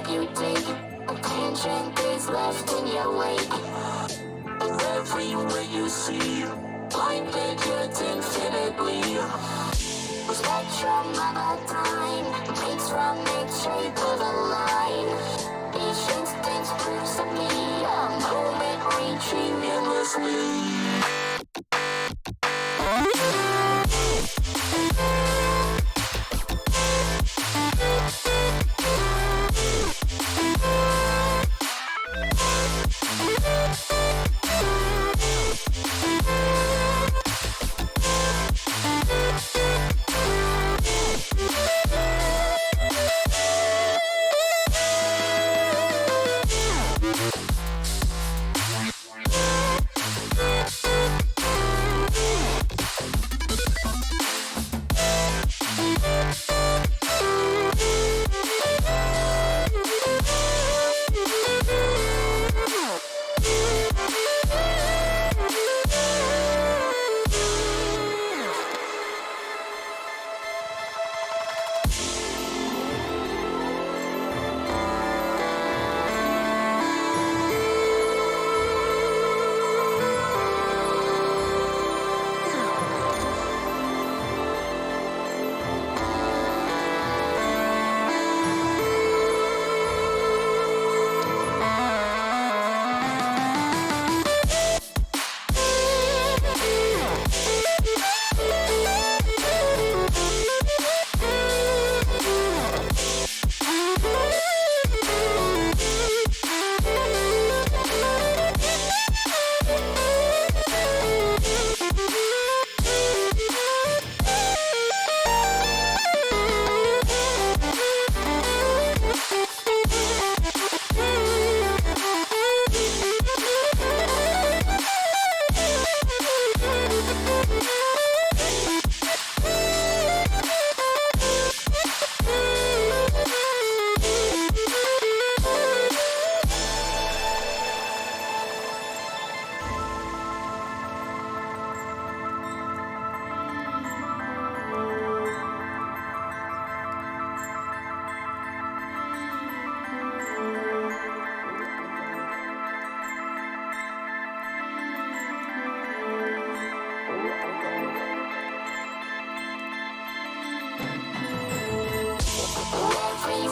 step you take, attention is left in your wake. Everywhere you see, blinded yet infinitely. The spectrum of our time breaks from its shape of a line. Each instance proves to me a moment reaching endlessly.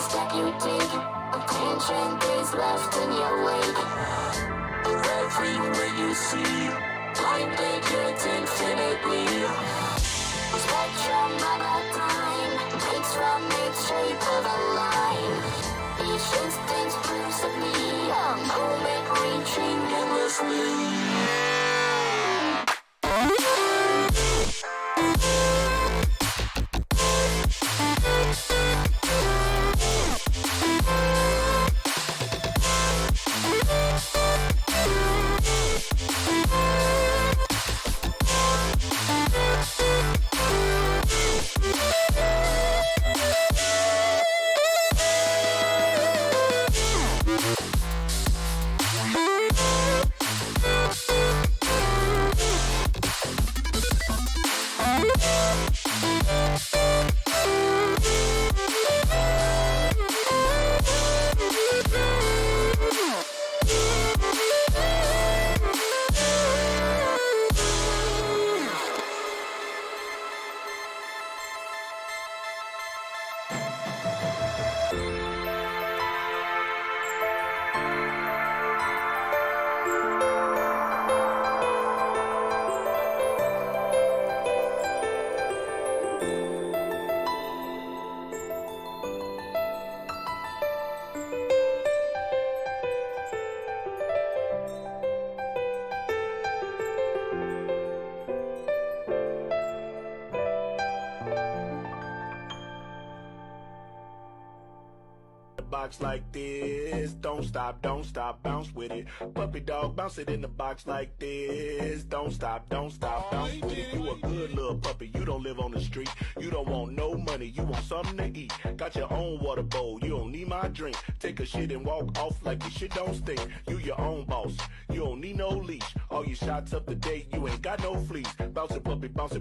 Step you take, attention is left in your wake. Everywhere you see, blinded yet infinitely. The spectrum of our time breaks from its shape of a line. Each instance proves to me a moment reaching endlessly. Box like this, don't stop, bounce with it. Puppy dog, bounce it in the box like this. Don't stop, bounce with it. You a good little puppy, you don't live on the street. You don't want no money, you want something to eat. Got your own water bowl, you don't need my drink. Take a shit and walk off like your shit don't stink. You your own boss, you don't need no leash. All your shots up to date, you ain't got no fleas. Bounce it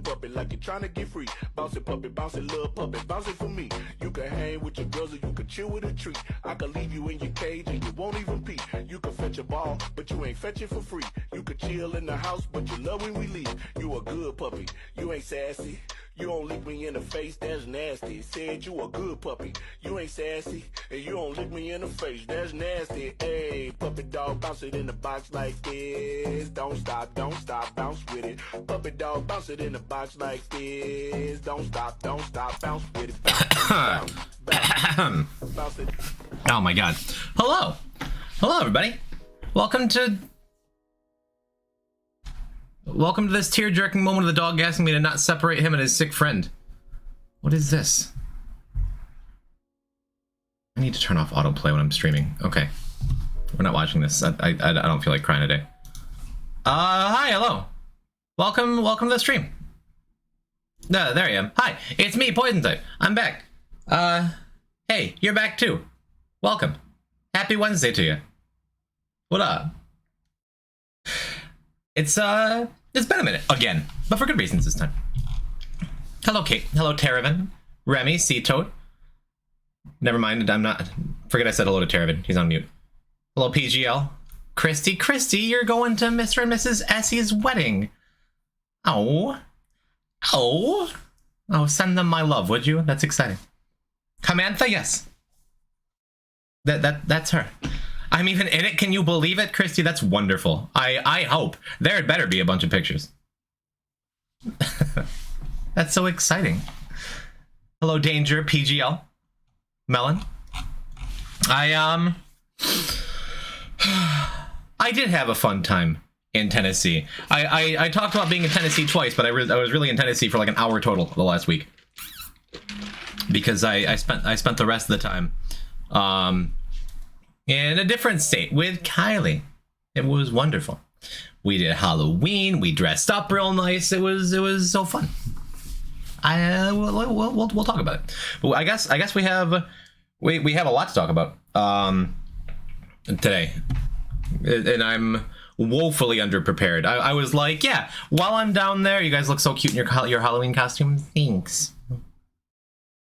puppy like you're trying to get free. Bounce it puppy, little puppy, bounce it for me. You can hang with your girls or you can chill with a treat. I could leave you in your cage and you won't even pee. You could fetch a ball, but you ain't fetch it for free. You could chill in the house, but you love when we leave. You a good puppy, you ain't sassy. You don't lick me in the face, that's nasty. Said you a good puppy, you ain't sassy. And you don't lick me in the face, that's nasty. Hey, puppy dog, bounce it in the box like this. Don't stop, bounce with it. Puppy dog, bounce it in the box like this. Don't stop, bounce with it. Bounce, bounce it. Oh my god. Hello. Hello, everybody. Welcome to this tear-jerking moment of the dog asking me to not separate him and his sick friend. What is this? I need to turn off autoplay when I'm streaming. Okay. We're not watching this. I don't feel like crying today. Hi, hello. Welcome to the stream. There I am. Hi, it's me, Poison Type. I'm back. Hey, you're back too. Welcome. Happy Wednesday to you. What up? It's been a minute again, but for good reasons this time. Hello, Kate. Hello, Terravan. Remy, Sea Toad. Never mind, I'm not. Forget I said hello to Terravan. He's on mute. Hello, PGL. Christy, you're going to Mr. and Mrs. Essie's wedding. Oh, send them my love, would you? That's exciting. Samantha, yes. That's her. I'm even in it. Can you believe it, Christy? That's wonderful. I hope. There had better be a bunch of pictures. That's so exciting. Hello, Danger, PGL. Melon. I did have a fun time in Tennessee. I talked about being in Tennessee twice, but I was really in Tennessee for like an hour total the last week. Because I spent the rest of the time in a different state with Kylie. It was wonderful. We did Halloween. We dressed up real nice. It was so fun. We'll talk about it. But I guess we have a lot to talk about today, and I'm woefully underprepared. I was like, yeah, while I'm down there, you guys look so cute in your Halloween costume. Thanks.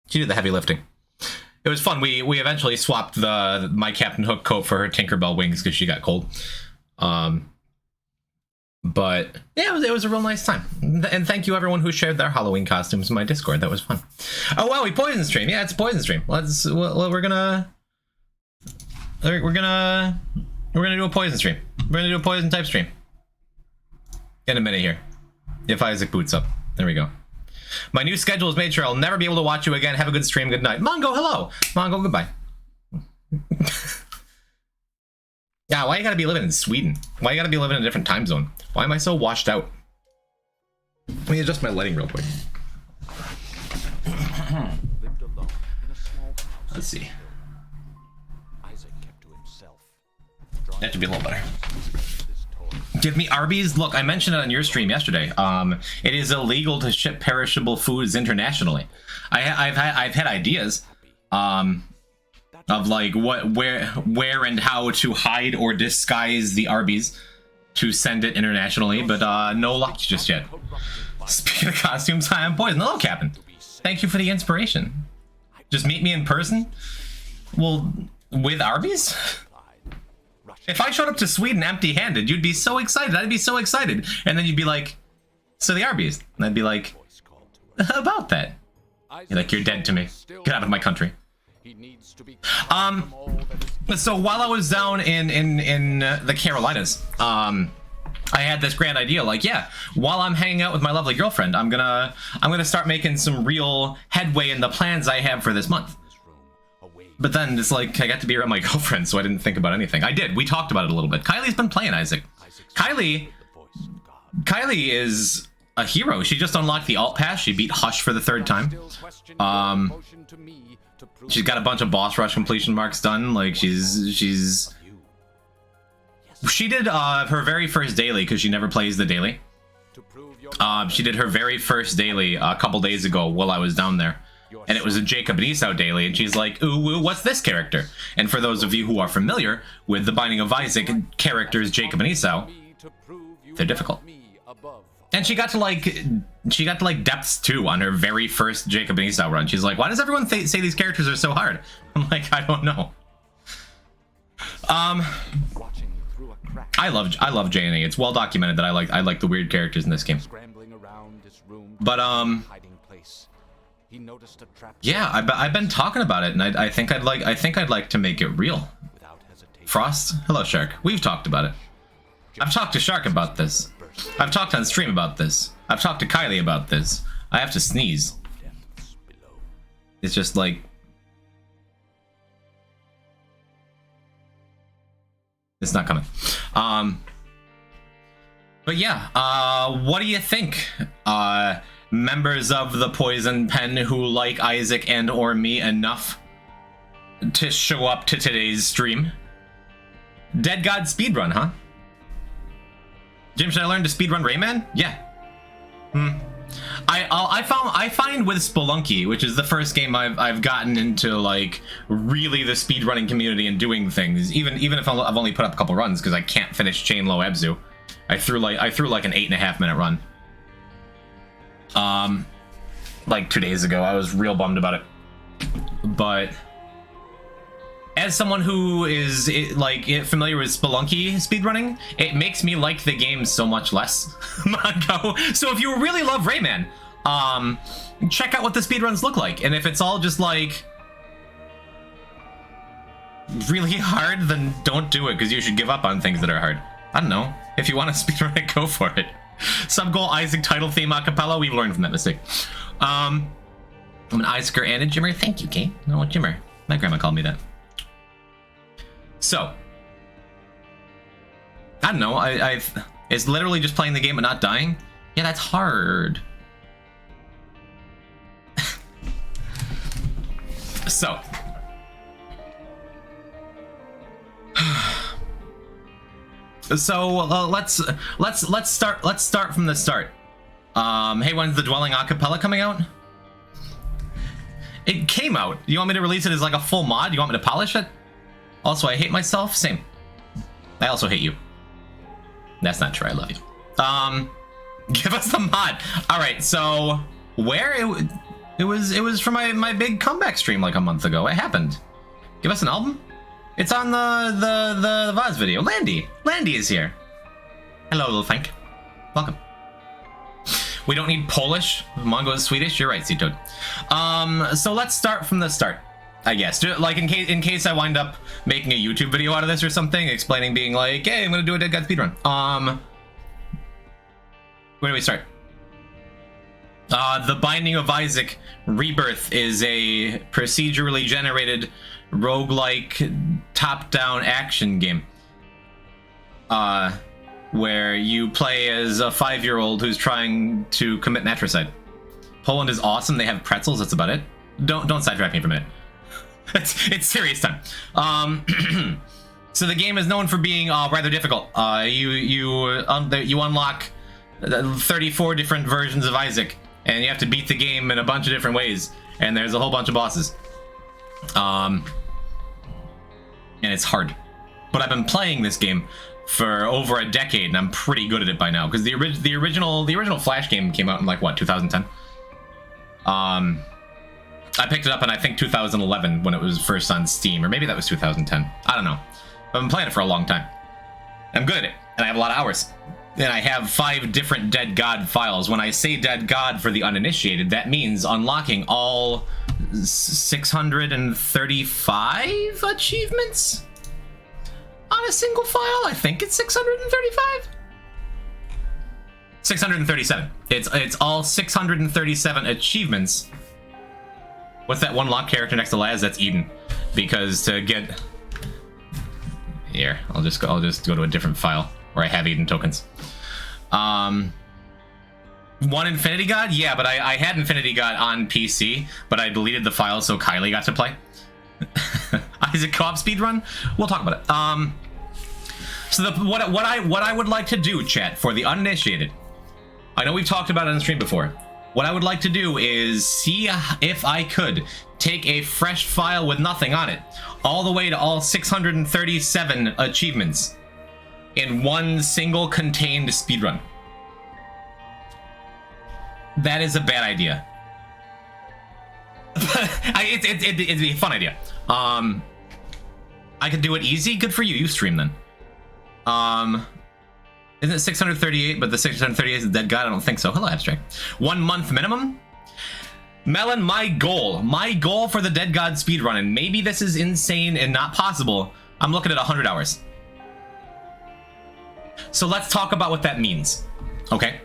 She did the heavy lifting. It was fun. We eventually swapped my Captain Hook coat for her Tinkerbell wings because she got cold. But yeah, it was a real nice time. And thank you everyone who shared their Halloween costumes in my Discord. That was fun. Oh wow, we poison stream. Yeah, it's a poison stream. We're gonna do a poison stream. We're gonna do a poison type stream in a minute here. If Isaac boots up. There we go. My new schedule has made sure I'll never be able to watch you again. Have a good stream. Good night. Mongo, hello. Mongo, goodbye. Yeah, why you gotta be living in Sweden? Why you gotta be living in a different time zone? Why am I so washed out? Let me adjust my lighting real quick. Let's see. That should be a little better. Give me Arby's. Look, I mentioned it on your stream yesterday. It is illegal to ship perishable foods internationally. I've had ideas of like where and how to hide or disguise the Arby's to send it internationally, but no luck just yet. Speaking of costumes, hi, I'm Poison. Hello, Captain. Thank you for the inspiration. Just meet me in person. Well, with Arby's? If I showed up to Sweden empty-handed, you'd be so excited. I'd be so excited. And then you'd be like, so the Arby's. And I'd be like, about that. You're like, you're dead to me. Get out of my country. So while I was down in the Carolinas, I had this grand idea, like, yeah, while I'm hanging out with my lovely girlfriend, I'm gonna start making some real headway in the plans I have for this month. But then it's like, I got to be around my girlfriend, so I didn't think about anything. I did. We talked about it a little bit. Kylie's been playing, Isaac. Kylie is a hero. She just unlocked the alt pass. She beat Hush for the 3rd time. She's got a bunch of boss rush completion marks done. Like, she did her very first daily, because she never plays the daily. She did her very first daily a couple days ago while I was down there. And it was a Jacob and Esau daily, and she's like, ooh, what's this character? And for those of you who are familiar with the Binding of Isaac characters Jacob and Esau, they're difficult. And she got to like depths too on her very first Jacob and Esau run. She's like, why does everyone say these characters are so hard? I'm like, I don't know. I love J&A. It's well documented that I like the weird characters in this game. But yeah, I've been talking about it, and I think I'd like to make it real. Frost, hello Shark. We've talked about it. I've talked to Shark about this. I've talked on stream about this. I've talked to Kylie about this. I have to sneeze. It's just like... It's not coming. But yeah, what do you think? Members of the Poison Pen who like Isaac and or me enough to show up to today's stream. Dead God speedrun, huh? Jim, should I learn to speedrun Rayman? Yeah. I find with Spelunky, which is the first game I've gotten into like really the speedrunning community and doing things, even if I've only put up a couple runs because I can't finish Chain Low Ebzu. I threw like an 8.5 minute run. Like 2 days ago. I was real bummed about it. But as someone who is familiar with Spelunky speedrunning, it makes me like the game so much less. So if you really love Rayman, check out what the speedruns look like. And if it's all just like really hard, then don't do it, because you should give up on things that are hard. I don't know. If you want to speedrun it, go for it. Sub-goal Isaac title theme acapella. We've learned from that mistake. I'm an Isaac'er and a Jimmer. Thank you, Kate. No, Jimmer. My grandma called me that. So, I don't know. It's literally just playing the game but not dying. Yeah, that's hard. So. Let's start from the start. Hey, when's the Dwelling acapella coming out? It came out. You want me to release it as like a full mod? You want me to polish it? Also, I hate myself. Same. I also hate you. That's not true. I love you. Give us the mod. All right. So where it was for my big comeback stream like a month ago. It happened. Give us an album. It's on the Vaz video. Landy is here. Hello, little Frank. Welcome. We don't need Polish. Mongo is Swedish. You're right, Seatoad. So let's start from the start, I guess. Like in case I wind up making a YouTube video out of this or something, explaining, being like, hey, I'm gonna do a Dead God speedrun. Where do we start? The Binding of Isaac Rebirth is a procedurally generated roguelike top-down action game. Where you play as a 5-year-old who's trying to commit matricide. Poland is awesome. They have pretzels. That's about it. Don't sidetrack me for a minute. It's serious time. So the game is known for being rather difficult. You unlock 34 different versions of Isaac, and you have to beat the game in a bunch of different ways. And there's a whole bunch of bosses. And it's hard. But I've been playing this game for over a decade, and I'm pretty good at it by now, because the original Flash game came out in like what, 2010. I picked it up in I think 2011 when it was first on Steam, or maybe that was 2010. I don't know. But I've been playing it for a long time. I'm good at it, and I have a lot of hours. And I have 5 different Dead God files. When I say Dead God for the uninitiated, that means unlocking all 635 achievements on a single file. I think it's 635. 637. It's all 637 achievements. What's that one locked character next to Laz? That's Eden. Because to get here, I'll just go to a different file where I have Eden tokens. One Infinity God? Yeah, but I had Infinity God on PC, but I deleted the file so Kylie got to play. Isaac co-op speedrun? We'll talk about it. So what I would like to do, chat, for the uninitiated, I know we've talked about it on the stream before. What I would like to do is see if I could take a fresh file with nothing on it, all the way to all 637 achievements in one single contained speedrun. That is a bad idea. It'd be a fun idea. I could do it easy. Good for you. You stream then. Isn't it 638? But the 638 is the dead god. I don't think so. Hello, abstract. 1 month minimum. Melon, my goal for the dead god speedrun, and maybe this is insane and not possible. I'm looking at 100 hours. So let's talk about what that means. Okay.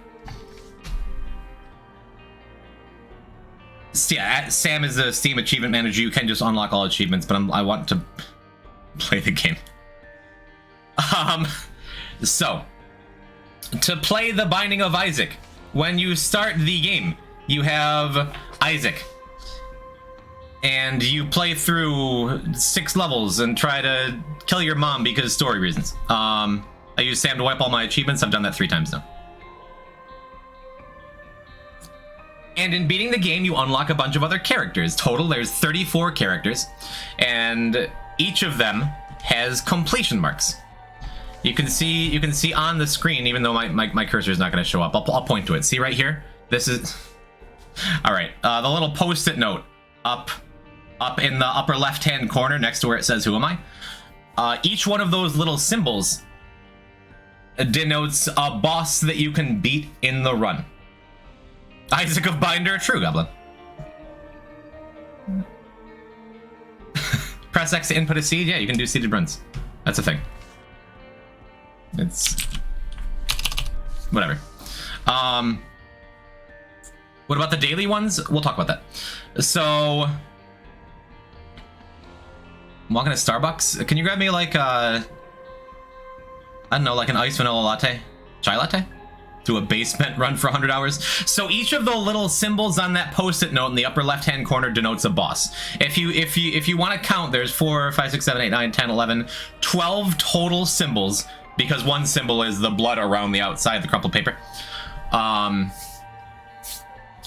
So yeah, Sam is the Steam achievement manager. You can just unlock all achievements, but I want to play the game. So to play the Binding of Isaac, when you start the game, you have Isaac, and you play through 6 levels and try to kill your mom because story reasons. I use Sam to wipe all my achievements. I've done that 3 times now. And in beating the game, you unlock a bunch of other characters. Total, there's 34 characters, and each of them has completion marks. You can see on the screen, even though my cursor is not going to show up. I'll point to it. See right here? This is... All right, the little post-it note up in the upper left-hand corner next to where it says, "Who am I?" Each one of those little symbols denotes a boss that you can beat in the run. Isaac of Binder, true, Goblin. Press X to input a seed. Yeah, you can do seeded runs. That's a thing. It's... whatever. What about the daily ones? We'll talk about that. So... I'm walking to Starbucks. Can you grab me like I don't know, like an iced vanilla latte? Chai latte? Do a basement run for 100 hours. So each of the little symbols on that post-it note in the upper left-hand corner denotes a boss. If you want to count, there's 4, 5, 6, 7, 8, 9, 10, 11, 12 total symbols, because one symbol is the blood around the outside of the crumpled paper. And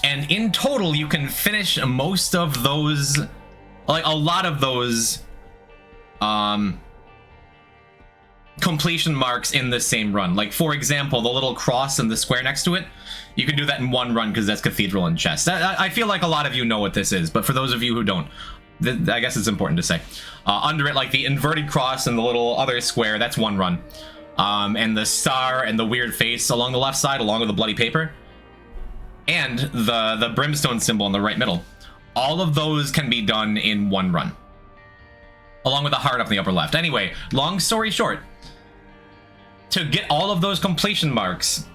in total, you can finish most of those, like a lot of those, completion marks in the same run. Like, for example, the little cross and the square next to it, you can do that in one run because that's Cathedral and Chest. I feel like a lot of you know what this is, but for those of you who don't, I guess it's important to say. Under it, like the inverted cross and the little other square, that's one run. And the star and the weird face along the left side, along with the bloody paper, and the brimstone symbol in the right middle. All of those can be done in one run, along with the heart up in the upper left. Anyway, long story short, to get all of those completion marks,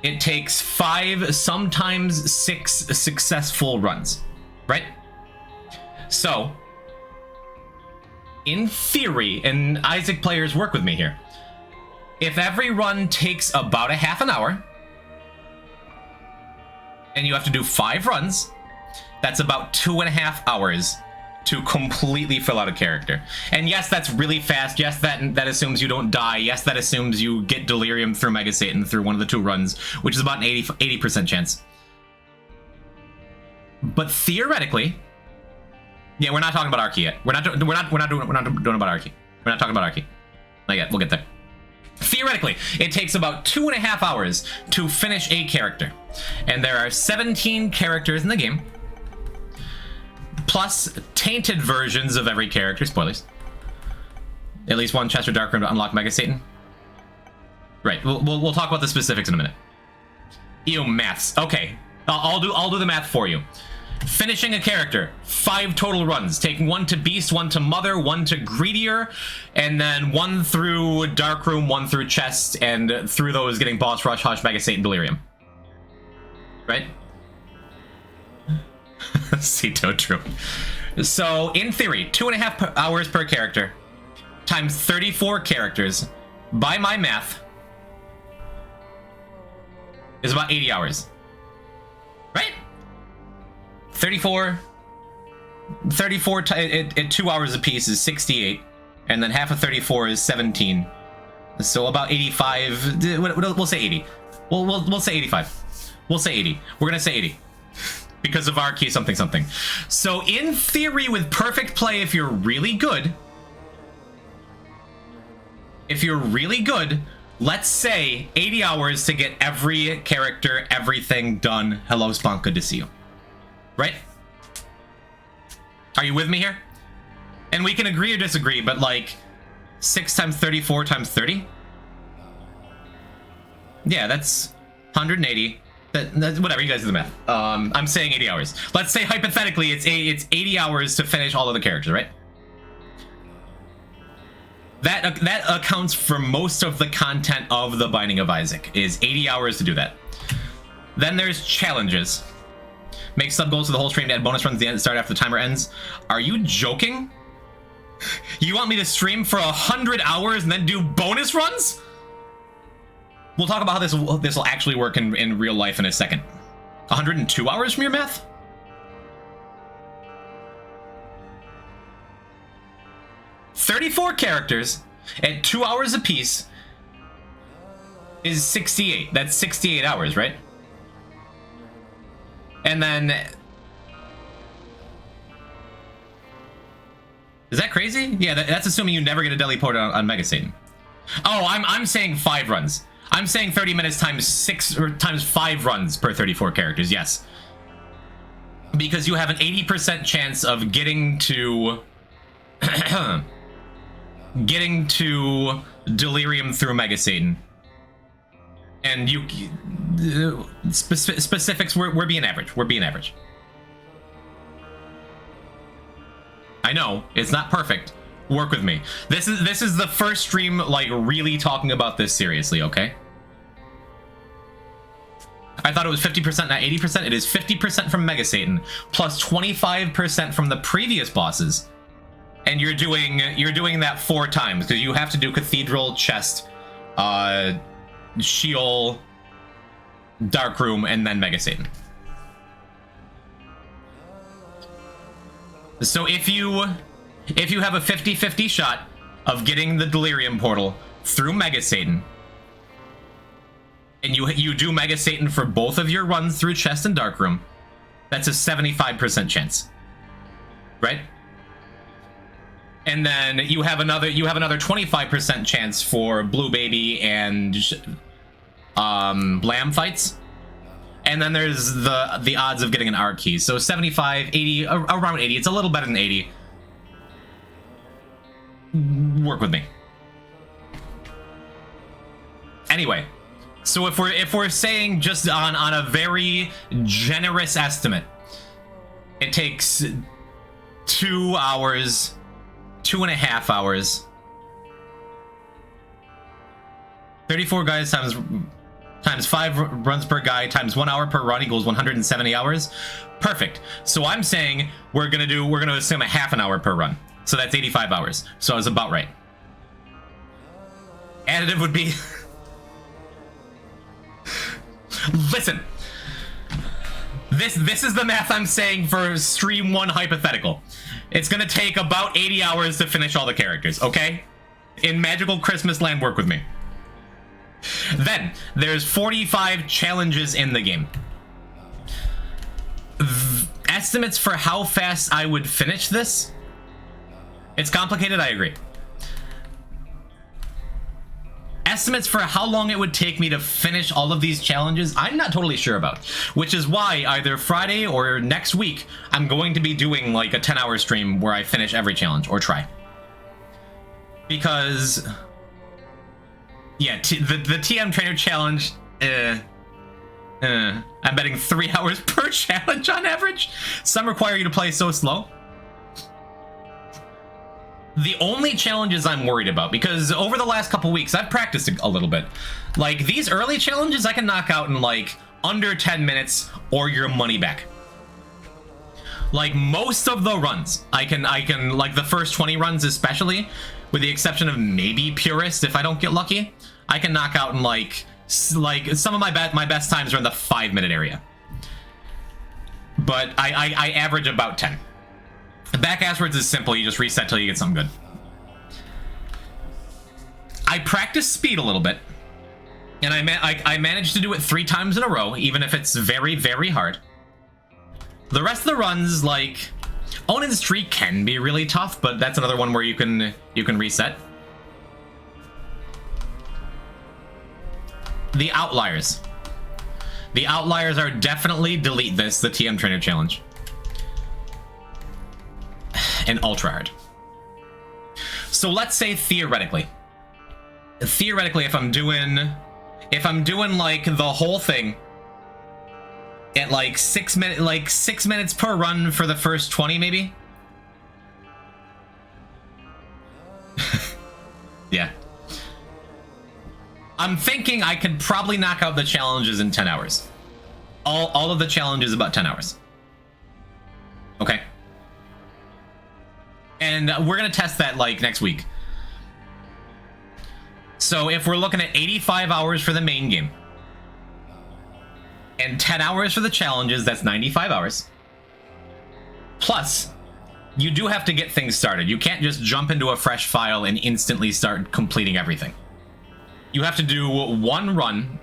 it takes 5, sometimes 6 successful runs, right? So, in theory, and Isaac players work with me here, if every run takes about a half an hour, and you have to do 5 runs, that's about 2.5 hours to completely fill out a character. And yes, that's really fast. Yes, that assumes you don't die. Yes, that assumes you get delirium through Mega Satan through one of the 2 runs, which is about an 80% chance. But theoretically, yeah, we're not talking about Archie yet. We're not doing about Archie. We're not talking about Archie. Not yet. We'll get there. Theoretically, it takes about 2.5 hours to finish a character, and there are 17 characters in the game, plus tainted versions of every character. Spoilers. At least 1 chest or dark room to unlock Mega Satan. Right. We'll talk about the specifics in a minute. Ew, maths. Okay, I'll do the math for you. Finishing a character, 5 total runs, taking 1 to Beast, 1 to Mother, 1 to Greedier, and then 1 through Dark Room, 1 through Chest, and through those getting Boss Rush, Hush, Mega Satan, Delirium. Right? Cito, true. So, in theory, 2.5 hours per character, times 34 characters, by my math, is about 80 hours. Right? 34 at 2 hours a piece is 68, and then half of 34 is 17, so about 85. We'll say 80. We'll say 85. We'll say 80. We're gonna say 80 because of our key something. So in theory, with perfect play, if you're really good, Let's say 80 hours to get every character, everything done. Hello, Spunk, good to see you. Right? Are you with me here? And we can agree or disagree, but like 6 times 34 times 30? Yeah, that's 180. That's whatever, you guys do the math. I'm saying 80 hours. Let's say hypothetically it's 80 hours to finish all of the characters, right? That accounts for most of the content of the Binding of Isaac, is 80 hours to do that. Then there's challenges. Make sub goals for the whole stream to add bonus runs at the end, start after the timer ends. Are you joking? You want me to stream for 100 hours and then do bonus runs? We'll talk about how this will actually work in real life in a second. 102 hours from your math? $34 characters at 2 hours apiece is 68. That's 68 hours, right? And then... Is that crazy? Yeah, that's assuming you never get a deli port on Mega Satan. Oh, I'm saying 5 runs. I'm saying 30 minutes times 6 or times 5 runs per 34 characters, yes. Because you have an 80% chance of getting to... getting to Delirium through Mega Satan. And you... specifics, we're being average. We're being average. I know, it's not perfect. Work with me. This is the first stream, like, really talking about this seriously, okay? I thought it was 50%, not 80%. It is 50% from Mega Satan, plus 25% from the previous bosses. And you're doing that 4 times, because you have to do Cathedral, Chest, Sheol, Darkroom, and then Mega Satan. So if you have a 50-50 shot of getting the Delirium portal through Mega Satan, and you do Mega Satan for both of your runs through Chest and Darkroom, that's a 75% chance, right? And then you have another 25% chance for Blue Baby and Blam fights. And then there's the odds of getting an art key. So 75, 80, around 80. It's a little better than 80. Work with me. Anyway, so if we're saying just on a very generous estimate, it takes 2 hours, 2.5 hours, 34 guys times 5 runs per guy times 1 hour per run equals 170 hours. Perfect. So I'm saying we're gonna assume a half an hour per run. So that's 85 hours. So I was about right. Additive would be... Listen. This is the math I'm saying for stream 1 hypothetical. It's gonna take about 80 hours to finish all the characters, okay? In Magical Christmas Land, work with me. Then, there's 45 challenges in the game. Estimates for how fast I would finish this? It's complicated, I agree. Estimates for how long it would take me to finish all of these challenges, I'm not totally sure about. Which is why either Friday or next week, I'm going to be doing like a 10-hour stream where I finish every challenge, or try. Because... yeah, the TM Trainer Challenge, I'm betting 3 hours per challenge on average. Some require you to play so slow. The only challenges I'm worried about, because over the last couple weeks, I've practiced a little bit. Like, these early challenges I can knock out in, like, under 10 minutes or your money back. Like, most of the runs, I can, like, the first 20 runs especially, with the exception of maybe Purist if I don't get lucky, I can knock out in, like some of my best times are in the 5-minute area. But I average about 10. Back afterwards is simple, you just reset till you get something good. I practice speed a little bit, and I managed to do it 3 times in a row, even if it's very, very hard. The rest of the runs, like, Onin's Streak can be really tough, but that's another one where you can reset. The outliers. The outliers are definitely delete this, the TM Trainer Challenge. And ultra hard. So let's say theoretically, if I'm doing like the whole thing at like 6 minutes per run for the first 20 maybe. Yeah. I'm thinking I could probably knock out the challenges in 10 hours. All of the challenges about 10 hours. Okay. And we're gonna test that like next week. So if we're looking at 85 hours for the main game and 10 hours for the challenges, that's 95 hours. Plus, you do have to get things started. You can't just jump into a fresh file and instantly start completing everything. You have to do one run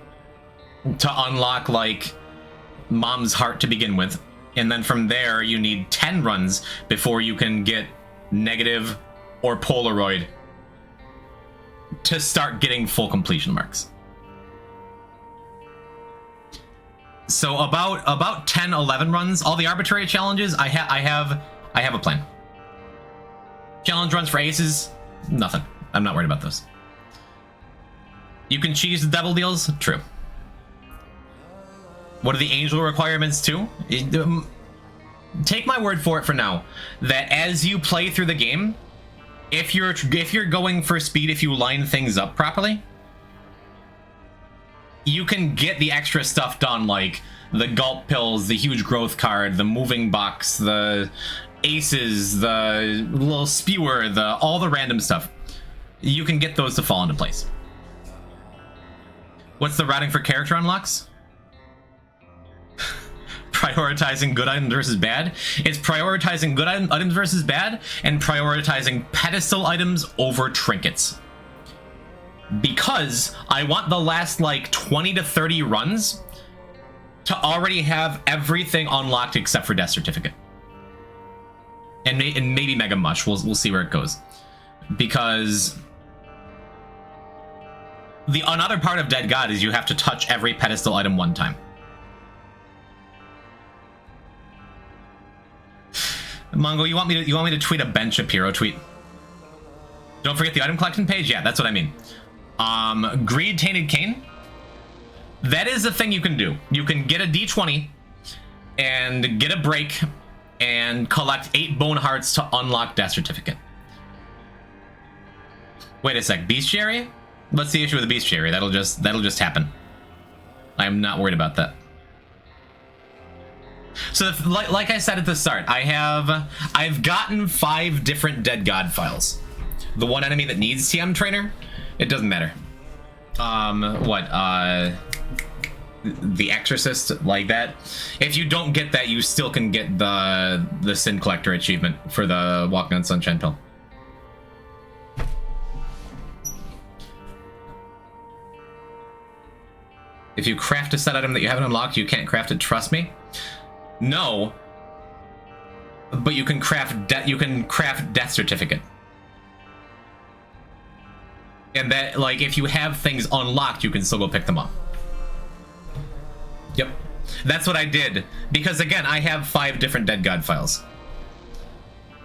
to unlock like Mom's Heart to begin with. And then from there, you need 10 runs before you can get Negative or Polaroid to start getting full completion marks. So about 10, 11 runs, all the arbitrary challenges, I have a plan. Challenge runs for aces, nothing. I'm not worried about those. You can cheese the devil deals, true. What are the angel requirements too? Take my word for it for now, that as you play through the game, if you're going for speed, if you line things up properly, you can get the extra stuff done, like the gulp pills, the huge growth card, the moving box, the aces, the little spewer, all the random stuff. You can get those to fall into place. What's the routing for character unlocks? Prioritizing good items versus bad. It's prioritizing good items versus bad and prioritizing pedestal items over trinkets. Because I want the last like 20 to 30 runs to already have everything unlocked except for Death Certificate. And maybe Mega Mush. We'll see where it goes. Because the another part of Dead God is you have to touch every pedestal item one time. Mongo, you want me to tweet a Ben Shapiro tweet? Don't forget the item collection page. Yeah, that's what I mean. Greed Tainted Cane. That is a thing you can do. You can get a D20 and get a break and collect 8 bone hearts to unlock Death Certificate. Wait a sec, Bestiary? What's the issue with the Bestiary? That'll just happen. I am not worried about that. So, like I said at the start, I've gotten 5 different Dead God files. The one enemy that needs TM Trainer, it doesn't matter. The Exorcist, like that. If you don't get that, you still can get the Sin Collector achievement for the Walking on Sunshine pill. If you craft a set item that you haven't unlocked, you can't craft it. Trust me. No, but you can craft Death Certificate, and that, like, if you have things unlocked, you can still go pick them up. Yep, that's what I did, because again, I have 5 different Dead God files,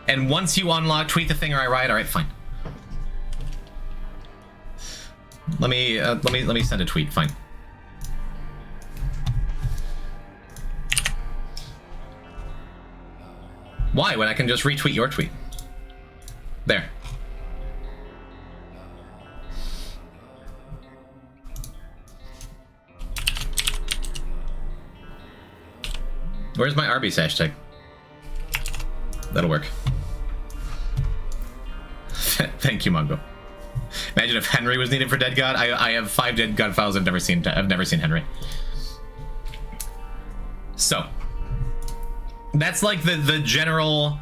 and once you unlock, tweet the thing or I write. All right, fine. Let me send a tweet. Fine. Why? When I can just retweet your tweet. There. Where's my Arby's hashtag? That'll work. Thank you, Mongo. Imagine if Henry was needed for Dead God. I have 5 Dead God files I've never seen Henry. So that's like the general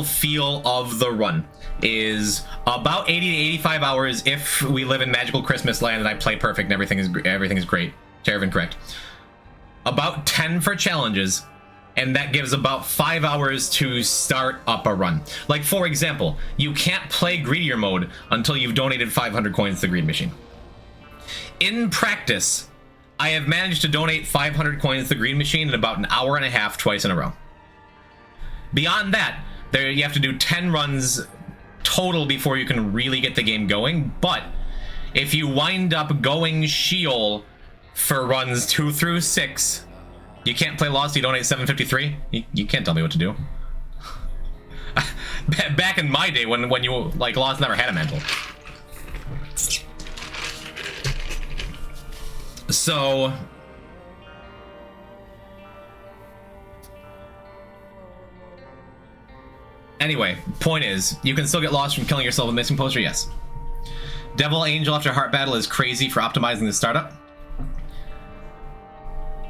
feel of the run is about 80 to 85 hours if we live in magical Christmas land and I play perfect and everything is great. Terrible and correct. About 10 for challenges, and that gives about 5 hours to start up a run. Like, for example, you can't play greedier mode until you've donated 500 coins to the greed machine. In practice, I have managed to donate 500 coins to the green machine in about an hour and a half twice in a row. Beyond that, you have to do 10 runs total before you can really get the game going, but if you wind up going Sheol for runs 2 through 6, you can't play Lost, you donate 753? You can't tell me what to do. Back in my day when you, like, Lost never had a mantle. So anyway, point is, you can still get lost from killing yourself with missing poster, yes. Devil Angel after Heart Battle is crazy for optimizing the startup.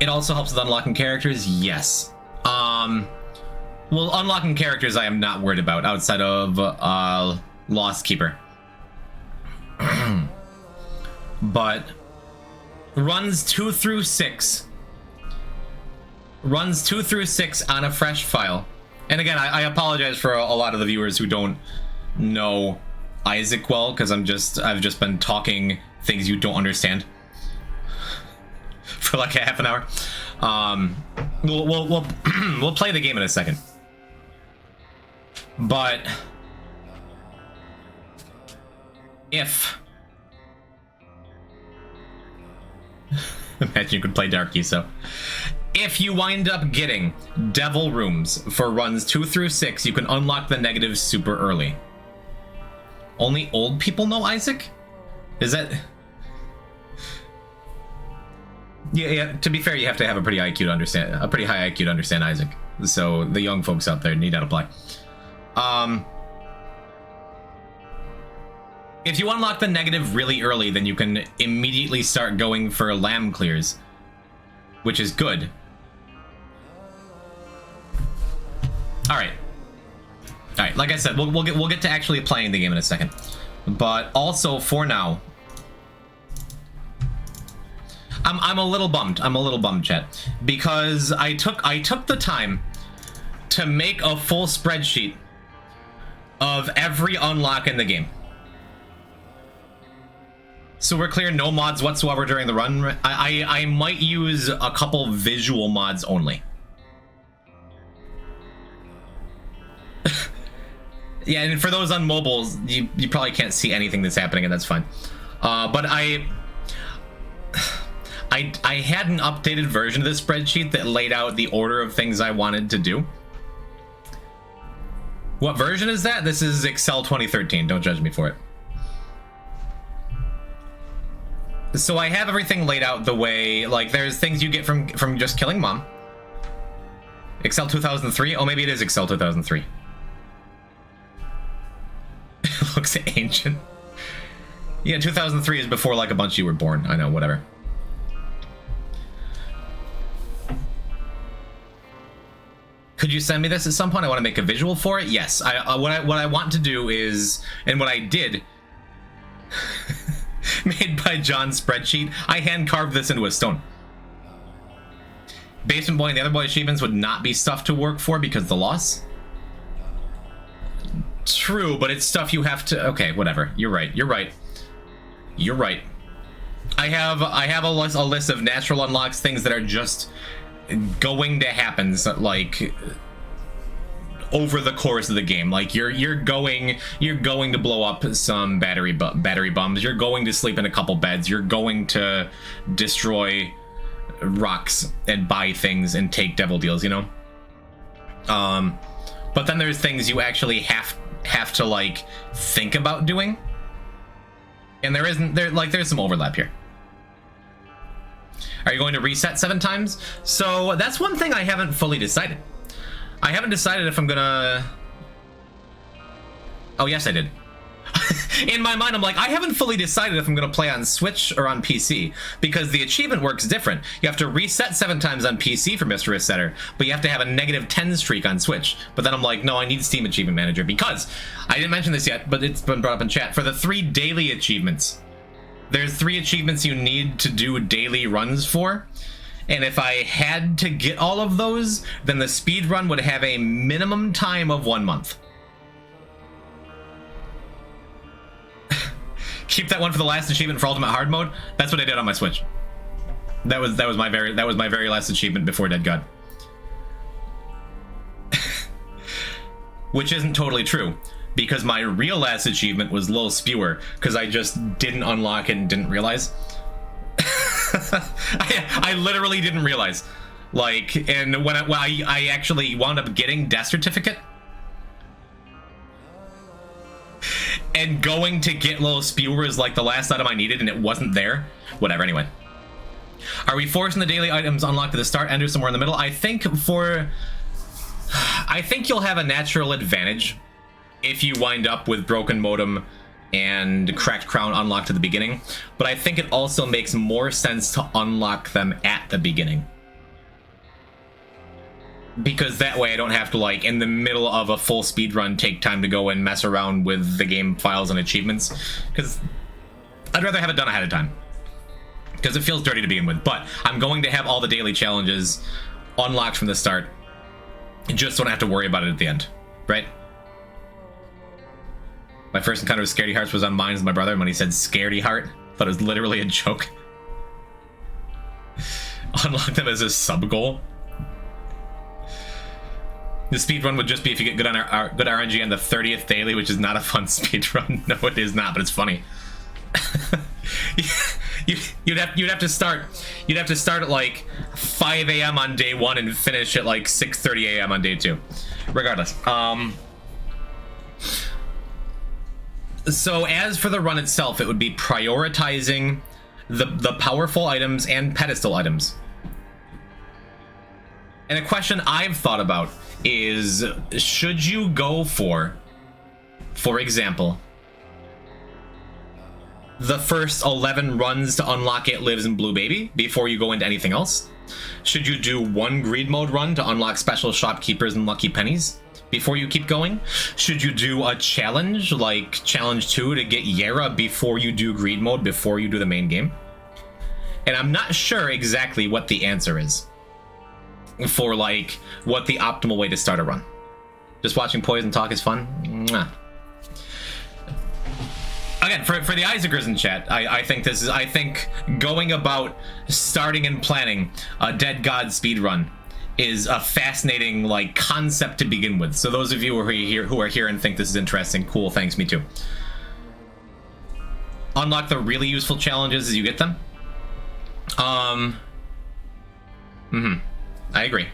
It also helps with unlocking characters, yes. Well, unlocking characters I am not worried about outside of Lost Keeper. But runs 2 through 6 on a fresh file. And again, I apologize for a lot of the viewers who don't know Isaac well, because I've just been talking things you don't understand for like a half an hour. We'll play the game in a second. But if imagine you could play Darky, so if you wind up getting Devil Rooms for runs 2 through 6, you can unlock the negatives super early. Only old people know Isaac? Is that... Yeah, to be fair, you have to have a pretty high IQ to understand Isaac. So the young folks out there need to apply. If you unlock the negative really early, then you can immediately start going for lamb clears, which is good. All right, like I said, we'll get to actually playing the game in a second. But also for now, I'm a little bummed. Chat, because I took the time to make a full spreadsheet of every unlock in the game. So we're clear, no mods whatsoever during the run. I might use a couple visual mods only. Yeah, and for those on mobiles, you probably can't see anything that's happening, and that's fine. But I had an updated version of this spreadsheet that laid out the order of things I wanted to do. What version is that? This is Excel 2013. Don't judge me for it. So I have everything laid out the way, like, there's things you get from just killing mom. Excel 2003? Oh, maybe it is Excel 2003. It looks ancient. Yeah, 2003 is before, like, a bunch of you were born. I know, whatever. Could you send me this at some point? I want to make a visual for it. Yes. What I want to do is, and what I did, made by John's spreadsheet, I hand carved this into a stone. Basement Boy and the other boy achievements would not be stuff to work for because of the loss. True, but it's stuff you have to. Okay, whatever. You're right. I have a list of natural unlocks, things that are just going to happen, so, like, over the course of the game. Like, you're going to blow up some battery bombs. You're going to sleep in a couple beds. You're going to destroy rocks and buy things and take devil deals, you know. But then there's things you actually have to, like, think about doing, and there's some overlap here. Are you going to reset 7 times? So that's one thing I haven't fully decided. I haven't decided if I'm gonna... Oh, yes, I did. In my mind, I'm like, I haven't fully decided if I'm gonna play on Switch or on PC, because the achievement works different. You have to reset 7 times on PC for Mr. Resetter, but you have to have a -10 streak on Switch. But then I'm like, no, I need Steam Achievement Manager, because I didn't mention this yet, but it's been brought up in chat. For the 3 daily achievements, there's 3 achievements you need to do daily runs for. And if I had to get all of those, then the speed run would have a minimum time of 1 month. Keep that one for the last achievement for ultimate hard mode. That's what I did on my Switch. That was my very last achievement before Dead God. Which isn't totally true, because my real last achievement was Lil Spewer, because I just didn't unlock it and didn't realize. I literally didn't realize. Like, and when I actually wound up getting death certificate and going to get Lil Spewer is like the last item I needed and it wasn't there. Whatever, anyway. Are we forcing the daily items unlocked at the start, enter somewhere in the middle? I think you'll have a natural advantage if you wind up with broken modem and cracked crown unlocked at the beginning, but I think it also makes more sense to unlock them at the beginning. Because that way I don't have to, like, in the middle of a full speed run, take time to go and mess around with the game files and achievements, because I'd rather have it done ahead of time. Because it feels dirty to begin with, but I'm going to have all the daily challenges unlocked from the start, just so I don't have to worry about it at the end, right? My first encounter with Scaredy Hearts was on Mines with my brother, and when he said Scaredy Heart, I thought it was literally a joke. Unlock them as a sub-goal. The speedrun would just be if you get good on good RNG on the 30th daily, which is not a fun speedrun. No, it is not, but it's funny. You'd have to start at like 5 a.m. on day 1 and finish at like 6:30 a.m. on day 2. Regardless, so as for the run itself, it would be prioritizing the powerful items and pedestal items. And a question I've thought about is, should you go for example, the first 11 runs to unlock It Lives in Blue Baby before you go into anything else? Should you do one greed mode run to unlock special shopkeepers and lucky pennies before you keep going? Should you do a challenge like challenge 2 to get Yara before you do greed mode, before you do the main game? And I'm not sure exactly what the answer is for like what the optimal way to start a run. Just watching Poison talk is fun. Mwah. Again, for the Isaacers in chat, I think going about starting and planning a Dead God speedrun is a fascinating like concept to begin with. So those of you who are here and think this is interesting, cool, thanks, me too. Unlock the really useful challenges as you get them. I agree.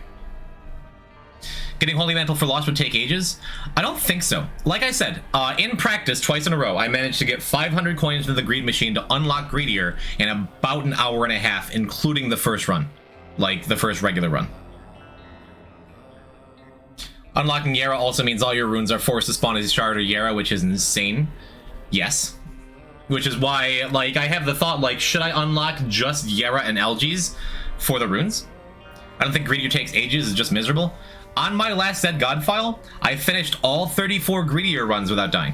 Getting Holy Mantle for Lost would take ages? I don't think so. Like I said, in practice, twice in a row, I managed to get 500 coins into the greed machine to unlock Greedier in about an hour and a half, including the first run. Like, the first regular run. Unlocking Yara also means all your runes are forced to spawn as Shard or Yara, which is insane. Yes. Which is why, like, I have the thought, like, should I unlock just Yara and Algies for the runes? I don't think Greedier takes ages, it's just miserable. On my last Dead God file, I finished all 34 Greedier runs without dying.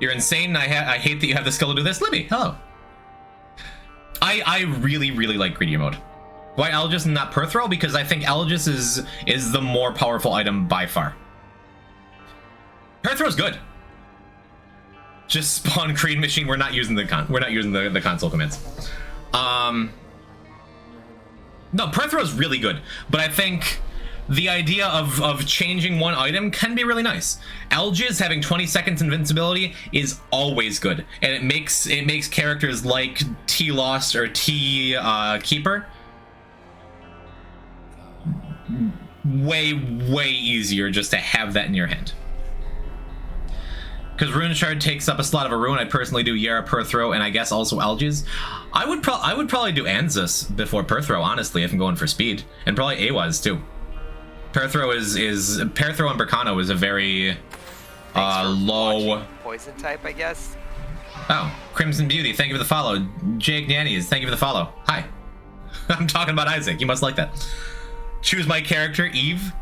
You're insane. I hate that you have the skill to do this. Libby, hello. I really, really like Greedier mode. Why Algis and not Perthrow? Because I think Algis is the more powerful item by far. Perthrow's good. Just spawn Creed Machine. We're not using the console commands. No, Perthrow's really good, but I think the idea of changing one item can be really nice. Algiz having 20 seconds invincibility is always good, and it makes characters like T Lost or T Keeper way easier just to have that in your hand. Because Rune Shard takes up a slot of a rune, I'd personally do Yara, Perthrow, and I guess also Algiz. I would probably do Anzus before Perthrow, honestly, if I'm going for speed. And probably Awaz, too. Perthrow Perthrow and Berkano is a very low... Poison type, I guess. Oh, Crimson Beauty, thank you for the follow. Jake Nannies, thank you for the follow. Hi. I'm talking about Isaac, you must like that. Choose my character, Eve.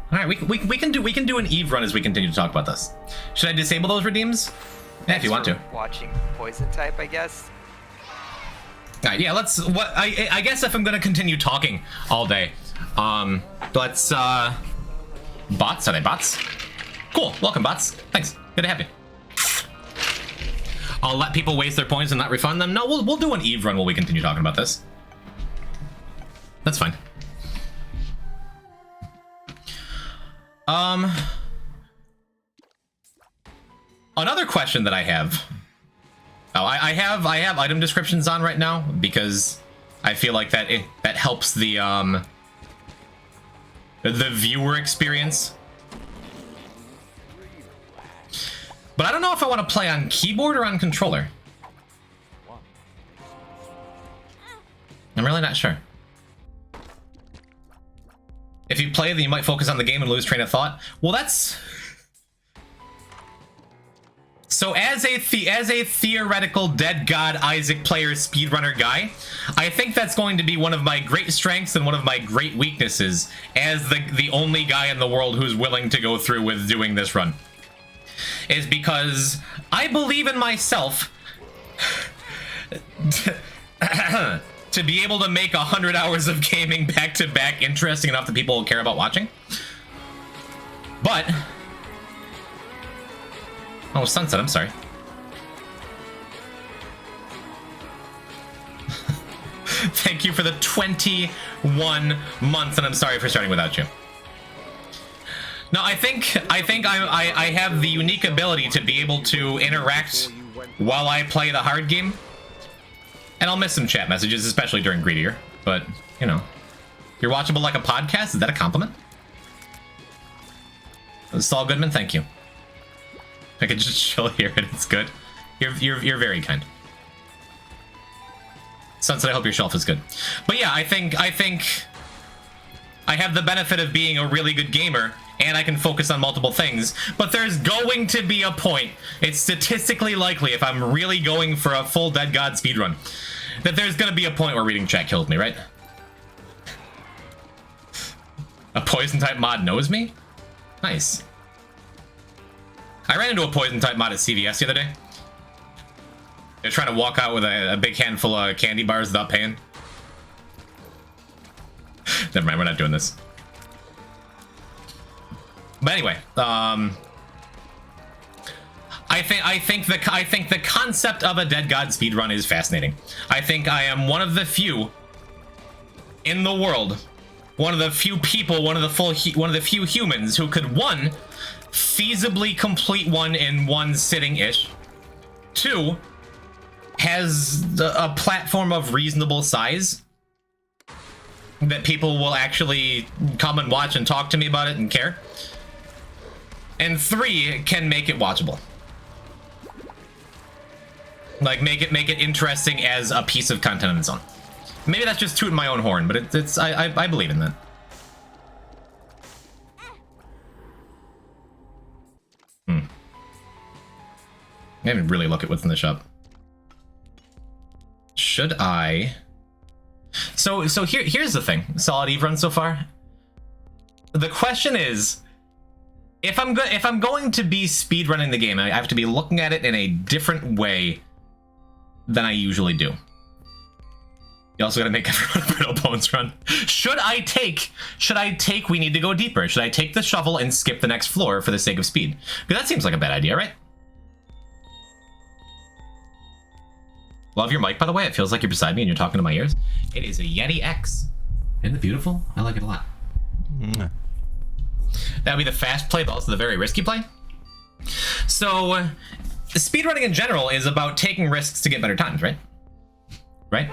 All right, we can do an Eve run as we continue to talk about this. Should I disable those redeems? Yeah, if you want to. Watching poison type, I guess. All right, yeah. I guess if I'm gonna continue talking all day, let's bots. Are they bots? Cool. Welcome, bots. Thanks. Good to have you. I'll let people waste their points and not refund them. No, we'll do an Eve run while we continue talking about this. That's fine. Another question that I have. Oh, I have item descriptions on right now because I feel like that helps the viewer experience. But I don't know if I want to play on keyboard or on controller. I'm really not sure. If you play, then you might focus on the game and lose train of thought. Well, that's... So as a theoretical Dead God Isaac player speedrunner guy, I think that's going to be one of my great strengths and one of my great weaknesses as the only guy in the world who's willing to go through with doing this run. Is because I believe in myself to be able to make 100 hours of gaming back to back interesting enough that people will care about watching. But... Oh, sunset, I'm sorry. Thank you for the 21 months, and I'm sorry for starting without you. No, I think I have the unique ability to be able to interact while I play the hard game. And I'll miss some chat messages, especially during Greedier. But, you know, you're watchable like a podcast? Is that a compliment? Saul Goodman, thank you. I could just chill here and it's good. You're very kind. Sunset, I hope your shelf is good. But yeah, I think I have the benefit of being a really good gamer, and I can focus on multiple things, but there's going to be a point, it's statistically likely if I'm really going for a full Dead God speedrun, that there's gonna be a point where reading chat kills me, right? A poison type mod knows me? Nice. I ran into a poison type mod at CVS the other day. They're trying to walk out with a big handful of candy bars without paying. Never mind, we're not doing this. But anyway, I think the concept of a Dead God speedrun is fascinating. I think I am one of the few in the world, one of the few people, one of the few humans who could, one, feasibly complete one in one sitting-ish. Two, has a platform of reasonable size that people will actually come and watch and talk to me about it and care. And three, can make it watchable. Like, make it interesting as a piece of content on its own. Maybe that's just tooting my own horn, but I believe in that. I didn't really look at what's in the shop. Should I? So here's the thing. Solid Eve run so far. The question is, if I'm going to be speedrunning the game, I have to be looking at it in a different way than I usually do. You also gotta make everyone a Brittle Bones run. Should I take We Need to Go Deeper? Should I take the shovel and skip the next floor for the sake of speed? Because that seems like a bad idea, right? Love your mic, by the way. It feels like you're beside me and you're talking to my ears. It is a Yeti X. Isn't it beautiful? I like it a lot. That would be the fast play, but also the very risky play. So, speedrunning in general is about taking risks to get better times, right? Right?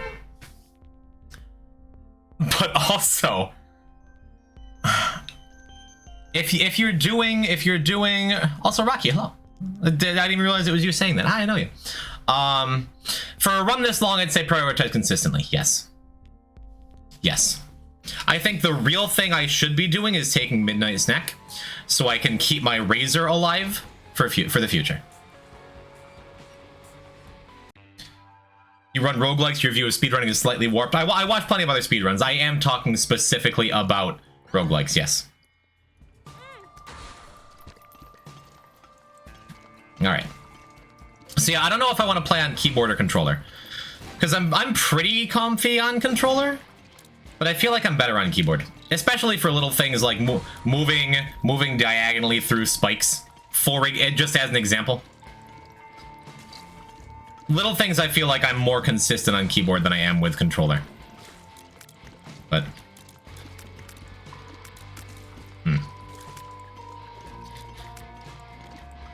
But also, if you're doing, also Rocky, hello. I didn't even realize it was you saying that. Hi, I know you. For a run this long, I'd say prioritize consistently. Yes. Yes. I think the real thing I should be doing is taking Midnight Snack so I can keep my Razor alive for the future. You run roguelikes, your view of speedrunning is slightly warped. I watch plenty of other speedruns. I am talking specifically about roguelikes, yes. Alright. So yeah, I don't know if I want to play on keyboard or controller. Because I'm pretty comfy on controller. But I feel like I'm better on keyboard. Especially for little things like moving diagonally through spikes. Just as an example. little things I feel like I'm more consistent on keyboard than I am with controller. But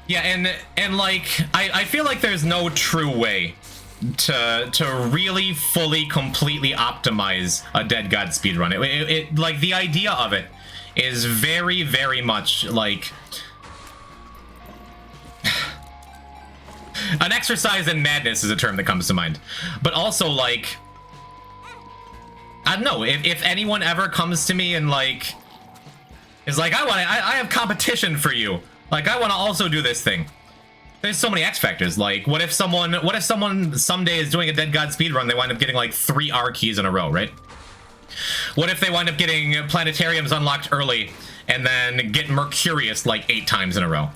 yeah, and like I feel like there's no true way to really fully completely optimize a Dead God speedrun. It like the idea of it is very, very much like an exercise in madness is a term that comes to mind. But also, like, I don't know, if anyone ever comes to me and like is like, I have competition for you. Like, I want to also do this thing. There's so many X factors. Like, what if someone someday is doing a Dead God speedrun, they wind up getting like 3 R keys in a row, right? What if they wind up getting planetariums unlocked early and then get Mercurius like 8 times in a row?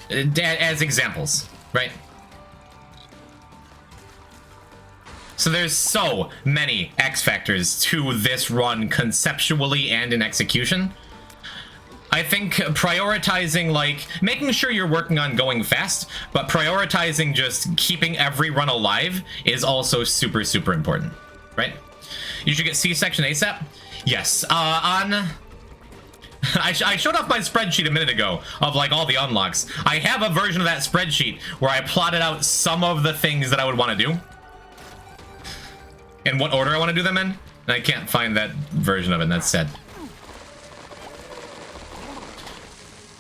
As examples, right? So there's so many X factors to this run conceptually and in execution. I think prioritizing, like, making sure you're working on going fast, but prioritizing just keeping every run alive is also super, super important, right? You should get C-section ASAP? Yes. I showed off my spreadsheet a minute ago of, like, all the unlocks. I have a version of that spreadsheet where I plotted out some of the things that I would want to do and what order I want to do them in, and I can't find that version of it, and that's sad.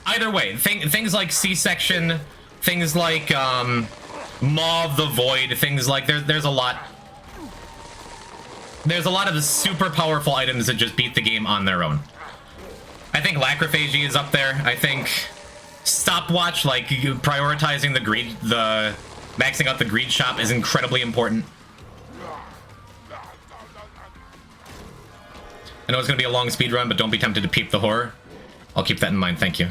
Either way, things like C-section, things like Maw of the Void, things like there's a lot. There's a lot of super powerful items that just beat the game on their own. I think Lacrophagy is up there. I think Stopwatch, like prioritizing the maxing out the greed shop is incredibly important. I know it's gonna be a long speed run, but don't be tempted to peep the horror. I'll keep that in mind, thank you.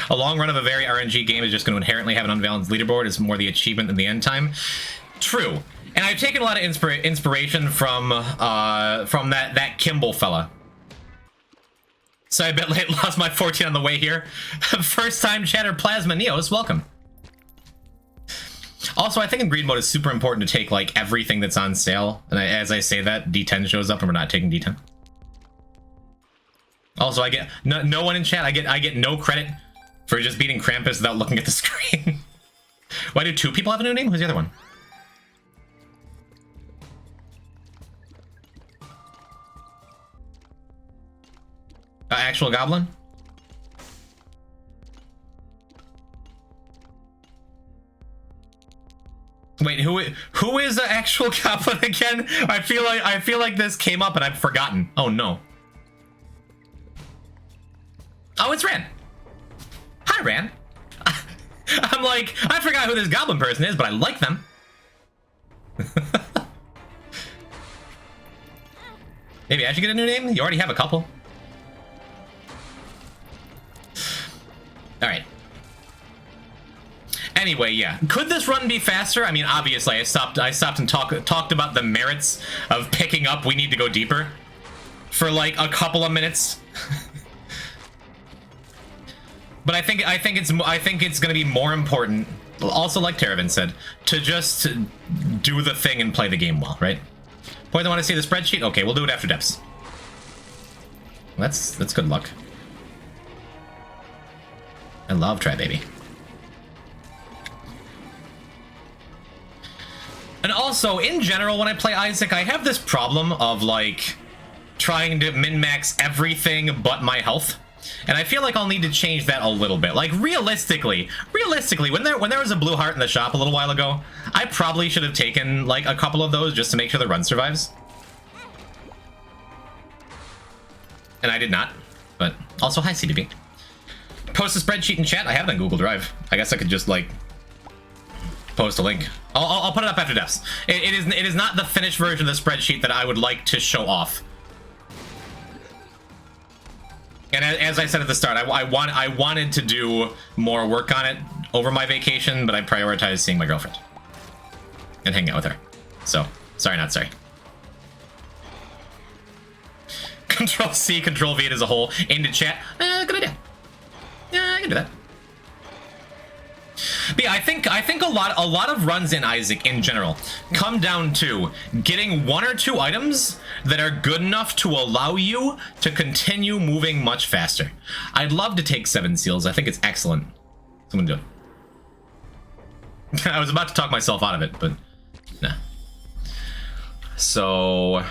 A long run of a very RNG game is just going to inherently have an unbalanced leaderboard. It's more the achievement than the end time. True. And I've taken a lot of inspiration from that Kimball fella. So I bet late lost my 14 on the way here. First time chatter Plasma Neos, welcome. Also, I think in greed mode it's super important to take like everything that's on sale. And as I say that, D10 shows up and we're not taking D10. Also, I get no one in chat. I get no credit for just beating Krampus without looking at the screen. Why do 2 people have a new name? Who's the other one? Actual Goblin? Wait, who is the actual Goblin again? I feel like this came up and I've forgotten. Oh no. Oh, it's Ran. Hi, Ran. I'm like, I forgot who this goblin person is, but I like them. Maybe I should get a new name? You already have a couple. All right. Anyway, yeah. Could this run be faster? I mean, obviously, I stopped and talked about the merits of picking up We Need to Go Deeper for like a couple of minutes. But I think it's going to be more important, also like Terravin said, to just do the thing and play the game well, right? Boy, they want to see the spreadsheet? Okay, we'll do it after depths. That's good luck. I love Try-Baby. And also, in general, when I play Isaac, I have this problem of like trying to min-max everything but my health. And I feel like I'll need to change that a little bit. Like realistically, when there was a blue heart in the shop a little while ago, I probably should have taken like a couple of those just to make sure the run survives. And I did not. But also, hi CDB. Post a spreadsheet in chat. I have it on Google Drive. I guess I could just like post a link. I'll put it up after deaths. It is not the finished version of the spreadsheet that I would like to show off. And as I said at the start, I wanted to do more work on it over my vacation, but I prioritized seeing my girlfriend and hanging out with her. So, sorry, not sorry. Control C, Control V as a whole into chat. Good idea. Yeah, I can do that. But yeah, I think a lot of runs in Isaac in general come down to getting 1 or 2 items that are good enough to allow you to continue moving much faster. I'd love to take 7 seals. I think it's excellent. So I'm gonna do it. I was about to talk myself out of it, but nah. So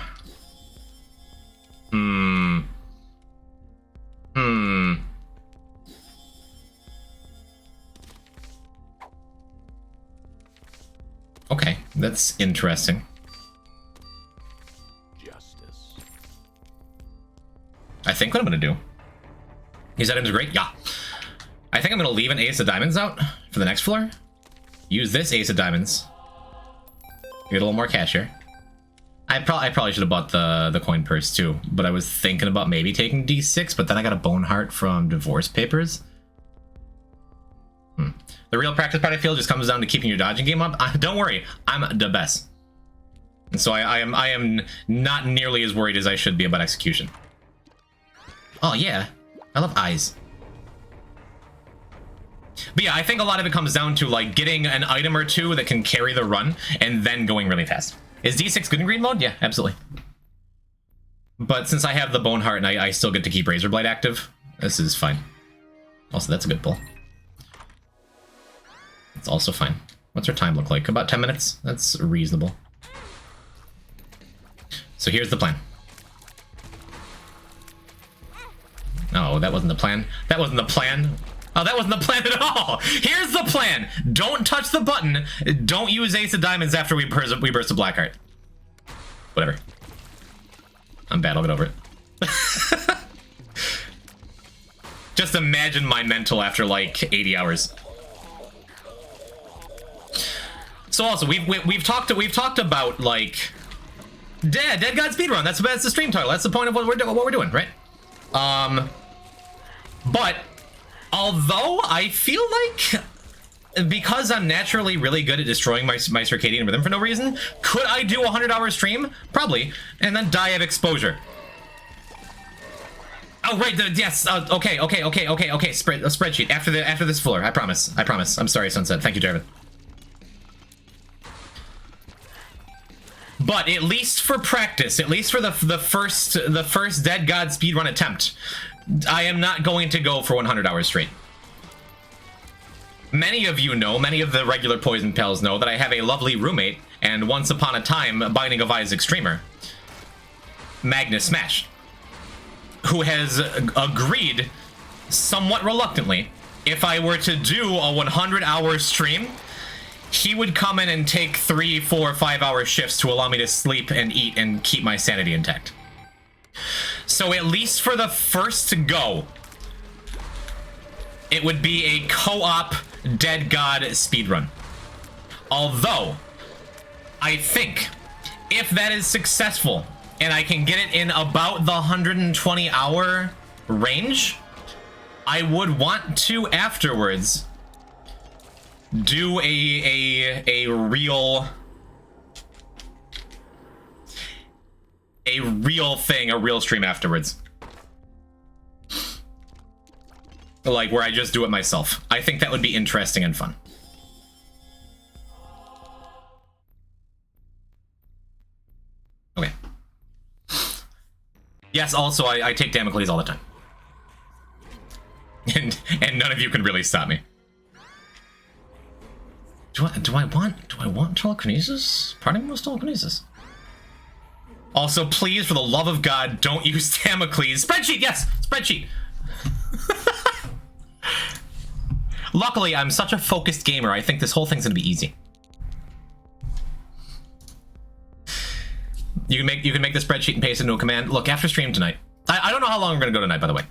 okay, that's interesting. Justice. I think what I'm gonna do. These items are great. Yeah. I think I'm gonna leave an ace of diamonds out for the next floor. Use this ace of diamonds. Get a little more cash here. I probably should have bought the coin purse too, but I was thinking about maybe taking D6, but then I got a bone heart from divorce papers. The real practice part I feel just comes down to keeping your dodging game up. Don't worry, I'm the best. And so I am not nearly as worried as I should be about execution. Oh yeah, I love eyes. But yeah, I think a lot of it comes down to like getting an item or 2 that can carry the run and then going really fast. Is D6 good in green mode? Yeah, absolutely. But since I have the bone heart and I still get to keep Razor Blade active, this is fine. Also, that's a good pull. It's also fine. What's our time look like? About 10 minutes? That's reasonable. So here's the plan. Oh, that wasn't the plan. That wasn't the plan. Oh, that wasn't the plan at all. Here's the plan. Don't touch the button. Don't use Ace of Diamonds after we burst a Blackheart. Whatever. I'm bad. I'll get over it. Just imagine my mental after like 80 hours. So also, we've talked about like Dead God Speedrun. That's the stream title. That's the point of what we're doing, right? But although I feel like because I'm naturally really good at destroying my circadian rhythm for no reason, could I do a 100-hour stream? Probably, and then die of exposure. Oh right, yes. Okay. Spreadsheet after this floor. I promise. I'm sorry, Sunset. Thank you, Jarvan. But at least for practice, at least for the first Dead God speedrun attempt, I am not going to go for 100 hours straight. Many of you know, many of the regular Poison Pals know that I have a lovely roommate and once upon a time Binding of Isaac streamer, Magnus Smash, who has agreed somewhat reluctantly if I were to do a 100-hour stream, he would come in and take 3, 4, 5-hour shifts to allow me to sleep and eat and keep my sanity intact. So at least for the first go, it would be a co-op Dead God speedrun. Although, I think if that is successful and I can get it in about the 120-hour range, I would want to afterwards do a real thing, a real stream afterwards. Like where I just do it myself. I think that would be interesting and fun. Okay. Yes, also I take Damocles all the time. And none of you can really stop me. Do I want telekinesis? Part of me wants telekinesis. Also, please, for the love of God, don't use Damocles. Spreadsheet, yes! Spreadsheet! Luckily, I'm such a focused gamer, I think this whole thing's gonna be easy. You can make the spreadsheet and paste it into a command. Look, after stream tonight. I don't know how long we're gonna go tonight, by the way.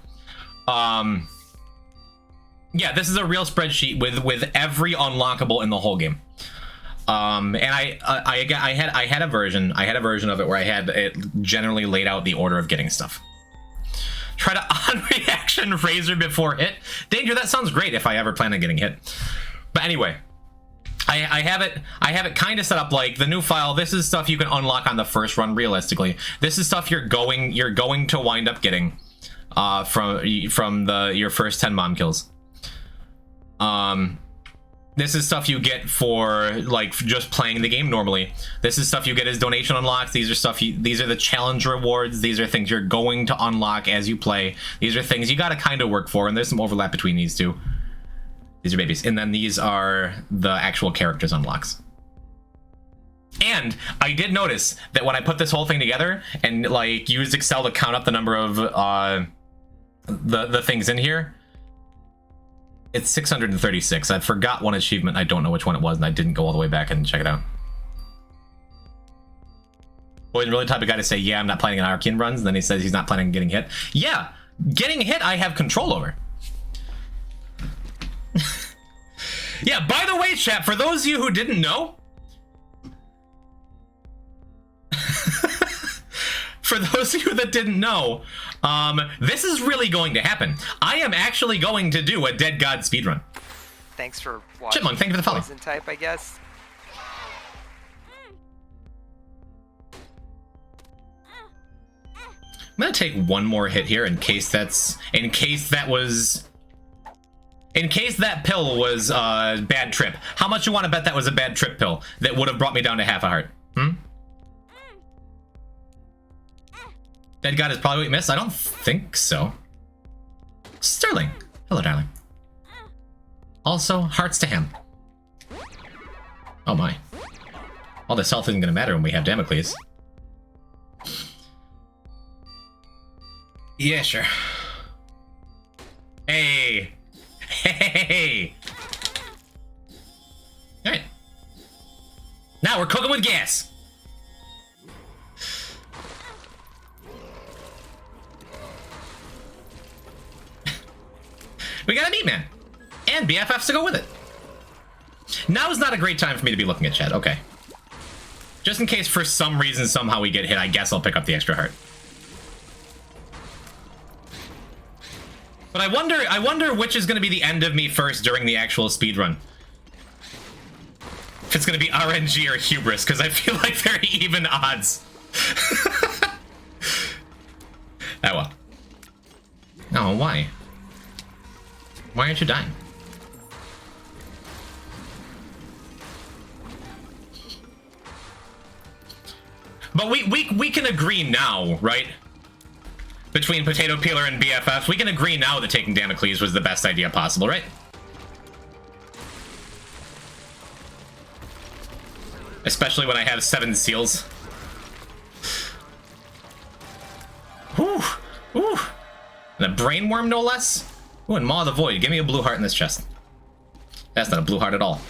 Yeah, this is a real spreadsheet with every unlockable in the whole game. And I had a version of it where I had it generally laid out the order of getting stuff. Try to on-reaction Razor before hit. Danger, that sounds great if I ever plan on getting hit. But anyway, I have it kind of set up like the new file. This is stuff you can unlock on the first run realistically. This is stuff you're going to wind up getting from your first 10 mom kills. This is stuff you get for like just playing the game normally. This is stuff you get as donation unlocks. These are these are the challenge rewards. These are things you're going to unlock as you play. These are things you got to kind of work for, and there's some overlap between these two. These are babies, and then these are the actual characters unlocks. And I did notice that when I put this whole thing together and like used Excel to count up the number of the things in here, it's 636. I forgot one achievement. I don't know which one it was, and I didn't go all the way back and check it out. Boy's really the type of guy to say, yeah, I'm not planning on Arcane runs, and then he says he's not planning on getting hit. Yeah, getting hit I have control over. Yeah, by the way, chat, for those of you who didn't know, for those of you that didn't know, this is really going to happen. I am actually going to do a Dead God speedrun. Thanks for watching. Chipmunk, thank you for the follow. Poison type, I guess. I'm gonna take one more hit here in case that pill was a bad trip. How much you want to bet that was a bad trip pill that would have brought me down to half a heart? Dead God is probably what you missed. I don't think so. Sterling, hello, darling. Also, hearts to him. Oh my. All this health isn't gonna matter when we have Damocles. Yeah, sure. Hey! Hey! Alright. Now we're cooking with gas! We got a meat man! And BFFs to go with it! Now is not a great time for me to be looking at chat, okay. Just in case for some reason somehow we get hit, I guess I'll pick up the extra heart. But I wonder which is going to be the end of me first during the actual speedrun. If it's going to be RNG or hubris, because I feel like they're even odds. Oh well. Oh, why? Why aren't you dying? But we can agree now, right? Between Potato Peeler and BFF, we can agree now that taking Damocles was the best idea possible, right? Especially when I have 7 seals. Whew! Ooh! And a brain worm, no less? Ooh, and Maw of the Void. Give me a blue heart in this chest. That's not a blue heart at all.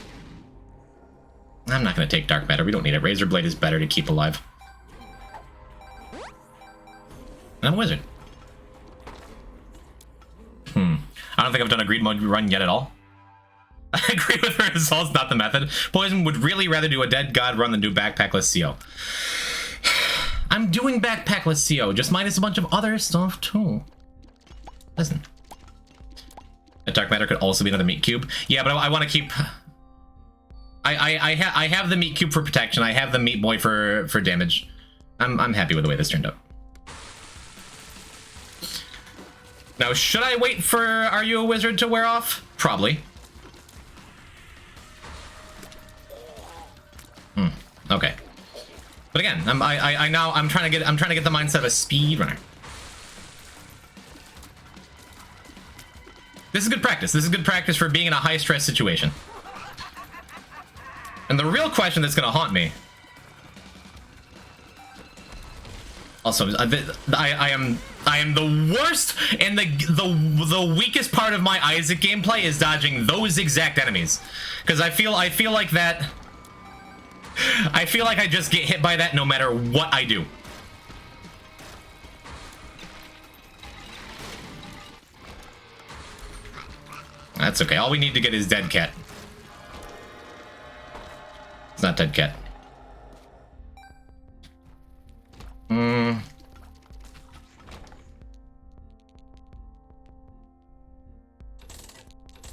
I'm not going to take Dark Matter. We don't need it. Razor Blade is better to keep alive. I'm a wizard. I don't think I've done a greed mode run yet at all. I agree with her results, not the method. Poison would really rather do a Dead God run than do backpackless CO. I'm doing backpackless CO, just minus a bunch of other stuff too. Listen. A Dark Matter could also be another meat cube. Yeah, but I want to keep... I have the meat cube for protection. I have the meat boy for damage. I'm happy with the way this turned out. Now, should I wait for Are You a Wizard to wear off? Probably. Okay. But again, I'm trying to get the mindset of a speedrunner. This is good practice. This is good practice for being in a high stress situation. And the real question that's gonna haunt me. Also, I am the worst, and the weakest part of my Isaac gameplay is dodging those exact enemies, because I feel like I just get hit by that no matter what I do. That's okay. All we need to get is Dead Cat. It's not Dead Cat.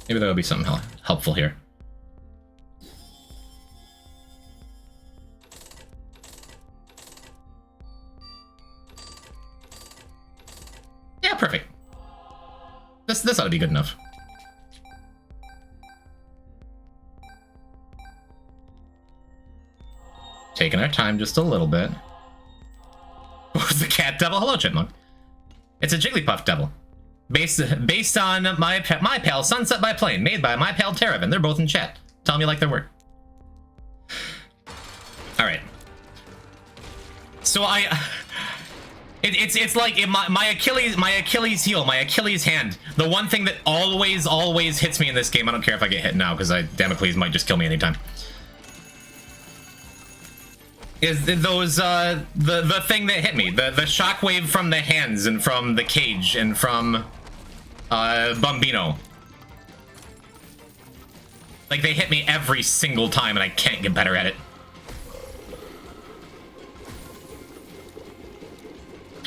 Maybe there will be something helpful here. Yeah, perfect. This ought to be good enough. taking our time just a little bit. Who's the cat devil? Hello, Chipmunk. It's a Jigglypuff devil. Based on my pal Sunset by Plane, made by my pal Terravan. They're both in chat. Tell me you like their work. Alright. So it's like my Achilles heel, my Achilles hand. The one thing that always hits me in this game. I don't care if I get hit now, because Damocles might just kill me anytime. Is those the thing that hit me, the shockwave from the hands and from the cage and from Bombino. Like, they hit me every single time and I can't get better at it.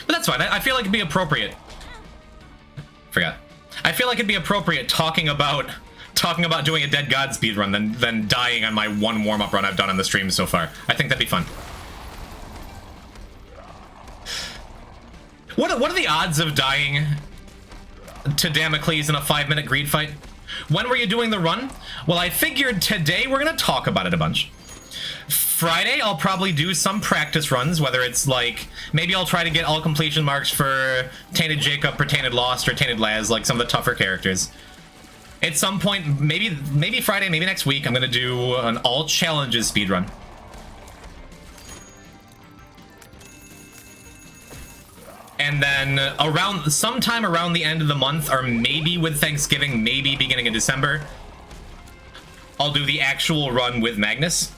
But that's fine. I feel like it'd be appropriate. Forgot. I feel like it'd be appropriate talking about doing a Dead God speedrun than dying on my one warm-up run I've done on the stream so far. I think that'd be fun. What are the odds of dying to Damocles in a 5-minute greed fight? When were you doing the run? Well, I figured today we're gonna talk about it a bunch. Friday, I'll probably do some practice runs, whether it's like, maybe I'll try to get all completion marks for Tainted Jacob or Tainted Lost or Tainted Laz, like some of the tougher characters. At some point, maybe Friday, maybe next week, I'm gonna do an all challenges speedrun. And then sometime around the end of the month, or maybe with Thanksgiving, maybe beginning of December, I'll do the actual run with Magnus.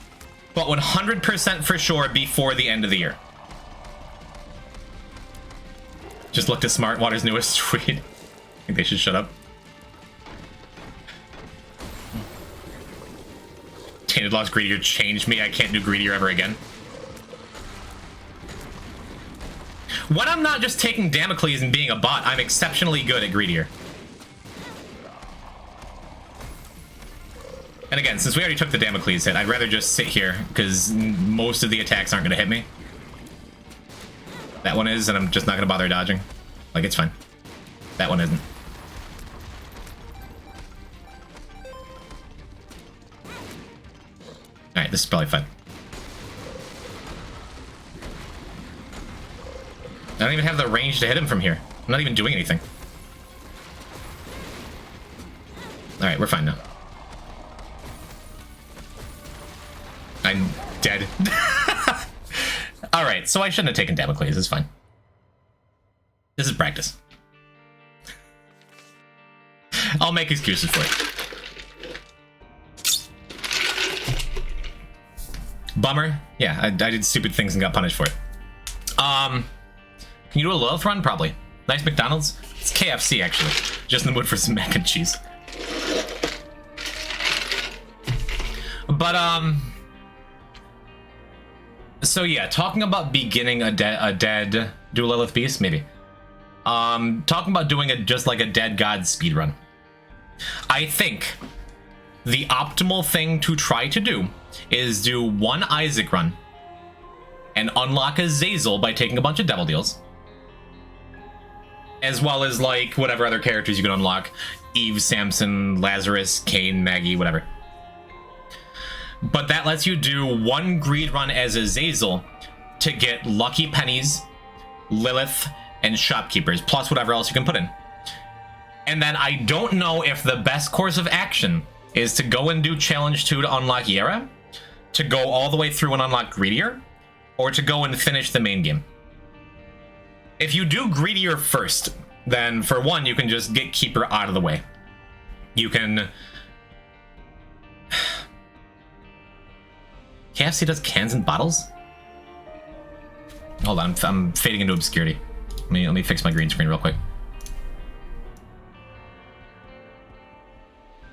But 100% for sure before the end of the year. Just looked at Smartwater's newest tweet. I think they should shut up. Tainted Lost Greedier changed me. I can't do Greedier ever again. When I'm not just taking Damocles and being a bot, I'm exceptionally good at Greedier. And again, since we already took the Damocles hit, I'd rather just sit here, because most of the attacks aren't going to hit me. That one is, and I'm just not going to bother dodging. Like, it's fine. That one isn't. Alright, this is probably fine. I don't even have the range to hit him from here. I'm not even doing anything. Alright, we're fine now. I'm dead. Alright, so I shouldn't have taken Damocles, it's fine. This is practice. I'll make excuses for it. Bummer. Yeah, I did stupid things and got punished for it. Can you do a Lilith run? Probably. Nice McDonald's? It's KFC, actually. Just in the mood for some mac and cheese. But, so yeah, talking about beginning a dead do Lilith Beast, maybe. Talking about doing just like a Dead God speedrun. I think the optimal thing to try to do is do one Isaac run and unlock a Zazel by taking a bunch of Devil Deals. As well as, like, whatever other characters you can unlock. Eve, Samson, Lazarus, Cain, Maggie, whatever. But that lets you do one greed run as a Zazel to get Lucky Pennies, Lilith, and Shopkeepers, plus whatever else you can put in. And then I don't know if the best course of action is to go and do Challenge 2 to unlock Yara, to go all the way through and unlock Greedier, or to go and finish the main game. If you do Greedier first, then for one, you can just get Keeper out of the way. You can... KFC does cans and bottles? Hold on, I'm fading into obscurity. Let me fix my green screen real quick.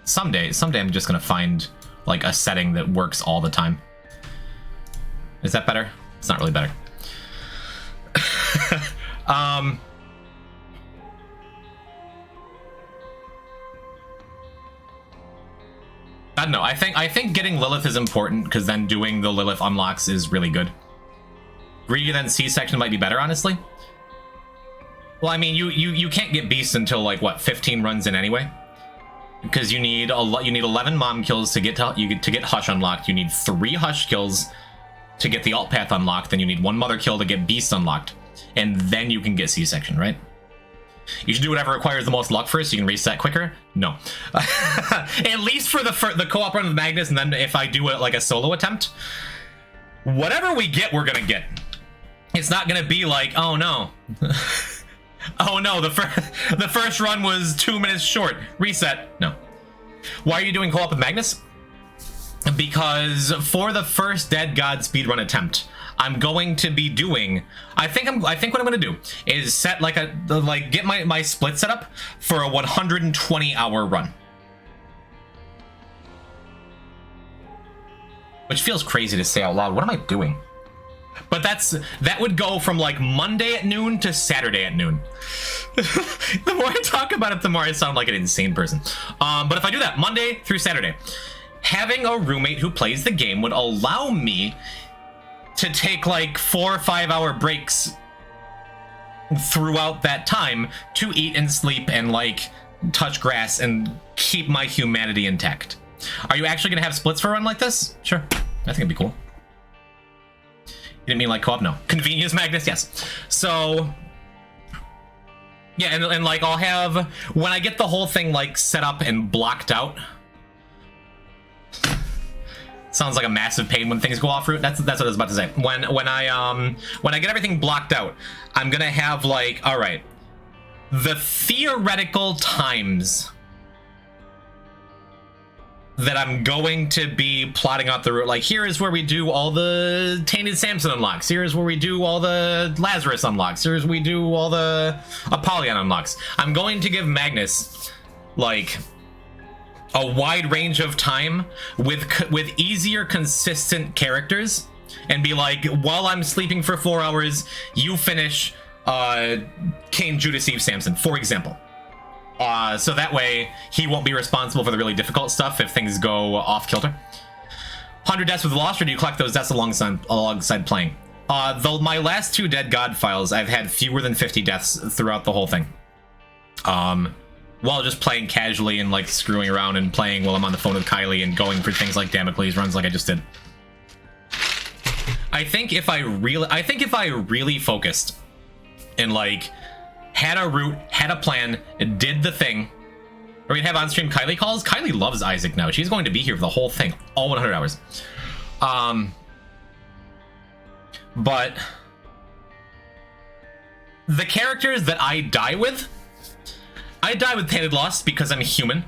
Someday I'm just gonna find like a setting that works all the time. Is that better? It's not really better. I don't know. I think getting Lilith is important because then doing the Lilith unlocks is really good. Greedy then C-section might be better, honestly. Well, I mean, you can't get Beast until like what 15 runs in anyway, because you need 11 mom kills to get Hush unlocked. You need 3 Hush kills to get the alt path unlocked, then you need 1 mother kill to get beast unlocked, and then you can get C-section, right? You should do whatever requires the most luck first so you can reset quicker. No. At least for the co-op run with Magnus, and then if I do it like a solo attempt, whatever we get, we're gonna get. It's not gonna be like, oh no. Oh no, the first run was 2 minutes short. Reset. No. Why are you doing co-op with Magnus? Because for the first Dead God speedrun attempt, I'm going to be doing, I think what I'm gonna do is set get my split set up for a 120-hour run. Which feels crazy to say out loud. What am I doing? But that would go from like Monday at noon to Saturday at noon. The more I talk about it, the more I sound like an insane person. But if I do that Monday through Saturday, having a roommate who plays the game would allow me to take like 4 or 5 hour breaks throughout that time to eat and sleep and like touch grass and keep my humanity intact. Are you actually gonna have splits for a run like this? Sure, I think it'd be cool. You didn't mean like co-op? No. Convenience Magnus? Yes. So yeah, and like I'll have, when I get the whole thing like set up and blocked out, sounds like a massive pain when things go off route. That's what I was about to say. When I get everything blocked out, I'm gonna have like, all right, the theoretical times that I'm going to be plotting out the route. Like, here is where we do all the Tainted Samson unlocks. Here is where we do all the Lazarus unlocks. Here is where we do all the Apollyon unlocks. I'm going to give Magnus like a wide range of time with easier, consistent characters, and be like, while I'm sleeping for 4 hours, you finish Cain, Judas, Eve, Samson, for example. So that way he won't be responsible for the really difficult stuff if things go off kilter. 100 deaths with Lost, or do you collect those deaths alongside playing? My last 2 Dead God files, I've had fewer than 50 deaths throughout the whole thing. While just playing casually and like screwing around and playing while I'm on the phone with Kylie and going for things like Damocles runs like I just did. I think if I really focused and like had a route, had a plan, did the thing, or we'd have on-stream Kylie calls. Kylie loves Isaac now. She's going to be here for the whole thing, all 100 hours. But the characters that I die with Tainted Lost because I'm human.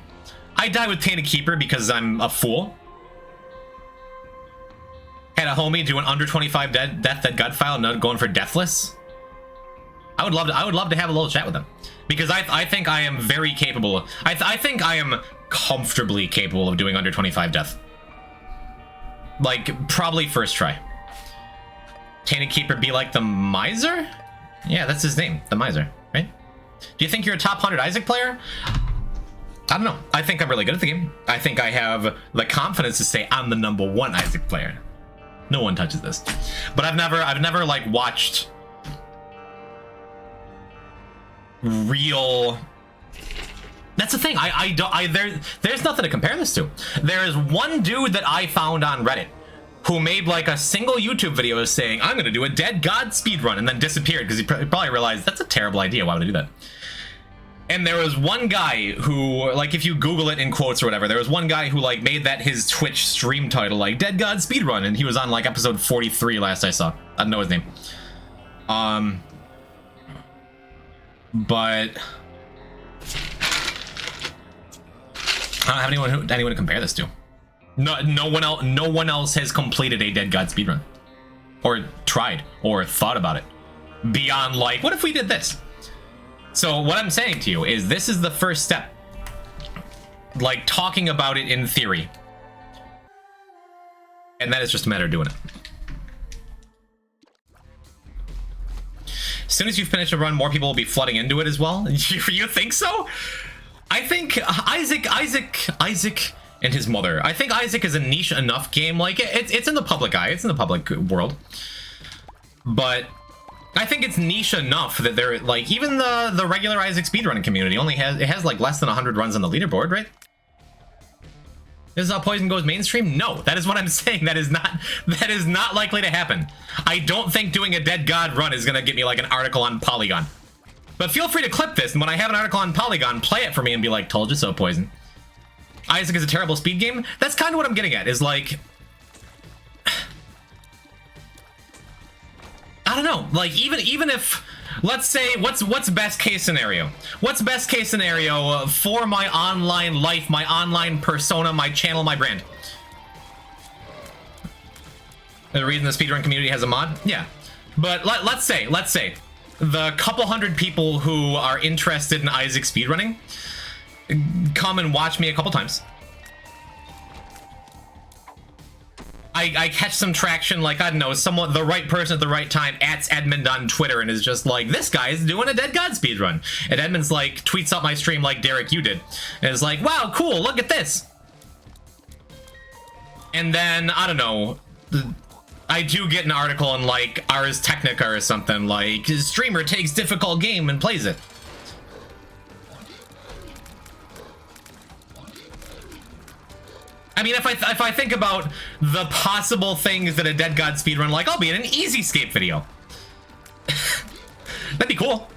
I die with Tainted Keeper because I'm a fool. Had a homie do an under 25 death Dead God file, not going for Deathless. I would love to have a little chat with them, because I think I am very capable. I think I am comfortably capable of doing under 25 death. Like, probably first try. Tainted Keeper be like the Miser? Yeah, that's his name, the Miser, right? Do you think you're a top 100 Isaac player? I don't know. I think I'm really good at the game. I think I have the confidence to say I'm the #1 Isaac player. No one touches this. But I've never like watched real. That's the thing. There's nothing to compare this to. There is one dude that I found on Reddit who made like a single YouTube video saying, I'm gonna do a Dead God speedrun, and then disappeared because he probably realized that's a terrible idea. Why would I do that? And there was one guy who, like, if you Google it in quotes or whatever, there was one guy who like made that his Twitch stream title, like Dead God speedrun, and he was on like episode 43 last I saw. I don't know his name. But I don't have anyone to compare this to. No one else has completed a Dead God speedrun, or tried, or thought about it beyond like, what if we did this? So what I'm saying to you is, this is the first step. Like, talking about it in theory, and that is just a matter of doing it. As soon as you finish a run, more people will be flooding into it as well. You think so? I think Isaac and his mother. I think Isaac is a niche enough game. Like, it's in the public eye. It's in the public world. But I think it's niche enough that they're like, even the regular Isaac speedrunning community only has like less than 100 runs on the leaderboard, right? This is how Poison goes mainstream? No, that is what I'm saying. That is not likely to happen. I don't think doing a Dead God run is gonna get me like an article on Polygon. But feel free to clip this, and when I have an article on Polygon, play it for me and be like, told you so, Poison. Isaac is a terrible speed game? That's kind of what I'm getting at, is like... I don't know, like, even if... Let's say, what's best case scenario? What's best case scenario for my online life, my online persona, my channel, my brand? The reason the speedrun community has a mod? Yeah. But let's say, the couple hundred people who are interested in Isaac speedrunning come and watch me a couple times. I catch some traction, like, I don't know, someone, the right person at the right time @ Edmund on Twitter and is just like, this guy's doing a Dead God speedrun. And Edmund's like, tweets out my stream like Derek, you did. And is like, wow, cool, look at this. And then, I don't know, I do get an article in like Ars Technica or something, like, his streamer takes difficult game and plays it. I mean, if I think about the possible things that a Dead God speedrun, like, I'll be in an Easy Scape video. That'd be cool.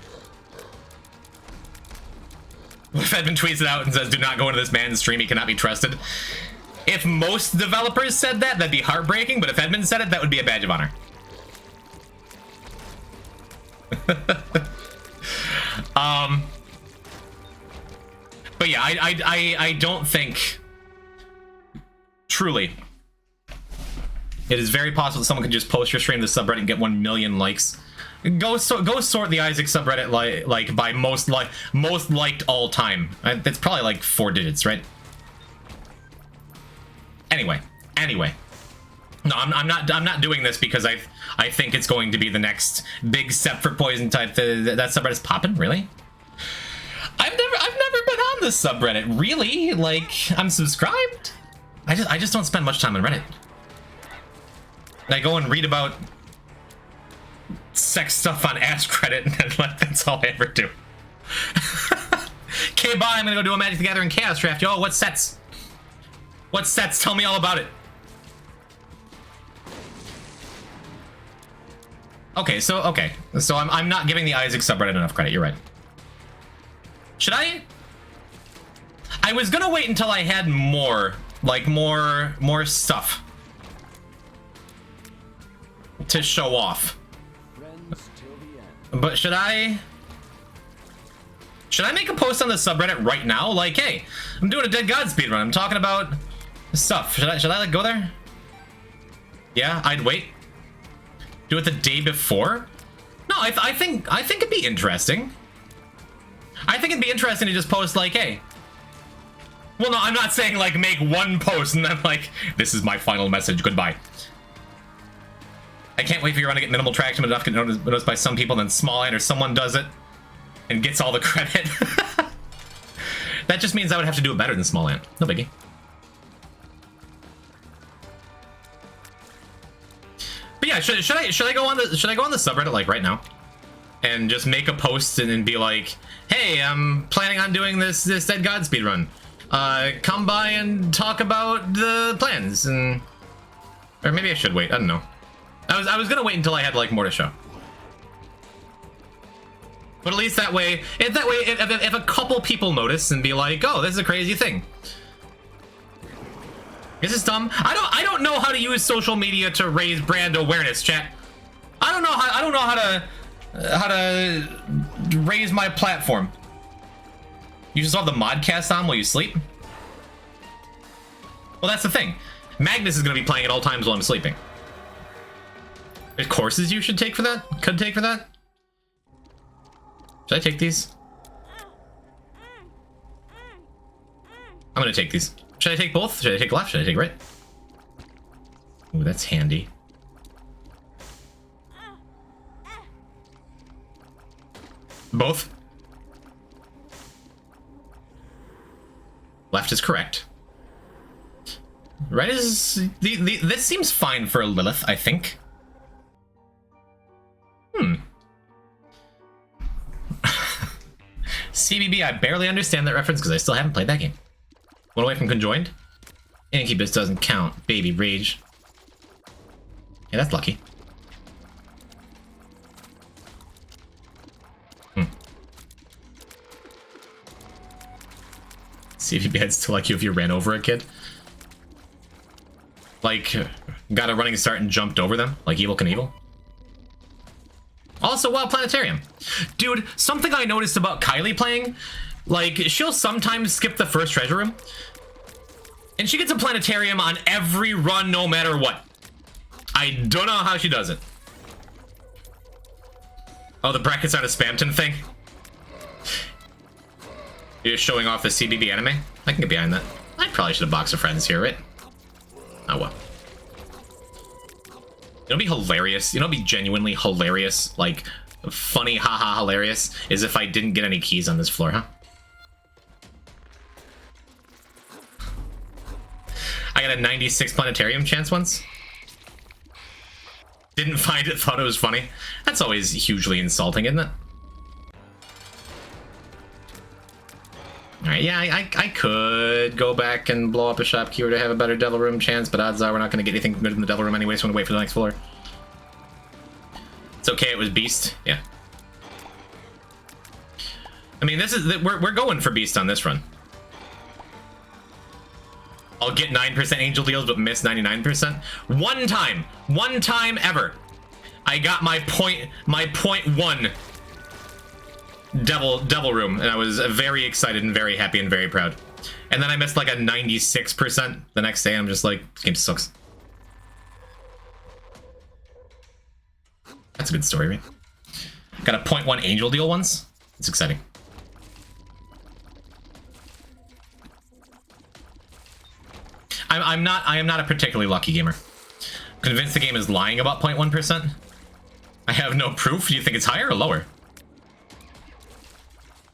What if Edmund tweets it out and says, do not go into this man's stream, he cannot be trusted? If most developers said that, that'd be heartbreaking, but if Edmund said it, that would be a badge of honor. But yeah, I don't think... Truly, it is very possible that someone could just post your stream to the subreddit and get 1 million likes. Go sort the Isaac subreddit like by most liked all time. It's probably like 4 digits, right? Anyway. No, I'm not doing this because I think it's going to be the next big step for Poison type. That subreddit's popping, really? I've never been on this subreddit, really. Like, I'm subscribed. I just don't spend much time on Reddit. I go and read about sex stuff on Ask Reddit, and that's all I ever do. Okay, bye. I'm gonna go do a Magic the Gathering Chaos Draft. Yo, what sets? What sets? Tell me all about it. Okay, so I'm not giving the Isaac subreddit enough credit. You're right. Should I? I was gonna wait until I had more. Like, more stuff to show off. But should I make a post on the subreddit right now? Like, hey, I'm doing a Dead God speedrun. I'm talking about stuff. Should I like go there? Yeah, I'd wait. Do it the day before? No, I think it'd be interesting. I think it'd be interesting to just post like, hey. Well, no, I'm not saying, like, make one post and then, like, this is my final message, goodbye. I can't wait for your run to get minimal traction, but enough to get noticed by some people, then Small Ant or someone does it and gets all the credit. That just means I would have to do it better than Small Ant. No biggie. But yeah, should I go on the subreddit, like, right now? And just make a post and be like, hey, I'm planning on doing this Dead God speedrun. Come by and talk about the plans, and or maybe I should wait. I don't know. I was gonna wait until I had like more to show. But at least that way, if a couple people notice and be like, oh, this is a crazy thing. This is dumb. I don't know how to use social media to raise brand awareness, chat. I don't know how to raise my platform. You just have the modcast on while you sleep? Well, that's the thing. Magnus is going to be playing at all times while I'm sleeping. There's courses you should take for that? Could take for that? Should I take these? I'm going to take these. Should I take both? Should I take left? Should I take right? Ooh, that's handy. Both? Left is correct. Right is... this seems fine for a Lilith, I think. CBB, I barely understand that reference because I still haven't played that game. One away from conjoined? Incubus doesn't count. Baby Rage. Yeah, that's lucky. See if he heads to like you if you ran over a kid. Like, got a running start and jumped over them, like Evil Knievel. Also, Wild Planetarium. Dude, something I noticed about Kylie playing, like, she'll sometimes skip the first treasure room, and she gets a planetarium on every run no matter what. I don't know how she does it. Oh, the brackets aren't a Spamton thing? You're showing off the CBB anime? I can get behind that. I probably should have boxed of friends here, right? Oh well. It'll be hilarious. You know, it'd be genuinely hilarious, like funny, haha, hilarious, is if I didn't get any keys on this floor, huh? I got a 96 planetarium chance once. Didn't find it, thought it was funny. That's always hugely insulting, isn't it? Alright, yeah, I could go back and blow up a shopkeeper to have a better Devil Room chance, but odds are we're not going to get anything good in the Devil Room anyway, so I'm going to wait for the next floor. It's okay, it was Beast. Yeah. I mean, this is... We're going for Beast on this run. I'll get 9% Angel Deals, but miss 99%. One time ever, I got my point 1 Devil Room, and I was very excited and very happy and very proud. And then I missed like a 96% the next day, and I'm just like, this game sucks. That's a good story, right? Got a 0.1 Angel Deal once. It's exciting. I am not a particularly lucky gamer. Convinced the game is lying about 0.1%. I have no proof. Do you think it's higher or lower?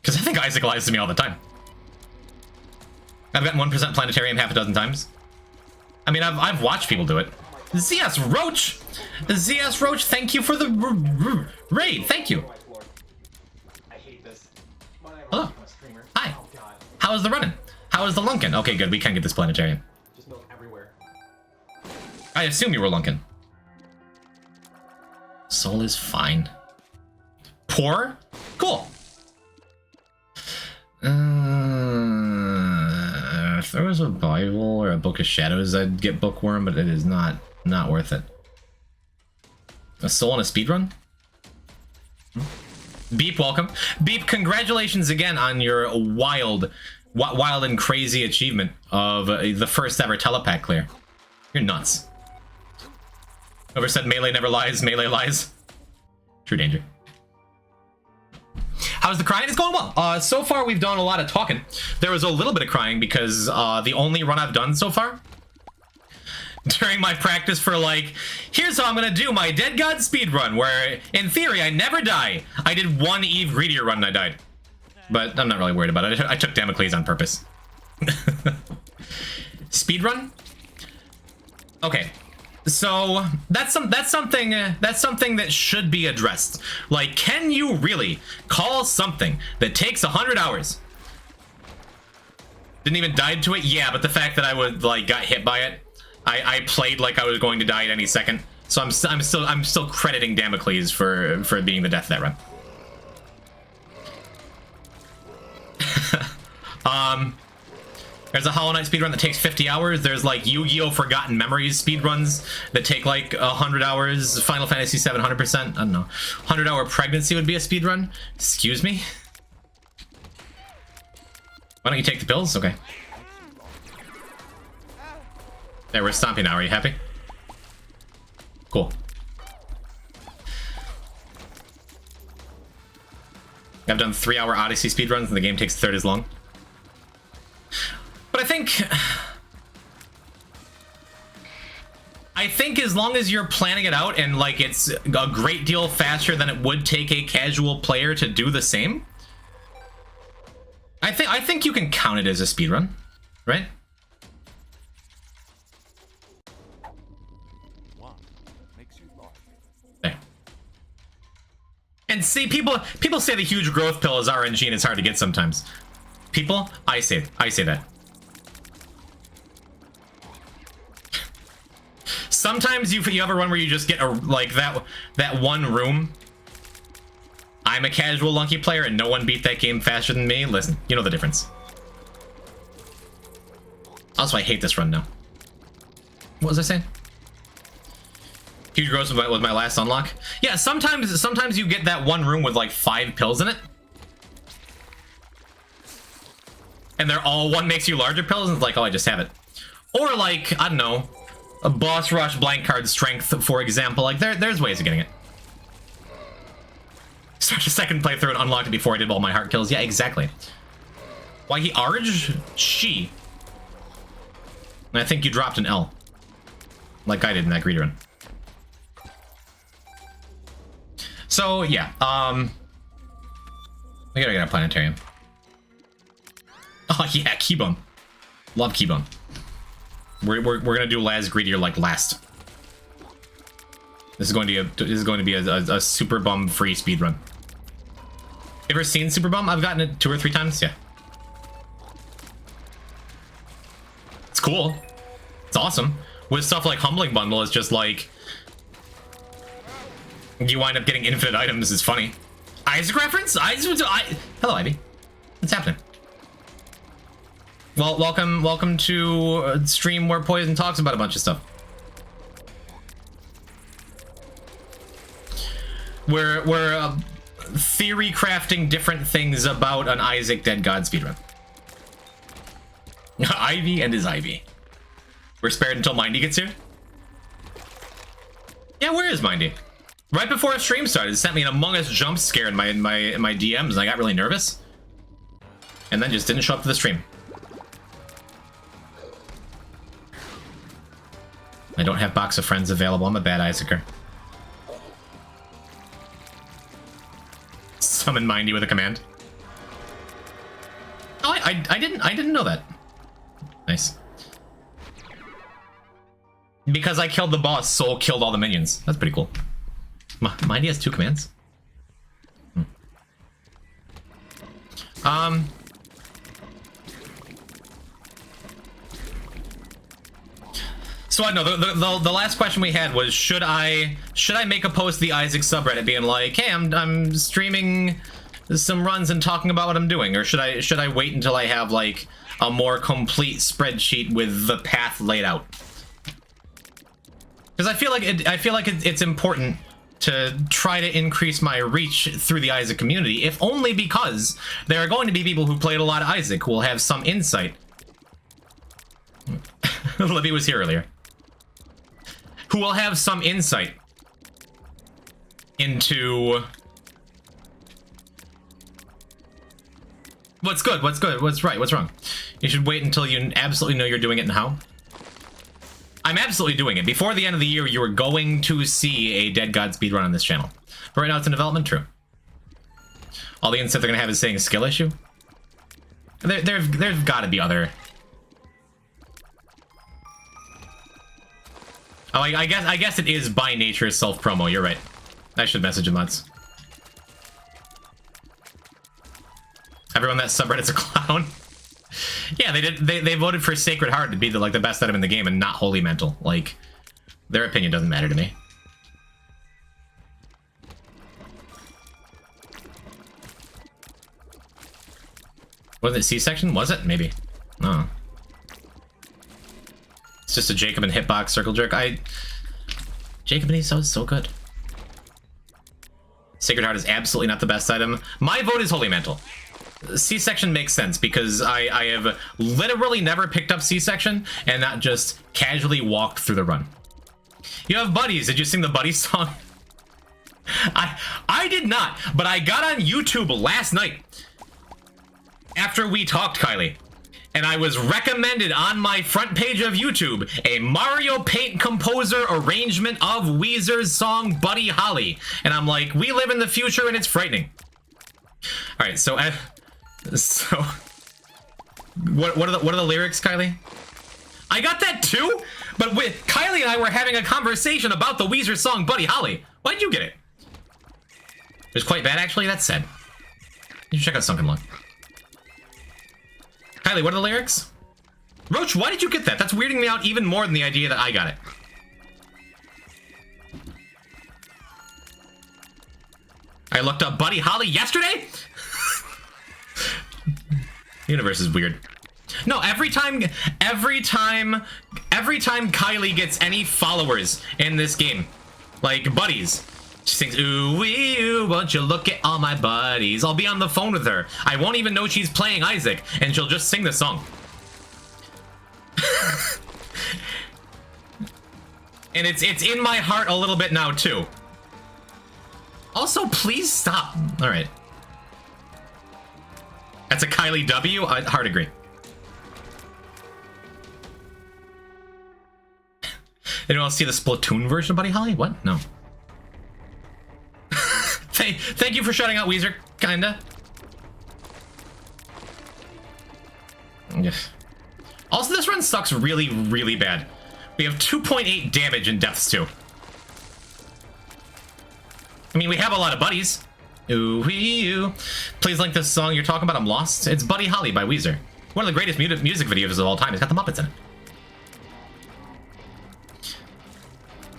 Because I think Isaac lies to me all the time. I've gotten 1% planetarium half a dozen times. I mean, I've watched people do it. ZS Roach! ZS Roach, thank you for the raid. Thank you. Hello. Hi. How is the running? How is the Lunkin? Okay, good. We can get this planetarium. I assume you were Lunkin. Soul is fine. Poor? Cool. If there was a Bible or a Book of Shadows, I'd get Bookworm, but it is not worth it. A soul and a speedrun? Beep, welcome. Beep, congratulations again on your wild and crazy achievement of the first ever telepack clear. You're nuts. Whoever said melee never lies, melee lies. True danger. How's the crying? It's going well. So far, we've done a lot of talking. There was a little bit of crying because the only run I've done so far, during my practice for like, here's how I'm going to do my Dead God speedrun, where in theory, I never die. I did one Eve Greedier run and I died. But I'm not really worried about it. I took Damocles on purpose. Speedrun? Okay. So that's something that should be addressed. Like, can you really call something that takes 100 hours? Didn't even die to it? Yeah, but the fact that I would like got hit by it, I played like I was going to die at any second. So I'm still crediting Damocles for being the death of that run. There's a Hollow Knight speedrun that takes 50 hours. There's like Yu-Gi-Oh! Forgotten Memories speedruns that take like 100 hours. Final Fantasy VII, 100%. I don't know. 100-hour pregnancy would be a speedrun. Excuse me? Why don't you take the pills? Okay. There, we're stomping now. Are you happy? Cool. I've done 3-hour Odyssey speedruns and the game takes a third as long. But I think as long as you're planning it out and like it's a great deal faster than it would take a casual player to do the same, I think you can count it as a speedrun, right? There. And see, people say the huge growth pill is RNG and it's hard to get sometimes. People, I say that. Sometimes you have a run where you just get a like that one room. I'm a casual Lunky player and no one beat that game faster than me. Listen, you know the difference. Also, I hate this run now. What was I saying? Huge growth was my last unlock. Yeah, sometimes you get that one room with like 5 pills in it. And they're all one makes you larger pills, and it's like, oh, I just have it. Or like, I don't know, a boss rush blank card strength, for example. Like there's ways of getting it. Start a second playthrough and unlocked it before I did all my heart kills. Yeah, exactly. Why he Arge? She. And I think you dropped an L. Like I did in that greedy run. So yeah, we gotta get a planetarium. Oh yeah, Keybone. Love Keybone. We're gonna do Laz Greedier like last. This is going to be a super bum free speed run. Ever seen Super Bum? I've gotten it 2 or 3 times. Yeah, it's cool. It's awesome. With stuff like Humbling Bundle, it's just like you wind up getting infinite items. Is funny. Isaac reference? Hello, Ivy. What's happening? Well, welcome to a stream where Poison talks about a bunch of stuff. We're theory crafting different things about an Isaac Dead God speedrun. Ivy and his Ivy. We're spared until Mindy gets here. Yeah, where is Mindy? Right before a stream started, it sent me an Among Us jump scare in my DMs, and I got really nervous. And then just didn't show up to the stream. I don't have Box of Friends available. I'm a bad Isaacer. Summon Mindy with a command. Oh, I didn't know that. Nice. Because I killed the boss, Soul killed all the minions. That's pretty cool. Mindy has 2 commands. So I know the last question we had was should I make a post to the Isaac subreddit being like, hey, I'm streaming some runs and talking about what I'm doing, or should I wait until I have like a more complete spreadsheet with the path laid out? Because I feel like it's important to try to increase my reach through the Isaac community, if only because there are going to be people who played a lot of Isaac who will have some insight. Libby was here earlier. Who will have some insight into what's good, what's right, what's wrong. You should wait until you absolutely know you're doing it and how. I'm absolutely doing it. Before the end of the year, you are going to see a Dead God speedrun on this channel. But right now, it's in development, true. All the insight they're gonna have is saying skill issue. There's got to be other. Oh, I guess it is by nature self-promo. You're right. I should message him once. Everyone that subreddit's a clown. Yeah, they did. They voted for Sacred Heart to be the best item in the game and not Holy Mental. Like, their opinion doesn't matter to me. Was it C-section? Was it? Maybe. No. It's just a Jacob and hitbox circle jerk. Jacob and he's so good. Sacred Heart is absolutely not the best item. My vote is Holy Mantle. C-section makes sense because I have literally never picked up C-section and not just casually walked through the run. You have buddies. Did you sing the Buddies song? I did not, but I got on YouTube last night after we talked, Kylie. And I was recommended on my front page of YouTube a Mario Paint composer arrangement of Weezer's song Buddy Holly. And I'm like, we live in the future and it's frightening. All right, so what are the lyrics, Kylie? I got that too, but with Kylie and I were having a conversation about the Weezer song Buddy Holly. Why'd you get it? It was quite bad, actually. That's sad. You should check out Sunken Luck. Kylie, what are the lyrics? Roach, why did you get that? That's weirding me out even more than the idea that I got it. I looked up Buddy Holly yesterday? Universe is weird. No, every time Kylie gets any followers in this game, like buddies, she sings, ooh, wee, ooh, won't you look at all my buddies? I'll be on the phone with her. I won't even know she's playing Isaac, and she'll just sing the song. And it's in my heart a little bit now, too. Also, please stop. All right. That's a Kylie W? Hard agree. Anyone else see the Splatoon version of Buddy Holly? What? No. Thank you for shouting out Weezer, kinda. Yes. Also, this run sucks really, really bad. We have 2.8 damage in deaths, too. I mean, we have a lot of buddies. Ooh, wee, please link this song you're talking about. I'm lost. It's Buddy Holly by Weezer. One of the greatest music videos of all time. It's got the Muppets in it.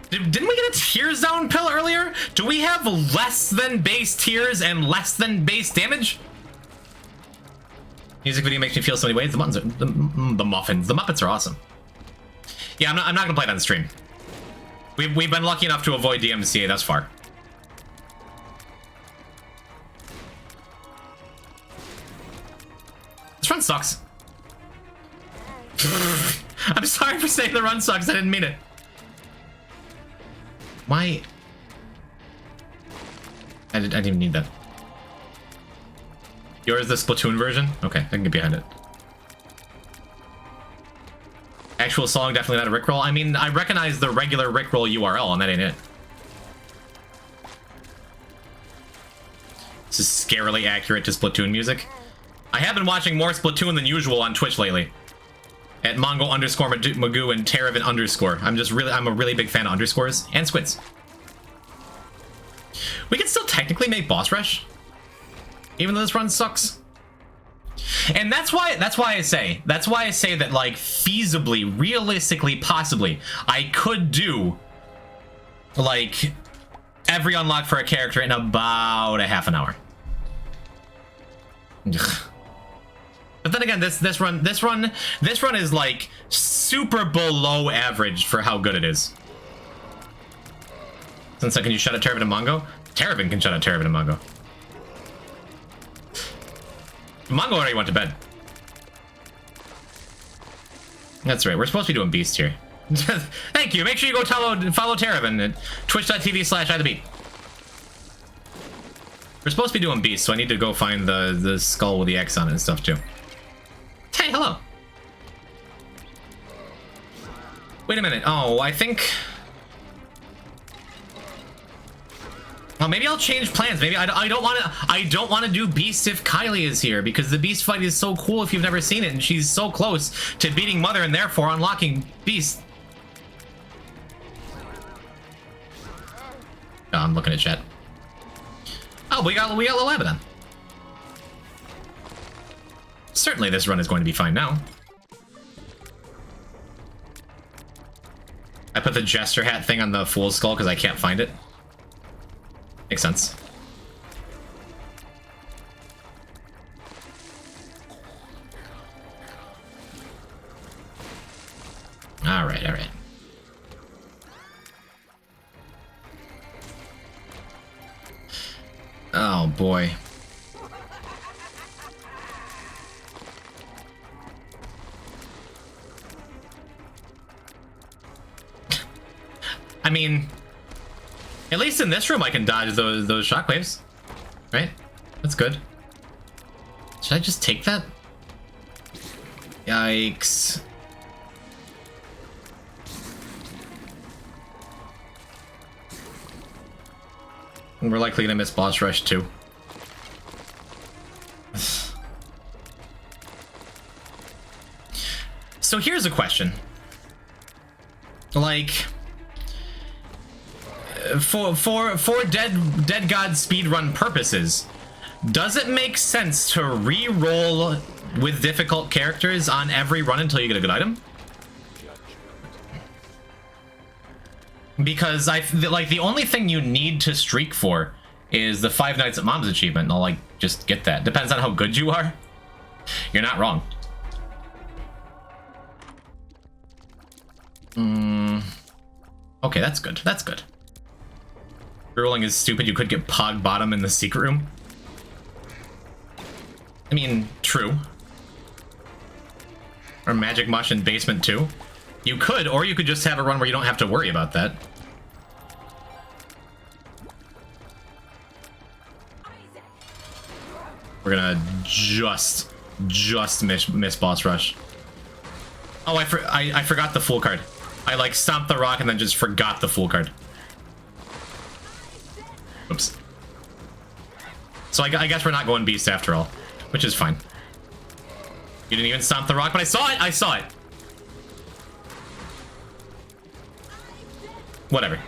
Didn't we get a tears down pill earlier? Do we have less than base tears and less than base damage? Music video makes me feel so many ways. The muffins are, the muffins. The Muppets are awesome. Yeah, I'm not gonna play it on stream. We've been lucky enough to avoid DMCA thus far. This run sucks. I'm sorry for saying the run sucks. I didn't mean it. Why? I didn't even need that. Yours the Splatoon version? Okay, I can get behind it. Actual song, definitely not a Rickroll. I mean, I recognize the regular Rickroll URL, and that ain't it. This is scarily accurate to Splatoon music. I have been watching more Splatoon than usual on Twitch lately. At Mongo_Magoo and Terravan_. I'm a really big fan of underscores and squids. We can still technically make boss rush, even though this run sucks. And that's why I say that, like, feasibly, realistically, possibly, I could do like every unlock for a character in about a half an hour. But then again, this run is like super below average for how good it is. Since can you shut out Terravan and Mongo? Terravan can shut out Terravan and Mongo. Mongo already went to bed. That's right. We're supposed to be doing Beast here. Thank you. Make sure you go follow Terravan at twitch.tv/ithebeat. We're supposed to be doing Beast, so I need to go find the skull with the X on it and stuff too. Hey, hello. Wait a minute. Oh, I think... Well, maybe I'll change plans. Maybe I don't want to do Beast if Kylie is here, because the Beast fight is so cool if you've never seen it, and she's so close to beating Mother and therefore unlocking Beast. Oh, I'm looking at chat. Oh, we got Lebanon. Certainly this run is going to be fine now. I put the Jester hat thing on the Fool's Skull because I can't find it. Makes sense. All right, all right. Oh boy. I mean, at least in this room I can dodge those shockwaves, right? That's good. Should I just take that? Yikes. We're likely gonna miss boss rush too. So here's a question. Like, for Dead God speedrun purposes, does it make sense to re-roll with difficult characters on every run until you get a good item? Because like the only thing you need to streak for is the Five Nights at Mom's achievement, and I'll like just get that. Depends on how good you are. You're not wrong. Okay, that's good. That's good. Rolling is stupid. You could get Pog Bottom in the secret room. I mean, true. Or Magic Mush in basement 2. You could, or you could just have a run where you don't have to worry about that. We're gonna just miss boss rush. Oh, I forgot the Fool card. I like stomped the rock and then just forgot the Fool card. Oops. So I guess we're not going beast after all, which is fine. You didn't even stomp the rock, but I saw it. I saw it. Whatever.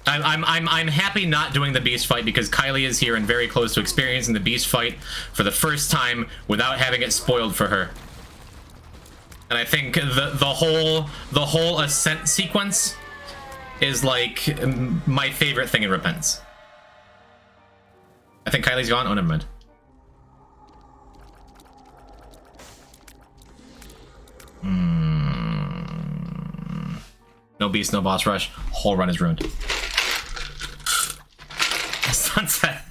I'm happy not doing the beast fight because Kylie is here and very close to experiencing the beast fight for the first time without having it spoiled for her. And I think the whole ascent sequence is like my favorite thing in Repentance. I think Kylie's gone. Oh, never mind. No beast, no boss rush. Whole run is ruined. Sunset.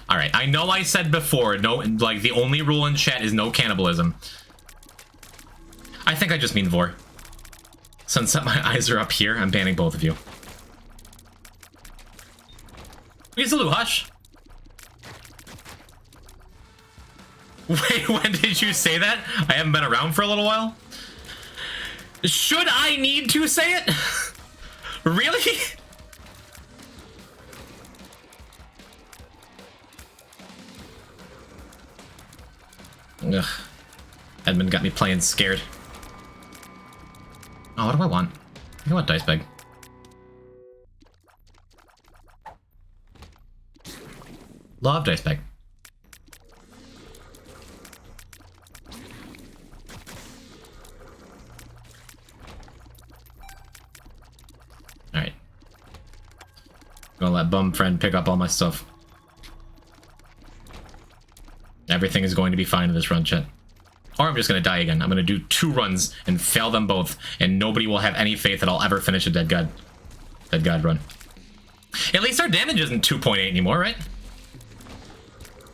All right, I know I said before, no, like the only rule in chat is no cannibalism. I think I just mean Vor. Sunset, my eyes are up here. I'm banning both of you. Please, Lou, hush. Wait, when did you say that? I haven't been around for a little while. Should I need to say it? Really? Ugh. Edmund got me playing scared. Oh, what do I want? I think I want Dice Bag. Love Dice Bag. Alright. Gonna let bum friend pick up all my stuff. Everything is going to be fine in this run, chat. Or I'm just gonna die again. I'm gonna do 2 runs and fail them both, and nobody will have any faith that I'll ever finish a Dead God run. At least our damage isn't 2.8 anymore, right?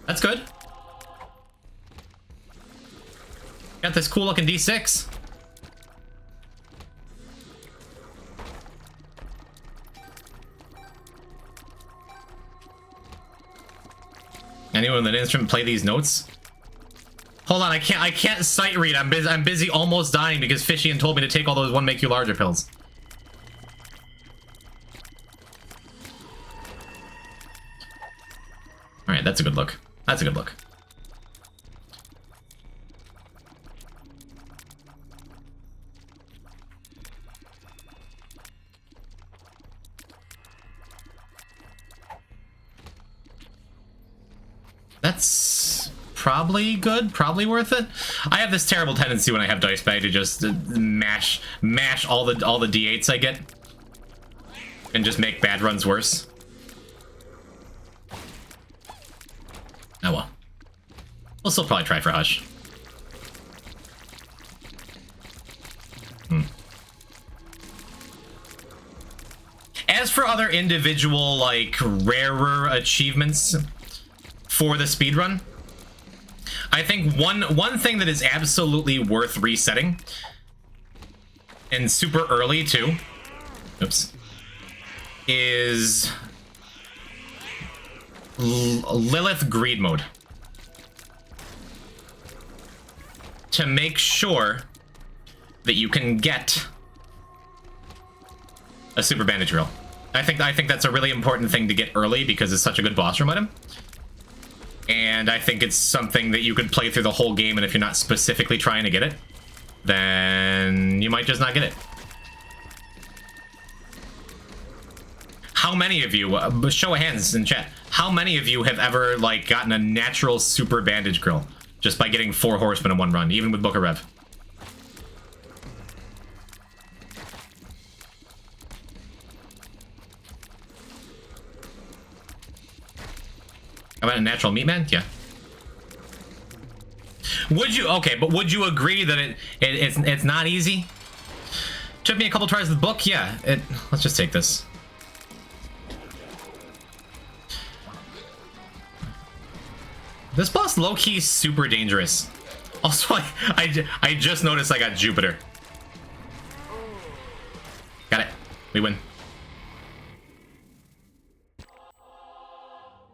That's good. Got this cool looking D6. Anyone with an instrument play these notes? Hold on, I can't sight read. I'm busy almost dying because Fishian told me to take all those one make you larger pills. Alright, that's a good look. That's a good look. That's probably good, probably worth it. I have this terrible tendency when I have Dice Bag to just mash all the D8s I get and just make bad runs worse. Oh well. We'll still probably try for Hush. As for other individual, like, rarer achievements for the speedrun, I think one thing that is absolutely worth resetting, and super early too, oops, is Lilith Greed Mode. To make sure that you can get a super bandage reel. I think that's a really important thing to get early because it's such a good boss room item. And I think it's something that you could play through the whole game, and if you're not specifically trying to get it, then you might just not get it. How many of you, show of hands in chat, how many of you have ever, like, gotten a natural super bandage grill? just by getting 4 horsemen in one run, even with Book of Rev. How about a natural meat man? Yeah. Would you, okay, but would you agree that it's not easy? Took me a couple tries with the book, yeah. Let's just take this. This boss low-key is super dangerous. Also, I just noticed I got Jupiter. Got it. We win.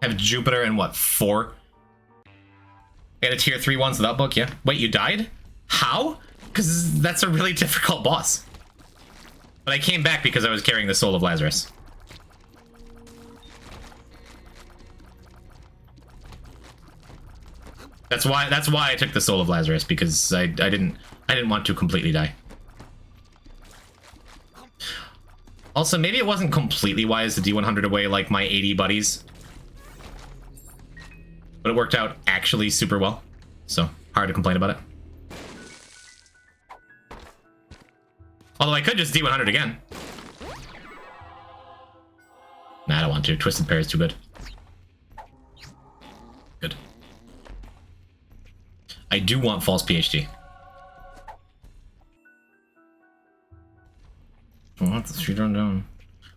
Have Jupiter and what, 4? Get a tier 3 ones without book, yeah. Wait, you died? How? Because that's a really difficult boss. But I came back because I was carrying the Soul of Lazarus. That's why I took the Soul of Lazarus, because I didn't want to completely die. Also, maybe it wasn't completely wise to D100 away like my 80 buddies. But it worked out actually super well. So, hard to complain about it. Although I could just D100 again. Nah, I don't want to. Twisted Pair is too good. Good. I do want false PhD. What the street run down?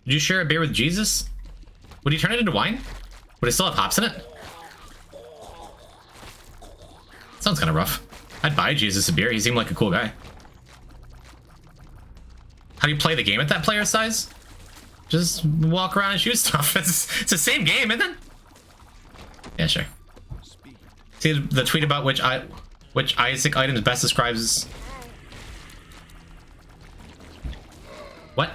Would you share a beer with Jesus? Would he turn it into wine? Would it still have hops in it? Sounds kind of rough. I'd buy Jesus a beer. He seemed like a cool guy. How do you play the game at that player size? Just walk around and shoot stuff. It's the same game, isn't it? Yeah, sure. See the tweet about which Isaac items best describes... What?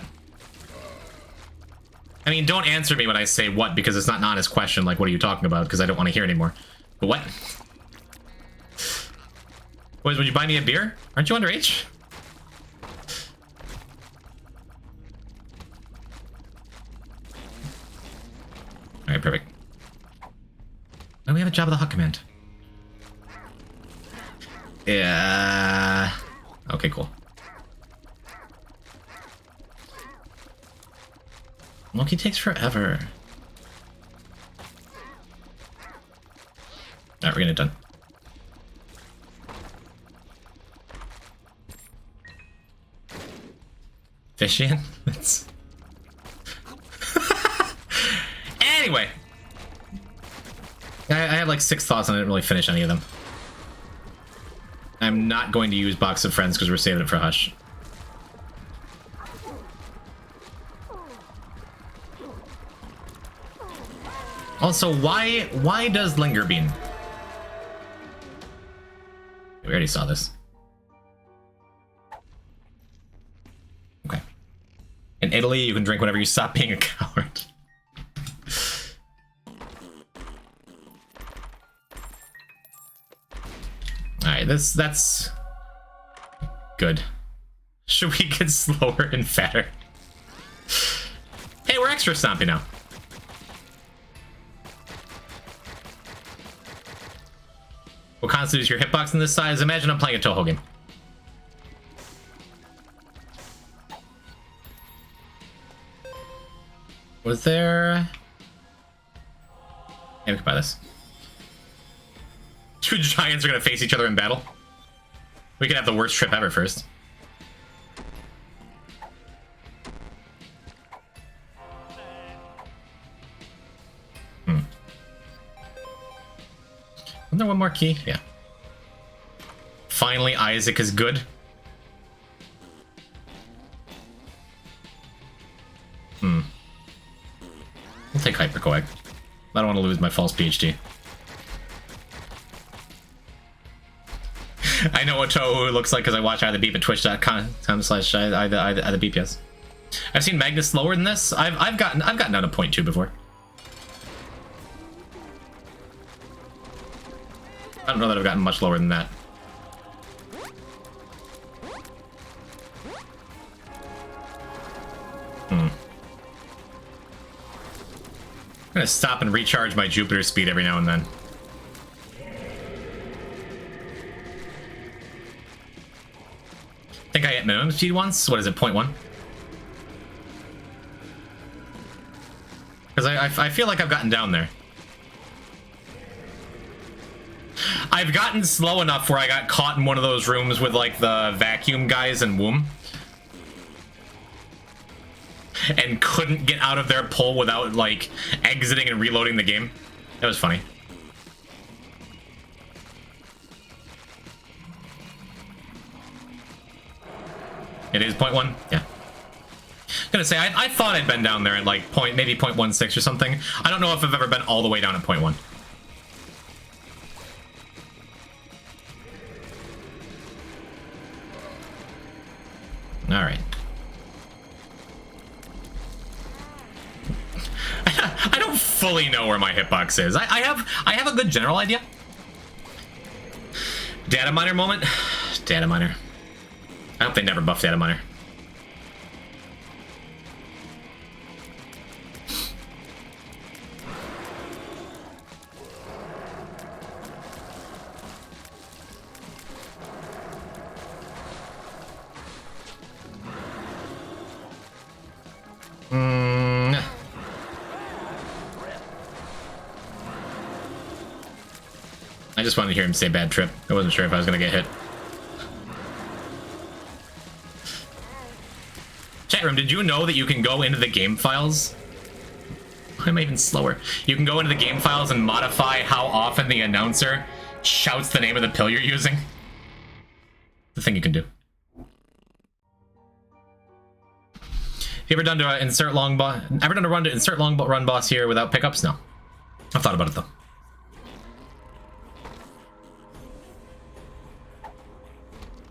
I mean, don't answer me when I say what, because it's not an honest question, like what are you talking about, because I don't want to hear anymore. But what? Boys, would you buy me a beer? Aren't you underage? Alright, perfect. Oh, we have a job of the Hut Command. Yeah. Okay, cool. Loki takes forever. Alright, we're getting it done. Fishing? That's... Anyway. I had like 6 thoughts and I didn't really finish any of them. I'm not going to use Box of Friends because we're saving it for Hush. Also, why does Linger Bean? We already saw this. Okay. In Italy, you can drink whenever you stop being a coward. Alright, that's good. Should we get slower and fatter? Hey, we're extra stompy now. What constitutes your hitbox in this size? Imagine I'm playing a Toho game. Was there... Yeah, we can buy this. 2 giants are gonna face each other in battle. We could have the worst trip ever first. Isn't there one more key? Yeah. Finally, Isaac is good. I'll take Hypercoag. I don't want to lose my false PhD. I know what Toho looks like because I watch either beep at twitch.com/either beep, yes. I've seen Magnus slower than this. I've gotten down to 0.2 before. I don't know that I've gotten much lower than that. I'm gonna stop and recharge my Jupiter speed every now and then. think I hit minimum speed once. What is it, 0.1? Because I feel like I've gotten down there. I've gotten slow enough where I got caught in one of those rooms with like the vacuum guys and Womb. And couldn't get out of their pull without like exiting and reloading the game. That was funny. It is 0.1? Yeah. Gonna say, I thought I'd been down there at like maybe 0.16 or something. I don't know if I've ever been all the way down at 0.1. All right. I don't fully know where my hitbox is. I have a good general idea. Data miner moment. Data miner. I hope they never buff data miner. I just wanted to hear him say bad trip. I wasn't sure if I was gonna get hit. Chat room, did you know that you can go into the game files? Why am I even slower? You can go into the game files and modify how often the announcer shouts the name of the pill you're using. The thing you can do. Have you ever done to insert long boss? Ever done a run to insert long run boss here without pickups? No. I've thought about it though.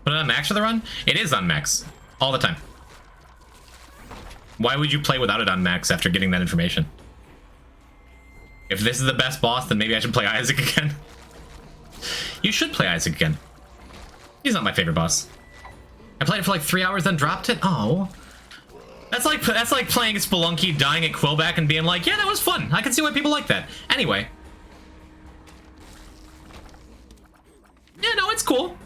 Put it on max for the run? It is on max. All the time. Why would you play without it on max after getting that information? If this is the best boss, then maybe I should play Isaac again. You should play Isaac again. He's not my favorite boss. I played it for like 3 hours, then dropped it? Oh. That's like playing Spelunky, dying at Quillback, and being like, yeah, that was fun. I can see why people like that. Anyway. Yeah, no, it's cool.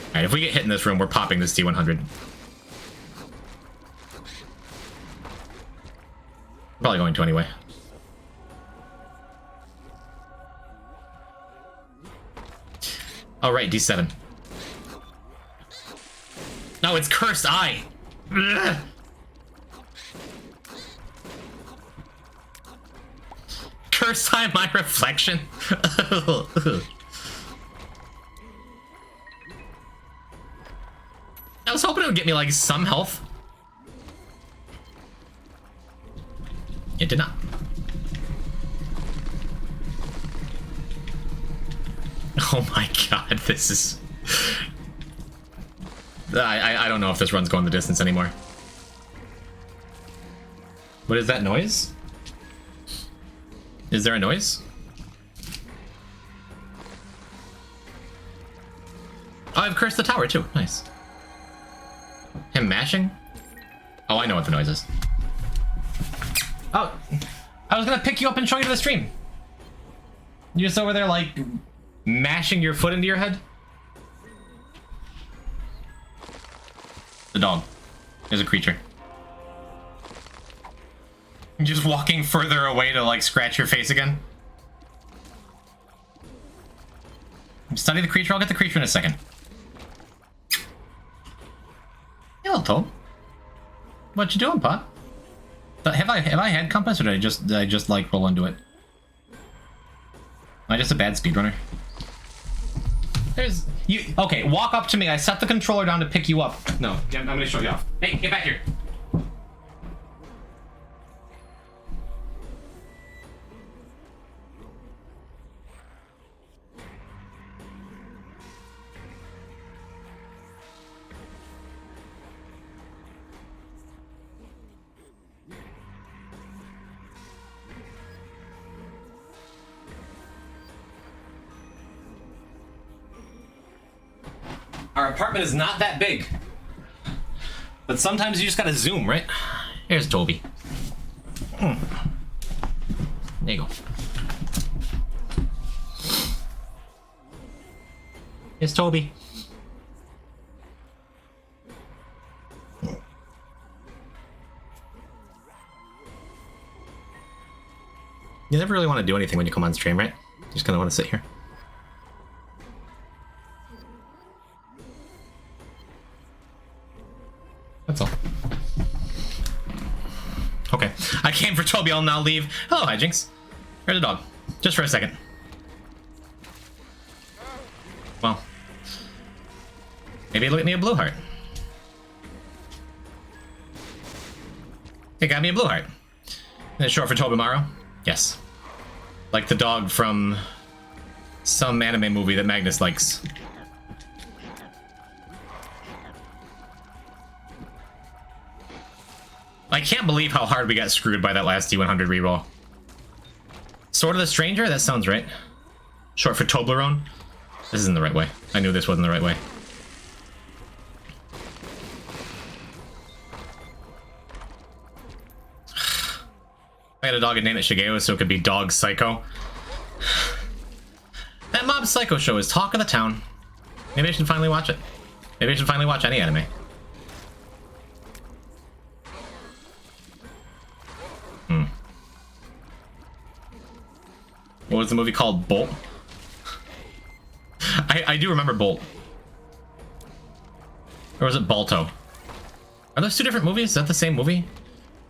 Alright, if we get hit in this room, we're popping this T100. Probably going to anyway. Oh, right, D7. No, it's Cursed Eye. Ugh. Cursed Eye, my reflection. I was hoping it would get me like some health. It did not. Oh my god, this is... I don't know if this run's going the distance anymore. What is that noise? Is there a noise? Oh, I've cursed the tower too. Nice. Him mashing? Oh, I know what the noise is. Oh, I was gonna pick you up and show you to the stream. You're just over there like mashing your foot into your head. The dog. There's a creature. You're just walking further away to like scratch your face again. Study the creature. I'll get the creature in a second. Hello, Tom. What you doing, Pot? Have I had compass, or did I just like roll into it? Am I just a bad speedrunner? There's you. Okay, walk up to me. I set the controller down to pick you up. No, I'm gonna show you off. Hey, get back here. Our apartment is not that big. But sometimes you just gotta zoom, right? Here's Toby. There you go. It's Toby. You never really want to do anything when you come on stream, right? You just kind of want to sit here. That's all. Okay. I came for Toby, I'll now leave. Hello, Hijinks. Here's a dog. Just for a second. Well. Maybe look at me a blue heart. It got me a blue heart. Is it short for Tobimaro? Yes. Like the dog from some anime movie that Magnus likes. I can't believe how hard we got screwed by that last D100 reroll. Sword of the Stranger? That sounds right. Short for Toblerone? This isn't the right way. I knew this wasn't the right way. I had a dog and name it Shigeo, so it could be Dog Psycho. That Mob Psycho show is talk of the town. Maybe I should finally watch it. Maybe I should finally watch any anime. What was the movie called? Bolt? I do remember Bolt. Or was it Balto? Are those two different movies? Is that the same movie?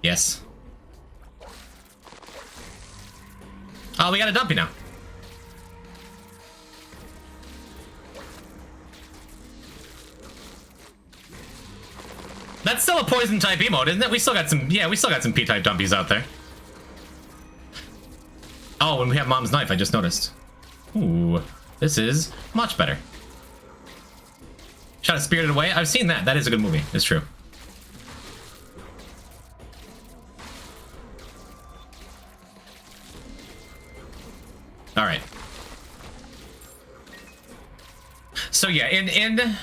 Yes. Oh, we got a dumpy now. That's still a poison type emote, isn't it? We still got some, yeah, we still got some P-type dumpies out there. Oh, and we have Mom's Knife, I just noticed. Ooh, this is much better. Shot of Spirited Away? I've seen that. That is a good movie. It's true. Alright. So yeah, in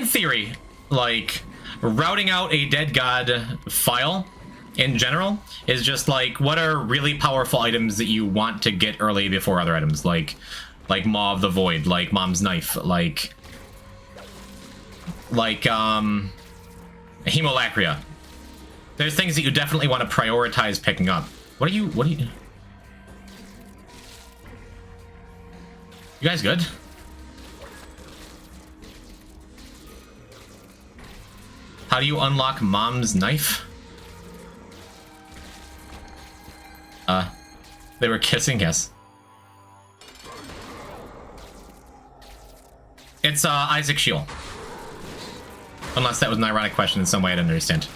theory, like, routing out a Dead God file in general is just like, what are really powerful items that you want to get early before other items, like Maw of the Void, like Mom's Knife, like Hemolacria. There's things that you definitely want to prioritize picking up. What are you you guys good? How do you unlock Mom's Knife? They were kissing, yes. It's Isaac Shiel. Unless that was an ironic question in some way I didn't understand.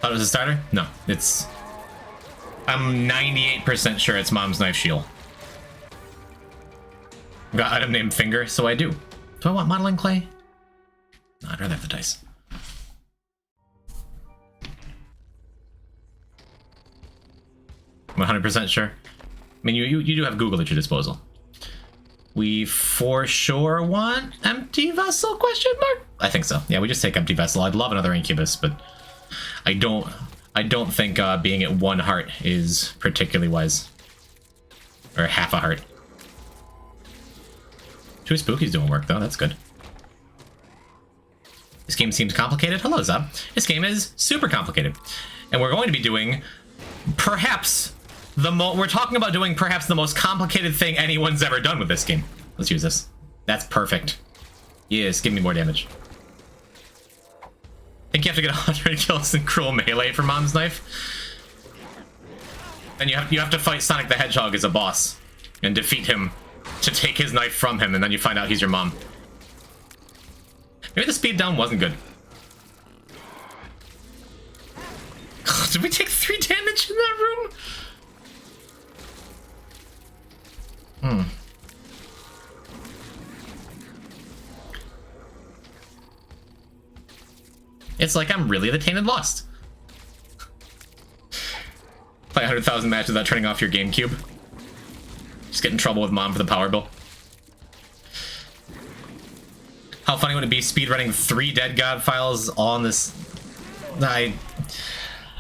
Thought it was a starter? No, it's... I'm 98% sure it's Mom's Knife Shield. Got item named Finger, so I do. Do I want modeling clay? No, I'd rather have the dice. I'm 100% sure. I mean, you do have Google at your disposal. We for sure want Empty Vessel, question mark? I think so. Yeah, we just take Empty Vessel. I'd love another Incubus, but I don't think being at 1 heart is particularly wise. Or half a heart. 2 Spooky's doing work, though. That's good. This game seems complicated. Hello, Zab. This game is super complicated. And we're going to be doing perhaps we're talking about doing perhaps the most complicated thing anyone's ever done with this game. Let's use this. That's perfect. Yes, give me more damage. I think you have to get 100 kills in Cruel Melee for Mom's Knife. Then you have to fight Sonic the Hedgehog as a boss and defeat him to take his knife from him, and then you find out he's your mom. Maybe the speed down wasn't good. Did we take 3 damage in that room? It's like I'm really the Tainted Lost. Play 100,000 matches without turning off your GameCube. Just get in trouble with Mom for the power bill. How funny would it be speedrunning 3 Dead God files on this?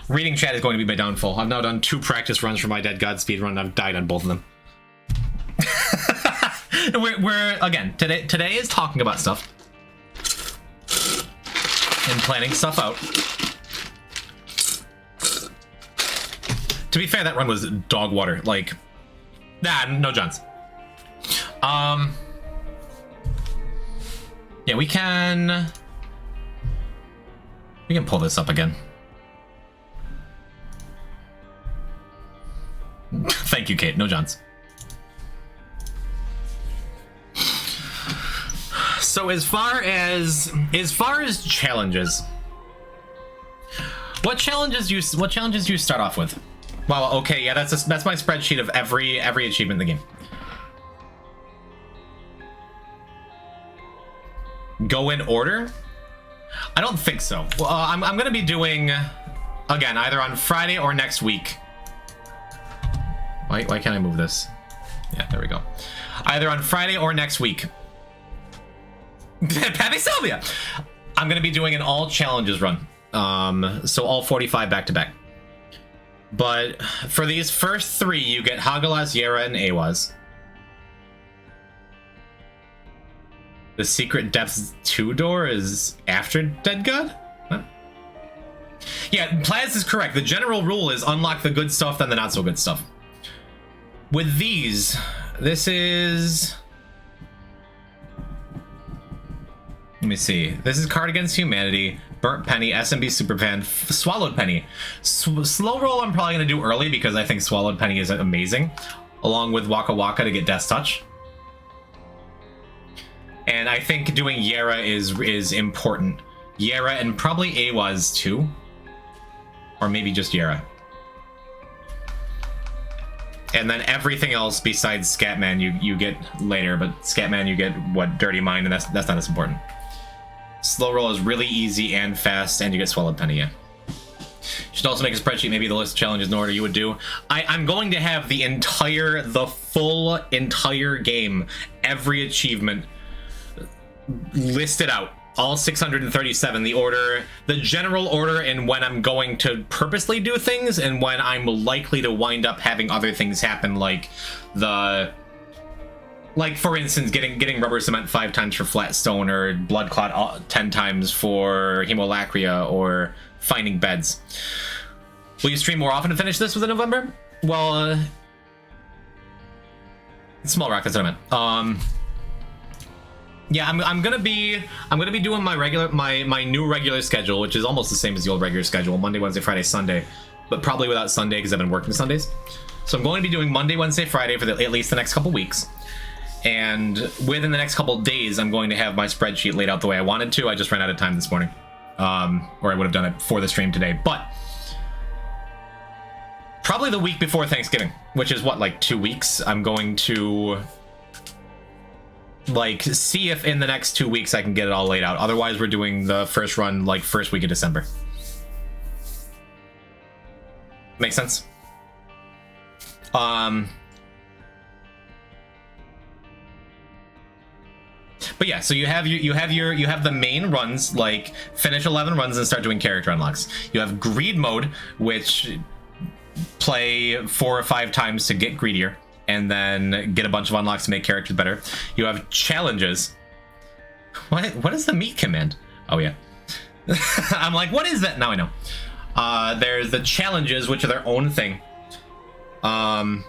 Reading chat is going to be my downfall. I've now done 2 practice runs for my Dead God speedrun, and I've died on both of them. we're again, today is talking about stuff. And planning stuff out. To be fair, that run was dog water. Like, nah, no Johns. Yeah, we can pull this up again. Thank you, Kate. No Johns. So as far as challenges, what challenges do you start off with? Well, okay, yeah, that's my spreadsheet of every achievement in the game. Go in order? I don't think so. Well, I'm gonna be doing, again, either on Friday or next week. Why can't I move this? Yeah, there we go. Either on Friday or next week. Pappy Sylvia! I'm gonna be doing an all challenges run. So all 45 back to back. But for these first 3, you get Hagalaz, Yera, and Awaz. The Secret Depths 2 door is after Dead God? Huh? Yeah, Plaz is correct. The general rule is unlock the good stuff, then the not so good stuff. With these, this is... Let me see. This is Card Against Humanity, Burnt Penny, SMB Superfan, Swallowed Penny. Slow Roll I'm probably going to do early because I think Swallowed Penny is amazing, along with Waka Waka to get Death's Touch. And I think doing Yera is important. Yera and probably Awaz too. Or maybe just Yera. And then everything else besides Scatman you get later, but Scatman you get what, Dirty Mind, and that's not as important. Slow Roll is really easy and fast, and you get Swallowed Penny, yeah. You should also make a spreadsheet, maybe the list of challenges in order you would do. I'm going to have the full entire game, every achievement listed out, all 637, the general order, and when I'm going to purposely do things and when I'm likely to wind up having other things happen, like for instance getting rubber cement 5 times for flat stone, or blood clot 10 times for hemolacria, or finding beds. Will you stream more often to finish this within November? Well, Small Rock, that's what I meant. Yeah, I'm gonna be doing my new regular schedule, which is almost the same as the old regular schedule: Monday, Wednesday, Friday, Sunday, but probably without Sunday because I've been working Sundays. So I'm going to be doing Monday, Wednesday, Friday for at least the next couple weeks, and within the next couple days, I'm going to have my spreadsheet laid out the way I wanted to. I just ran out of time this morning, or I would have done it for the stream today, but probably the week before Thanksgiving, which is what, like 2 weeks. I'm going to see if in the next 2 weeks I can get it all laid out. Otherwise, we're doing the first run first week of December. Make sense? But yeah, so you have the main runs, like finish 11 runs and start doing character unlocks. You have greed mode, which play 4 or 5 times to get greedier, and then get a bunch of unlocks to make characters better. You have challenges. What is the meat command? Oh yeah. I'm like, what is that? Now I know. There's the challenges, which are their own thing. And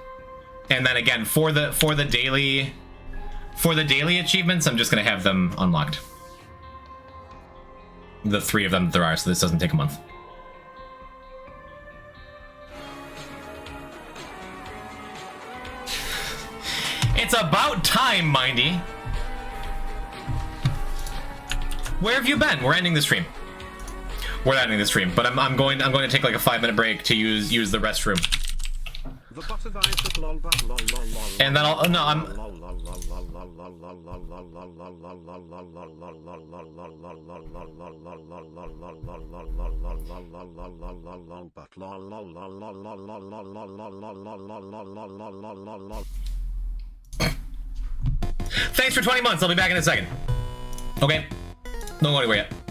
then again, for the daily achievements, I'm just gonna have them unlocked. The 3 of them that there are, so this doesn't take a month. It's about time, Mindy. Where have you been? We're ending the stream. We're ending the stream, but I'm going to take like a 5-minute break to use the restroom. And then I'll Thanks for 20 months. I'll be back in a second. Okay. Don't go anywhere yet.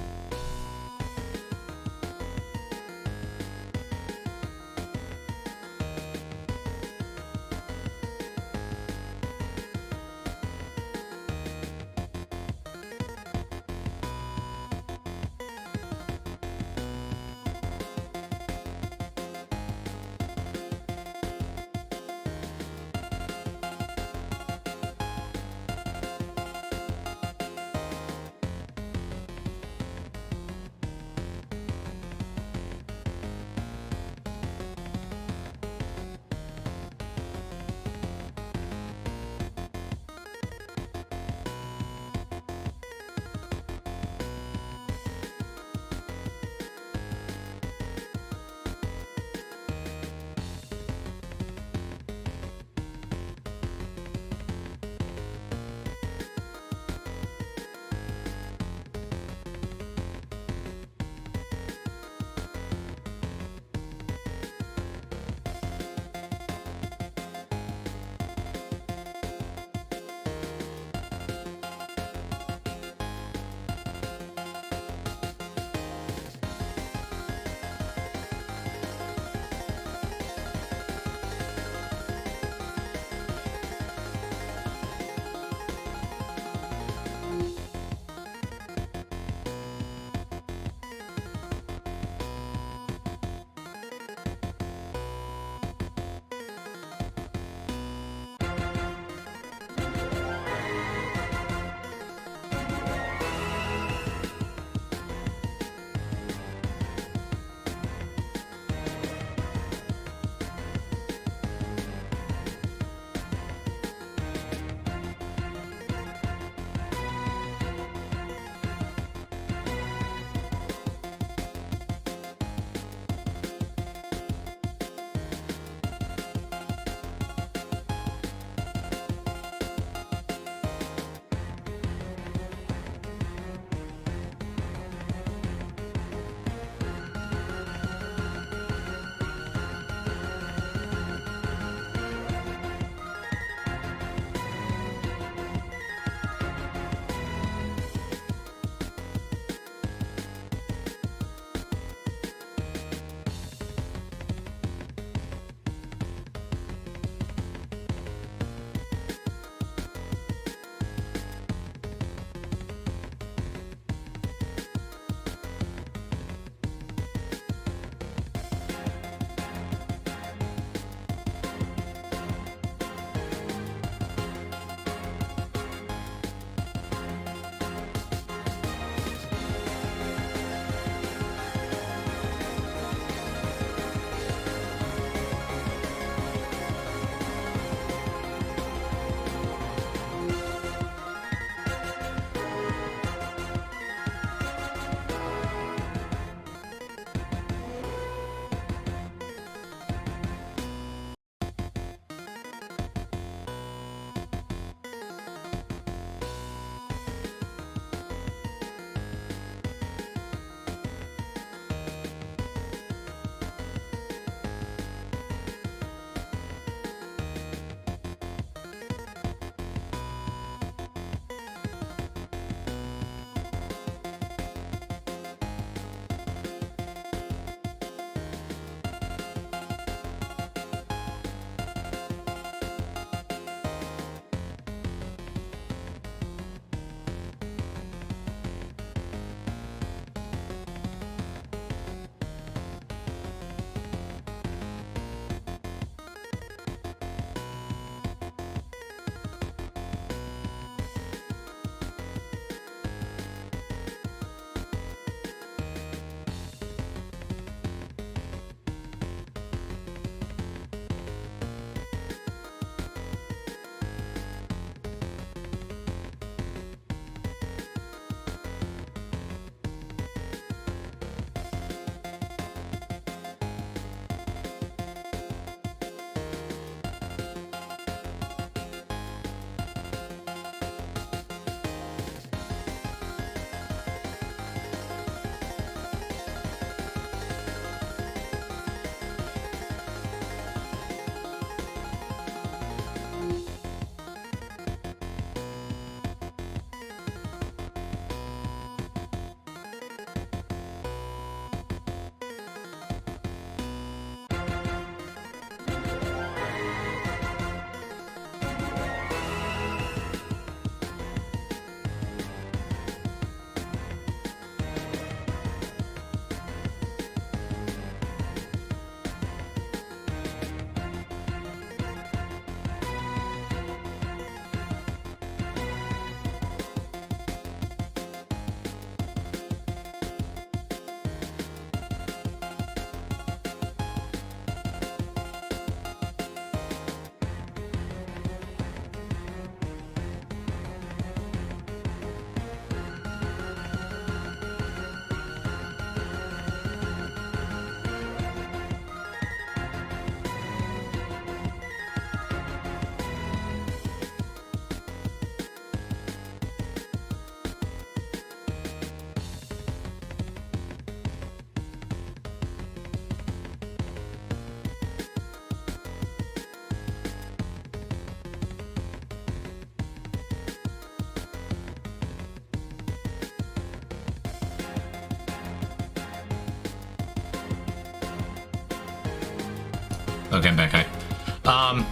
Okay, I'm back. Hi.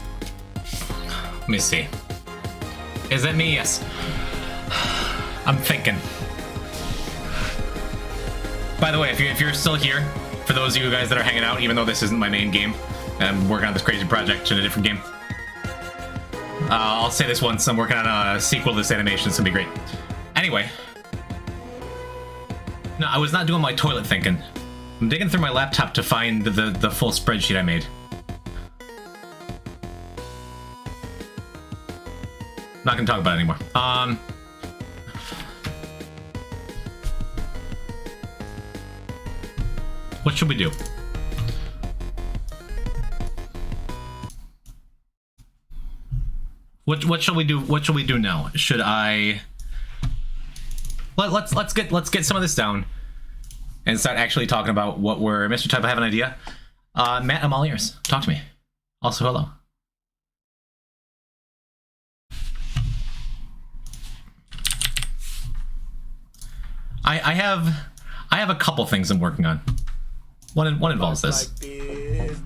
Let me see. Is that me? Yes. I'm thinking. By the way, if you're still here, for those of you guys that are hanging out, even though this isn't my main game, and I'm working on this crazy project in a different game, I'll say this once, I'm working on a sequel to this animation, it's gonna be great. Anyway. No, I was not doing my toilet thinking. I'm digging through my laptop to find the full spreadsheet I made. Not gonna talk about it anymore. What should we do? What shall we do? What shall we do now? Should I? Let's get some of this down and start actually talking about what we're. Mr. Type, I have an idea. Matt, I'm all ears. Talk to me. Also, hello. I have a couple things I'm working on. One involves this.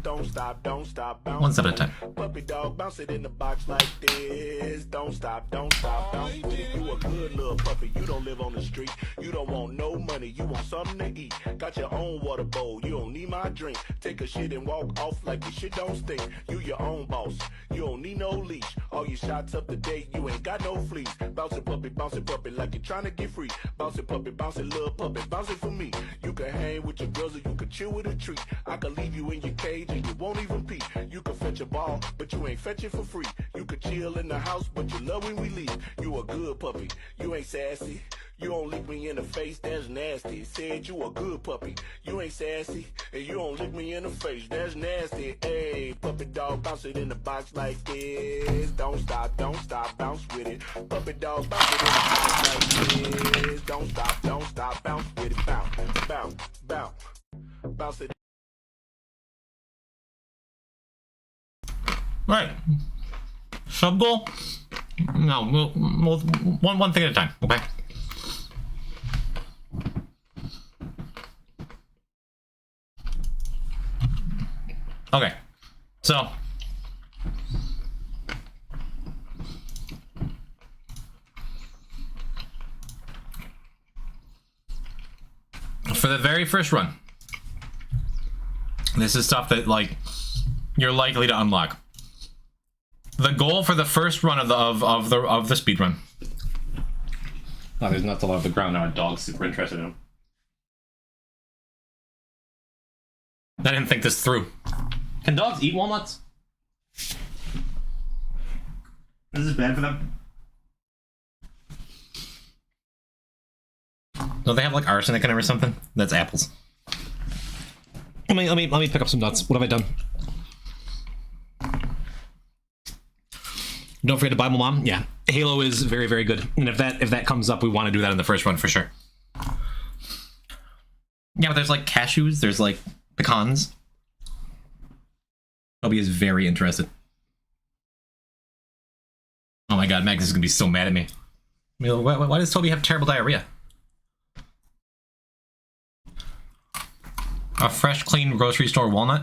Don't stop, bounce. One step at a time. Puppy dog, bounce it in the box like this. Don't stop, bounce with it. You a good little puppy, you don't live on the street. You don't want no money, you want something to eat. Got your own water bowl, you don't need my drink. Take a shit and walk off like your shit don't stink. You your own boss, you don't need no leash. All your shots up to date, you ain't got no fleas. Bounce it puppy like you're trying to get free. Bounce it little puppy, bounce it for me. You can hang with your girls or you can chill with a treat. I can leave you in your cage and you won't even pee. You can fetch a ball, but you ain't fetch it for free. You can chill in the house, but you love when we leave. You a good puppy, you ain't sassy. You don't lick me in the face, that's nasty. Said you a good puppy, you ain't sassy. And you don't lick me in the face, that's nasty. Hey, puppy dog, bounce it in the box like this. Don't stop, bounce with it. Puppy dog, bounce it in the box like this. Don't stop, bounce with it. Bounce. Bounce it. Right. Sub goal? No, one thing at a time, okay? Okay, so for the very first run, this is stuff that like you're likely to unlock. The goal for the first run of the speed run. Oh, there's nuts all over the ground now. A dog's super interested in them. I didn't think this through. Can dogs eat walnuts? Is this bad for them? Don't they have like arsenic in them or something? That's apples. Let me pick up some nuts. What have I done? Don't forget to buy my mom. Yeah, Halo is very, very good. And if that comes up, we want to do that in the first run for sure. Yeah, but there's like cashews. There's like pecans. Toby is very interested. Oh my god, Magnus is gonna be so mad at me. I mean, why does Toby have terrible diarrhea? A fresh, clean grocery store walnut?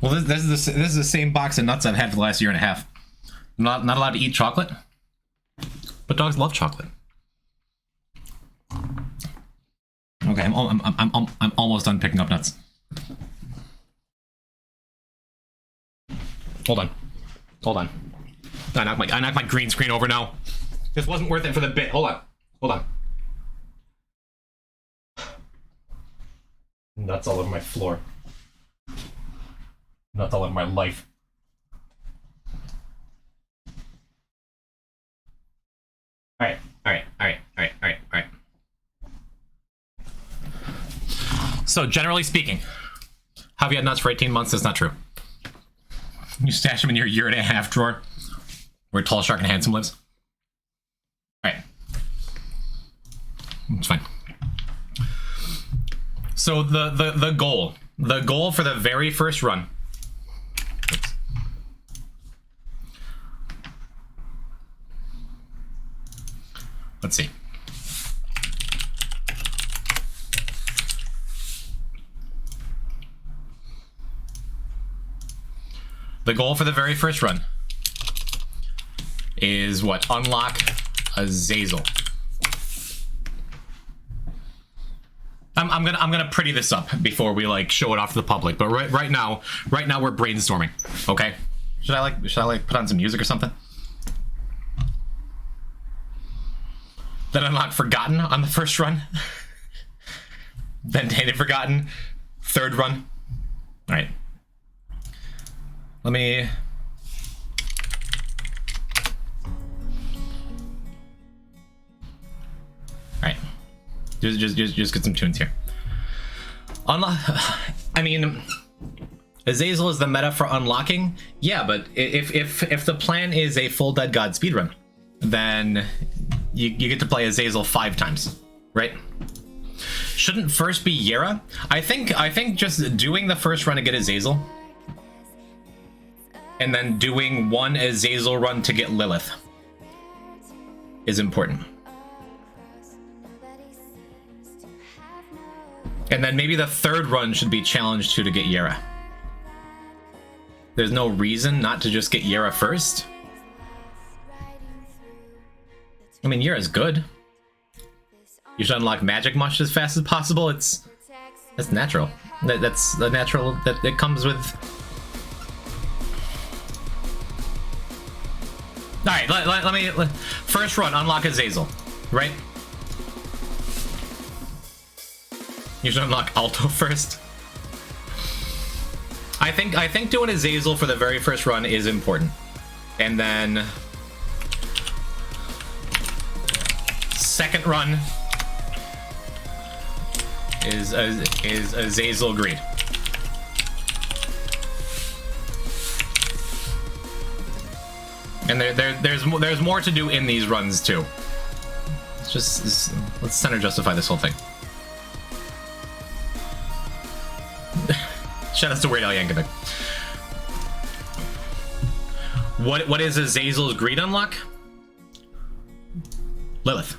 Well, this is the same box of nuts I've had for the last year and a half. I'm not allowed to eat chocolate, but dogs love chocolate. Okay, I'm almost done picking up nuts. Hold on. I knocked my green screen over now. This wasn't worth it for the bit. Hold on. Nuts all over my floor. Nuts all over my life. All right. So generally speaking, have you had nuts for 18 months? That's not true. You stash them in your year-and-a-half drawer where Tall Shark and Handsome lives. All right. It's fine. So the goal for the very first run. Oops. Let's see. The goal for the very first run is what? Unlock Azazel. I'm gonna pretty this up before we like show it off to the public. But right now we're brainstorming. Okay. Should I like put on some music or something? Then unlock Forgotten on the first run. Then Tainted Forgotten, third run. All right. Let me. All right. Just get some tunes here. Unlock. I mean, Azazel is the meta for unlocking. Yeah, but if the plan is a full Dead God speedrun, then you get to play Azazel 5 times, right? Shouldn't first be Yera? I think just doing the first run to get Azazel, and then doing one Azazel run to get Lilith is important. And then maybe the third run should be challenged to get Yera. There's no reason not to just get Yera first. I mean, Yera's good. You should unlock Magic Mush as fast as possible. That's natural. That's the natural that it comes with. All right, let me first run unlock Azazel, right? You should unlock Alto first. I think doing Azazel for the very first run is important, and then second run is Azazel Greed. And there's more to do in these runs too. Let's center justify this whole thing. Shout out to Weird Al Yankovic. What is Azazel's Greed unlock? Lilith.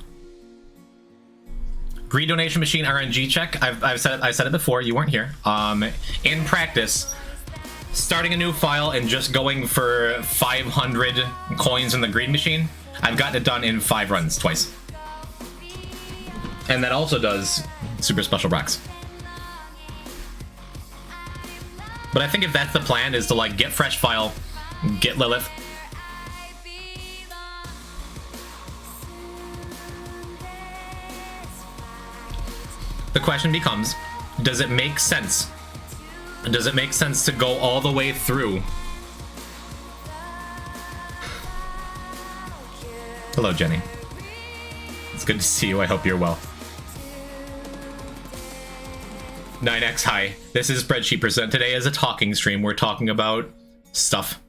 Greed donation machine RNG check. I've said it before. You weren't here. In practice, starting a new file and just going for 500 coins in the greed machine, I've gotten it done in 5 runs twice. And that also does super special rocks. But I think if that's the plan, is to like get fresh file, get Lilith. The question becomes, does it make sense? Does it make sense to go all the way through? Hello, Jenny. It's good to see you. I hope you're well. 9x, hi. This is Spreadsheet Present. Today is a talking stream. We're talking about stuff.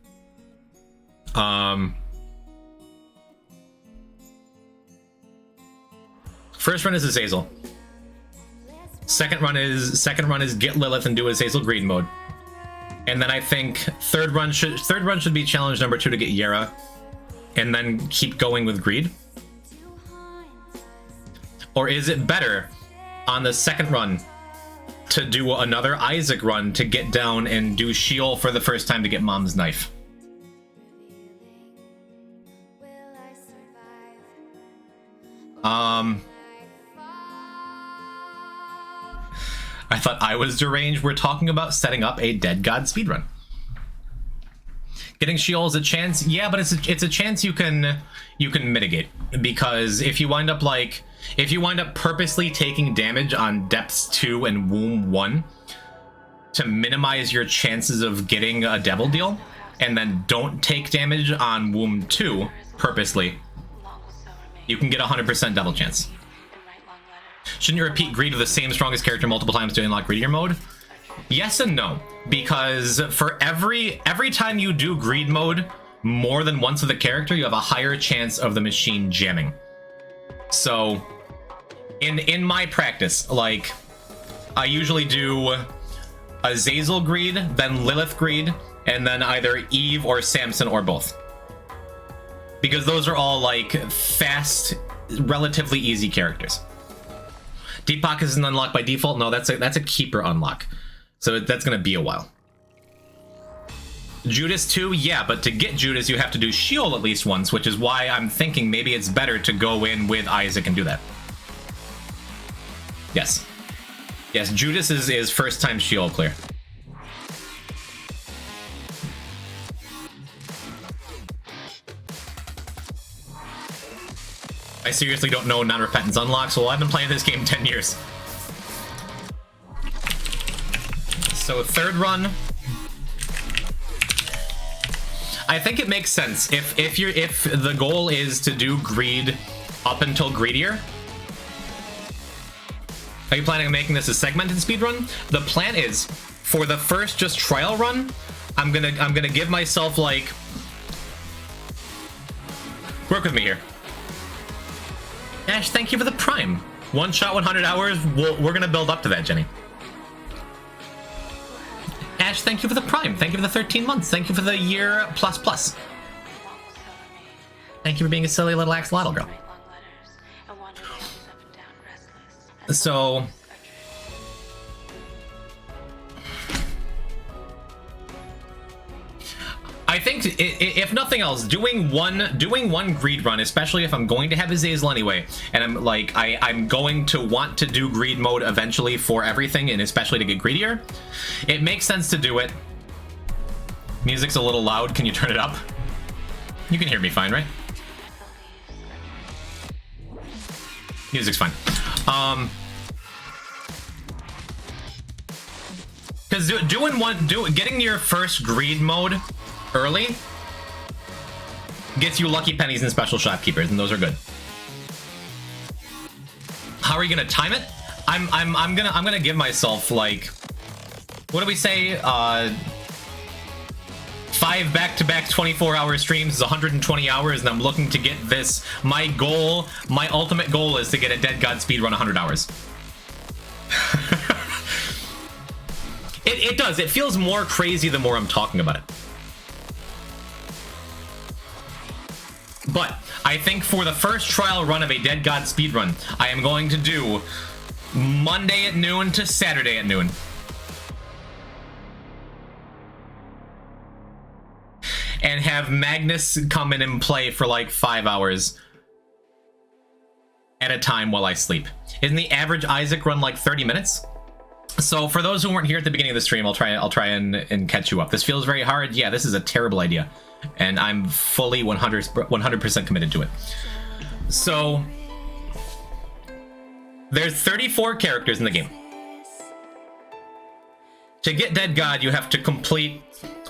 First run is Azazel. Second run is get Lilith and do Azazel Greed mode. And then I think third run should be challenge number 2 to get Yera. And then keep going with Greed. Or is it better on the second run to do another Isaac run to get down and do Sheol for the first time to get Mom's knife? I thought I was deranged. We're talking about setting up a Dead God speedrun. Getting Sheol is a chance, yeah, but it's a chance you can mitigate, because if you wind up purposely taking damage on Depths 2 and Womb 1 to minimize your chances of getting a Devil Deal, and then don't take damage on Womb 2 purposely, you can get 100% Devil chance. Shouldn't you repeat Greed with the same strongest character multiple times to unlock Greedier mode? Yes and no, because for every time you do Greed mode more than once with a character, you have a higher chance of the machine jamming. So in my practice, like, I usually do Azazel Greed, then Lilith Greed, and then either Eve or Samson or both. Because those are all like fast, relatively easy characters. Deep Pockets isn't unlocked by default. No, that's a keeper unlock. So that's gonna be a while. Judas too, yeah, but to get Judas, you have to do Sheol at least once, which is why I'm thinking maybe it's better to go in with Isaac and do that. Yes. Yes, Judas is first time Sheol clear. I seriously don't know non-repentance unlocks. Well, I've been playing this game 10 years. So third run. I think it makes sense if the goal is to do greed up until greedier. Are you planning on making this a segmented speedrun? The plan is for the first just trial run, I'm gonna give myself like, work with me here. Ash, thank you for the prime. One shot, 100 hours. We're gonna build up to that, Jenny. Ash, thank you for the prime. Thank you for the 13 months. Thank you for the year plus plus. Thank you for being a silly little axolotl girl. So I think if nothing else, doing one greed run, especially if I'm going to have Azazel anyway, and I'm like I'm going to want to do greed mode eventually for everything, and especially to get greedier, it makes sense to do it. Music's a little loud. Can you turn it up? You can hear me fine, right? Music's fine. Because getting your first greed mode early gets you lucky pennies and special shopkeepers, and those are good. How are you gonna time it? I'm gonna give myself like, what do we say? 5 back-to-back 24-hour streams is 120 hours, and I'm looking to get this. My goal, my ultimate goal, is to get a Dead God speedrun 100 hours. It does. It feels more crazy the more I'm talking about it. But I think for the first trial run of a Dead God speedrun, I am going to do Monday at noon to Saturday at noon. And have Magnus come in and play for like 5 hours at a time while I sleep. Isn't the average Isaac run like 30 minutes? So for those who weren't here at the beginning of the stream, I'll try and catch you up. This feels very hard. Yeah, this is a terrible idea. And I'm fully 100% committed to it. So there's 34 characters in the game. To get Dead God, you have to complete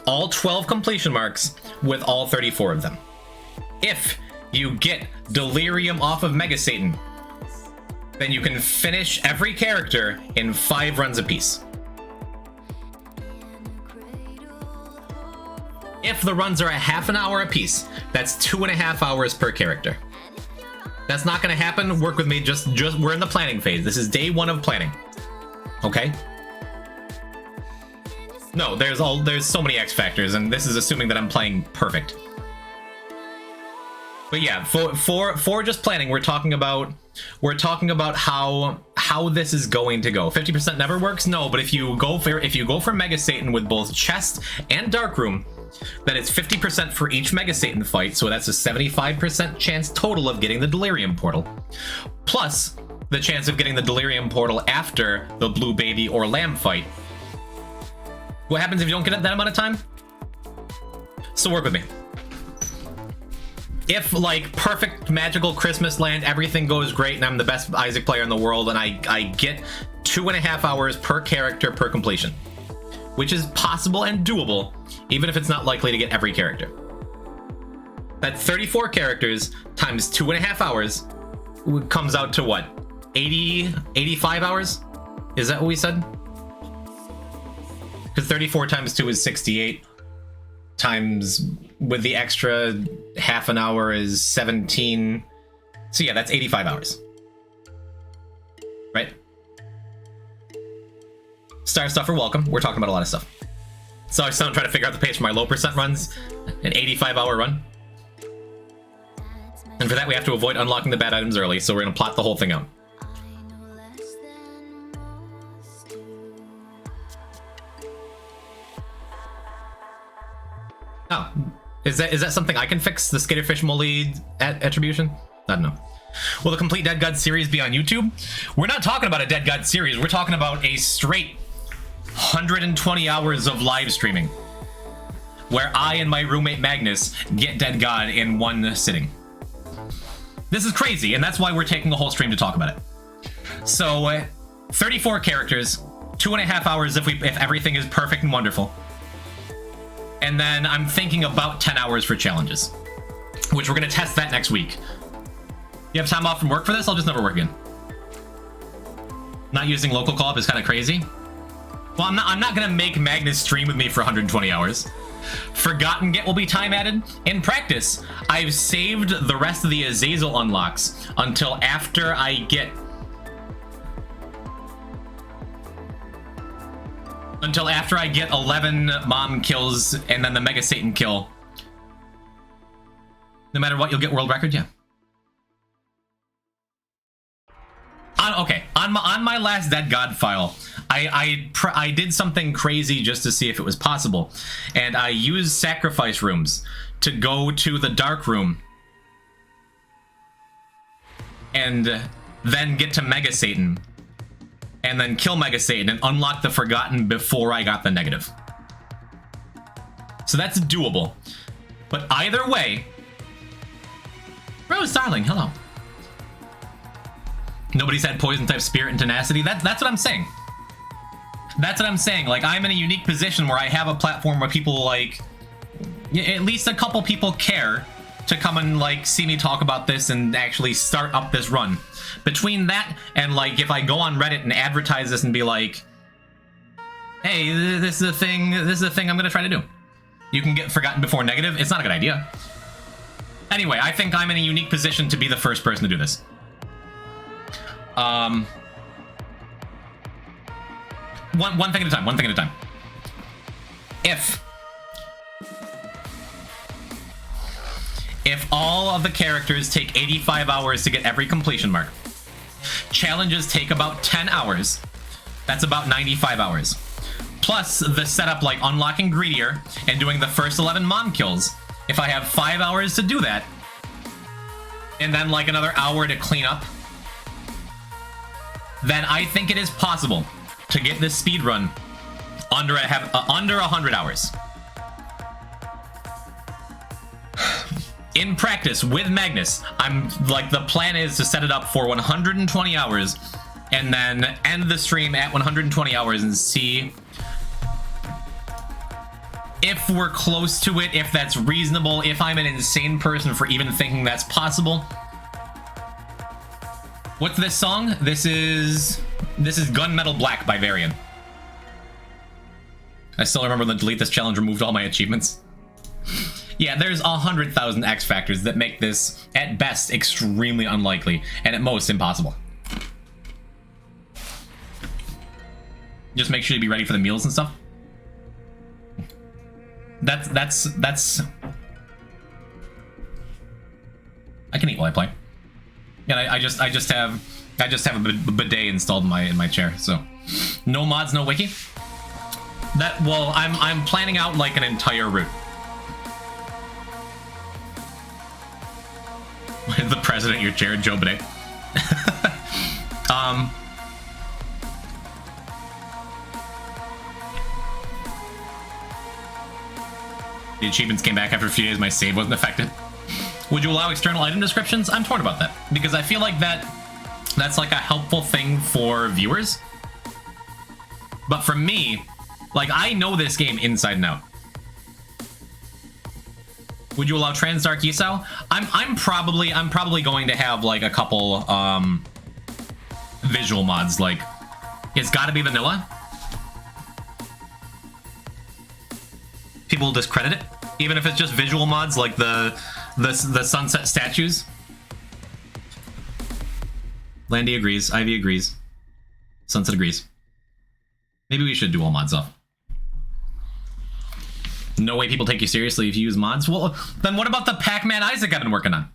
all 12 completion marks with all 34 of them. If you get Delirium off of Mega Satan, then you can finish every character in 5 runs apiece. If the runs are a half an hour apiece, that's 2.5 hours per character. That's not gonna happen. Work with me. Just we're in the planning phase. This is day 1 of planning. Okay? No, there's so many X factors, and this is assuming that I'm playing perfect. But yeah, for just planning, we're talking about how this is going to go. 50% never works, no, but if you go for Mega Satan with both Chest and Darkroom, then it's 50% for each Mega Satan fight, so that's a 75% chance total of getting the Delirium portal. Plus the chance of getting the Delirium portal after the Blue Baby or Lamb fight. What happens if you don't get that amount of time? So work with me. If, like, perfect magical Christmas land, everything goes great, and I'm the best Isaac player in the world, and I get 2.5 hours per character per completion, which is possible and doable, even if it's not likely to get every character. That 34 characters times 2.5 hours comes out to what? 85 hours? Is that what we said? Because 34 times 2 is 68. Times with the extra half an hour is 17. So yeah, that's 85 hours. Right? Star Stuffer, welcome. We're talking about a lot of stuff. So I'm trying to figure out the pace for my low percent runs. An 85-hour run. And for that, we have to avoid unlocking the bad items early, so we're going to plot the whole thing out. Oh, is that something I can fix? The Skaterfish Molly attribution? I don't know. Will the complete Dead God series be on YouTube? We're not talking about a Dead God series. We're talking about a straight 120 hours of live streaming, where I and my roommate Magnus get Dead God in one sitting. This is crazy, and that's why we're taking a whole stream to talk about it. So, 34 characters, 2.5 hours if everything is perfect and wonderful. And then I'm thinking about 10 hours for challenges, which we're gonna test that next week. You have time off from work for this? I'll just never work again. Not using local co-op is kind of crazy. Well, I'm not gonna make Magnus stream with me for 120 hours. Forgotten Get will be time added. In practice, I've saved the rest of the Azazel unlocks until after I get... Until after I get 11 mom kills and then the Mega Satan kill. No matter what, you'll get world record, yeah. Okay, on my last Dead God file, I did something crazy just to see if it was possible, and I used sacrifice rooms to go to the dark room and then get to Mega Satan and then kill Mega Satan and unlock the Forgotten before I got the negative. So that's doable, but either way, Rose Darling, hello. Nobody's had poison type spirit and tenacity. That's what I'm saying. That's what I'm saying. Like, I'm in a unique position where I have a platform where people, like, at least a couple people care to come and, like, see me talk about this and actually start up this run. Between that and, like, if I go on Reddit and advertise this and be like, hey, this is a thing I'm gonna try to do. You can get Forgotten before negative. It's not a good idea. Anyway, I think I'm in a unique position to be the first person to do this. One thing at a time, one thing at a time. If all of the characters take 85 hours to get every completion mark, challenges take about 10 hours, that's about 95 hours. Plus the setup like unlocking Greedier and doing the first 11 mom kills. If I have 5 hours to do that, and then like another hour to clean up, then I think it is possible to get this speed run under 100 hours. In practice with Magnus, I'm like, the plan is to set it up for 120 hours and then end the stream at 120 hours and see if we're close to it, if that's reasonable, if I'm an insane person for even thinking that's possible. What's this song? This is Gunmetal Black by Varian. I still remember the delete this challenge removed all my achievements. Yeah, there's 100,000 X factors that make this, at best, extremely unlikely, and at most, impossible. Just make sure you be ready for the meals and stuff. That's... I can eat while I play. Yeah, I just have a bidet installed in my chair, so no mods, no wiki. Well, I'm planning out like an entire route. The president, your chair, Joe Bidet. The achievements came back after a few days. My save wasn't affected. Would you allow external item descriptions? I'm torn about that because I feel like that's like a helpful thing for viewers. But for me, like, I know this game inside and out. Would you allow trans dark ESO? I'm probably going to have like a couple visual mods. Like, it's got to be vanilla. People discredit it, even if it's just visual mods like the sunset statues. Landy agrees. Ivy agrees. Sunset agrees. Maybe we should do all mods off. No way people take you seriously if you use mods. Well, then what about the Pac-Man Isaac I've been working on?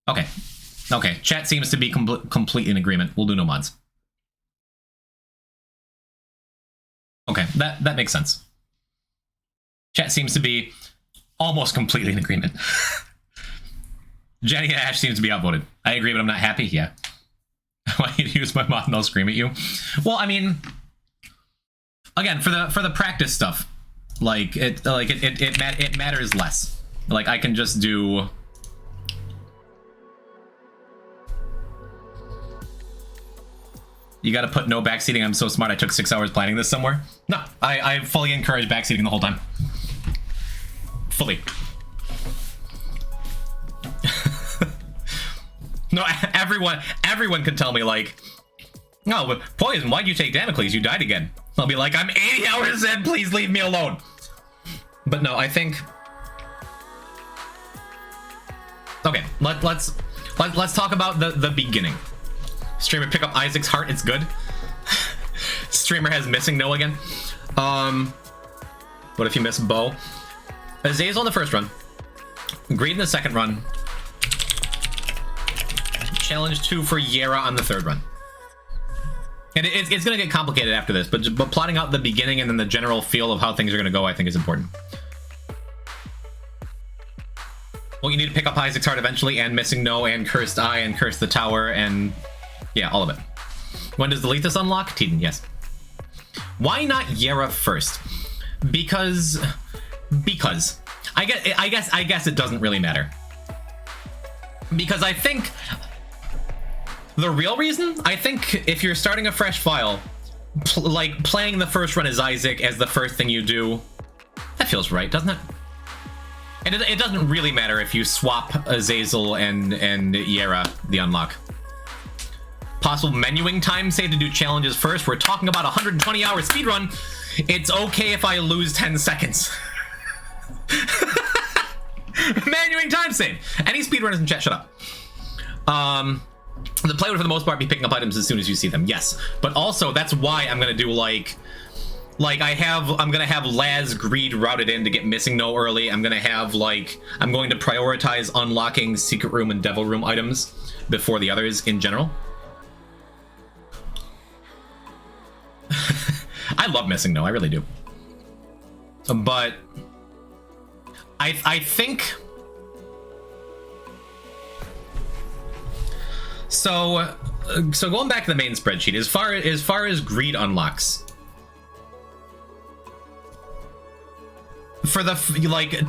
Okay. Okay, chat seems to be completely in agreement. We'll do no mods. Okay, that makes sense. Chat seems to be Almost completely in agreement. Jenny Ash seems to be outvoted. I agree, but I'm not happy. Yeah. I want you to use my mod and I'll scream at you. Well, I mean, again, for the practice stuff, like it matters less. Like I can just do. You got to put no backseating. I'm so smart. I took 6 hours planning this somewhere. No, I fully encourage backseating the whole time. Fully. No, everyone can tell me like, no, but Poison, why'd you take Damocles? You died again. I'll be like, I'm 80 hours in. Please leave me alone. But no, I think. Okay, let's talk about the beginning. Streamer pick up Isaac's heart. It's good. Streamer has missing no again. What if you miss Bo? Azazel in the first run. Greed in the second run. Challenge 2 for Yera on the third run. And it's going to get complicated after this, but plotting out the beginning and then the general feel of how things are going to go, I think is important. Well, you need to pick up Isaac's heart eventually, and missing no, and cursed eye, and curse the tower, and yeah, all of it. When does the Lethus unlock? Teeden, yes. Why not Yera first? Because I guess it doesn't really matter. Because I think the real reason, I think if you're starting a fresh file, like playing the first run as Isaac as the first thing you do, that feels right, doesn't it? And it doesn't really matter if you swap Azazel and Yera, the unlock. Possible menuing time, say to do challenges first. We're talking about 120-hour speedrun. It's okay if I lose 10 seconds. Menuing time save. Any speedrunners in chat, shut up. The player would for the most part be picking up items as soon as you see them. Yes, but also that's why I'm gonna do like I'm gonna have Laz Greed routed in to get missing no early. I'm gonna have I'm going to prioritize unlocking secret room and devil room items before the others in general. I love missing no, I really do. But I think so going back to the main spreadsheet, as far as greed unlocks, for the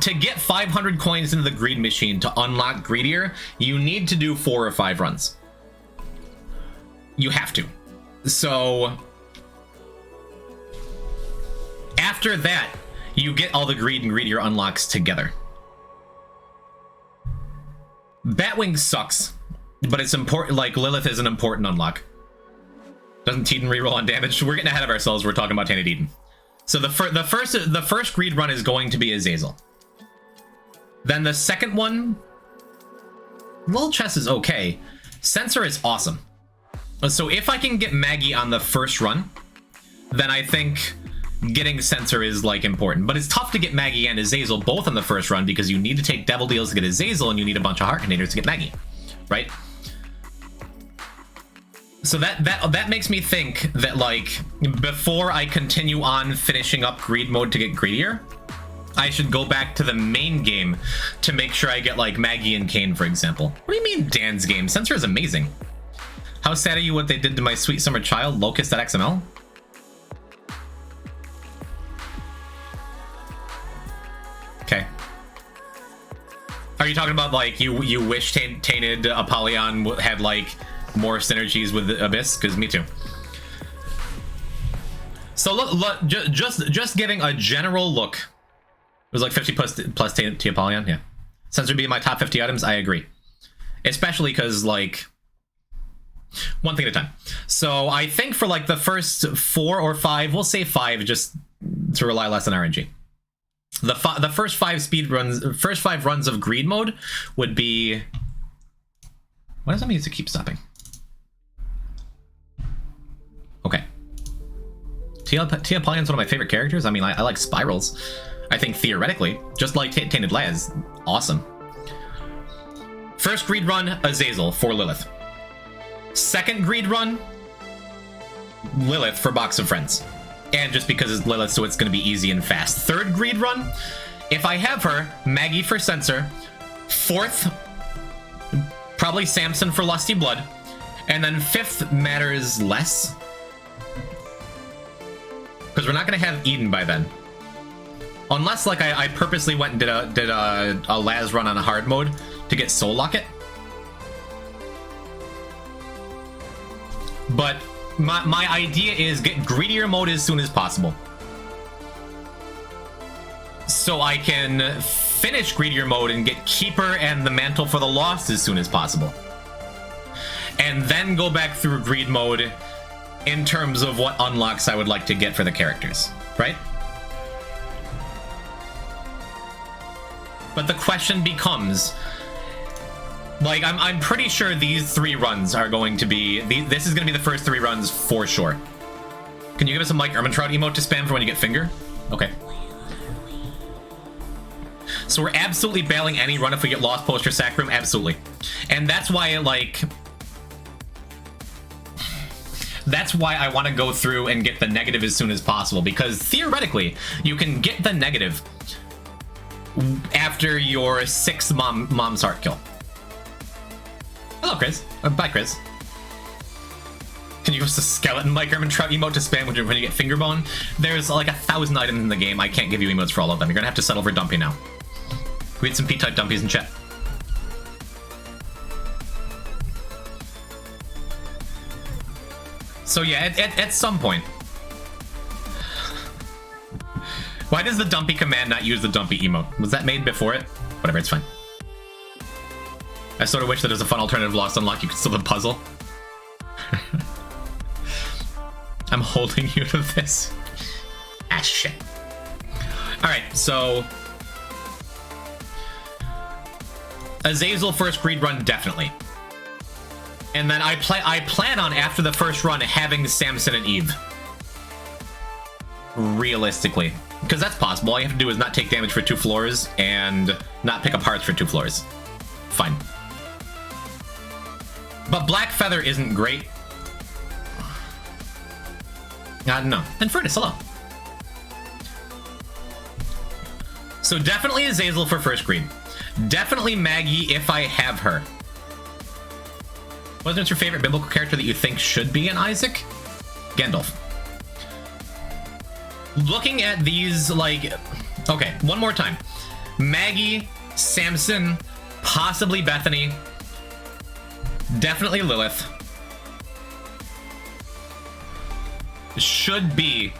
to get 500 coins into the greed machine to unlock greedier, you need to do 4 or 5 runs. You have to. So after that, you get all the greed and greedier unlocks together. Batwing sucks, but it's important. Like Lilith is an important unlock. Doesn't Teeden reroll on damage? We're getting ahead of ourselves. We're talking about Tana Teeden. So the first greed run is going to be Azazel. Then the second one, Lil Chess is okay. Sensor is awesome. So if I can get Maggie on the first run, then I think getting Sensor is important. But it's tough to get Maggie and Azazel both on the first run because you need to take Devil Deals to get Azazel and you need a bunch of heart containers to get Maggie, right? So that makes me think that before I continue on finishing up greed mode to get greedier, I should go back to the main game to make sure I get Maggie and Kane, for example. What do you mean Dan's game? Sensor is amazing. How sad are you what they did to my sweet summer child, Locust.xml? Okay. Are you talking about you wish Tainted Apollyon had more synergies with Abyss? Because me too. So look, just giving a general look. It was 50 plus Tainted Apollyon, yeah. Sensor being my top 50 items, I agree. Especially because one thing at a time. So I think for the first 4 or 5, we'll say 5 just to rely less on RNG. The first 5 runs of greed mode would be. Why does that music keep stopping? Okay. Tia Apollion's one of my favorite characters. I mean, I like spirals. I think theoretically, just like Tainted Laz, awesome. First greed run, Azazel for Lilith. Second greed run, Lilith for Box of Friends. And just because it's Lilith, so it's going to be easy and fast. Third greed run, If I have her, Maggie for Censor, 4th, probably Samson for Lusty Blood, and then 5th matters less. Because we're not going to have Eden by then. Unless, like, I purposely went and did a Laz run on a hard mode to get Soul Locket. But my idea is get greedier mode as soon as possible. So I can finish greedier mode and get Keeper and the Mantle for the Lost as soon as possible. And then go back through greed mode in terms of what unlocks I would like to get for the characters, right? But the question becomes, like, I'm pretty sure these 3 runs are going to be, this is going to be the first 3 runs for sure. Can you give us a Mike Ermintrout emote to spam for when you get finger? Okay. So we're absolutely bailing any run if we get Lost Poster Sack Room, absolutely. And that's why, like, that's why I want to go through and get the negative as soon as possible, because theoretically, you can get the negative after your 6th Mom's Heart kill. Hello, Chris. Bye, Chris. Can you give us a skeleton Mike Ermintrout emote to spam when you get finger bone? There's like 1,000 items in the game. I can't give you emotes for all of them. You're gonna have to settle for Dumpy now. We had some P-type Dumpies in chat. So yeah, at some point. Why does the Dumpy command not use the Dumpy emote? Was that made before it? Whatever, it's fine. I sort of wish that there's a fun alternative Lost Unlock you could still the puzzle. I'm holding you to this. Ah, shit. Alright, so... Azazel first greed run, definitely. And then I plan on, after the first run, having Samson and Eve. Realistically. Because that's possible. All you have to do is not take damage for 2 floors and not pick up hearts for 2 floors. Fine. But Black Feather isn't great. No. And Furnace, hello. So definitely Azazel for first greed. Definitely Maggie if I have her. What's your favorite biblical character that you think should be an Isaac? Gandalf. Looking at these, like... Okay, one more time. Maggie, Samson, possibly Bethany, definitely Lilith. Should be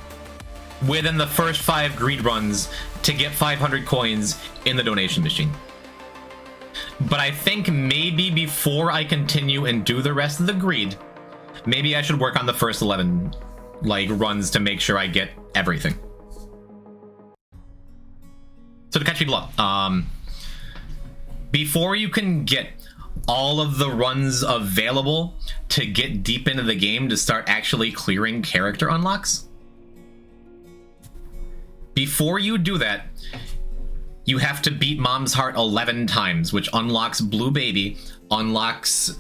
within the first 5 greed runs to get 500 coins in the donation machine. But I think maybe before I continue and do the rest of the greed, maybe I should work on the first 11 like runs to make sure I get everything. So to catch people up, before you can get all of the runs available to get deep into the game to start actually clearing character unlocks, before you do that, you have to beat Mom's Heart 11 times, which unlocks Blue Baby, unlocks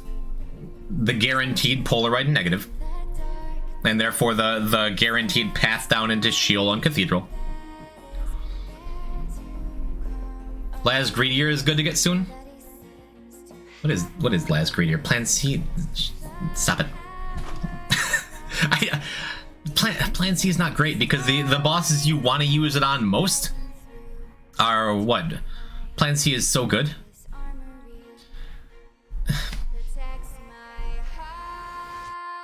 the guaranteed Polaroid negative, and therefore the guaranteed path down into Sheol and Cathedral. Laz Greedier is good to get soon. What is Laz Greedier? Plan C. Stop it. Plan C is not great because the bosses you want to use it on most are what? Plan C is so good.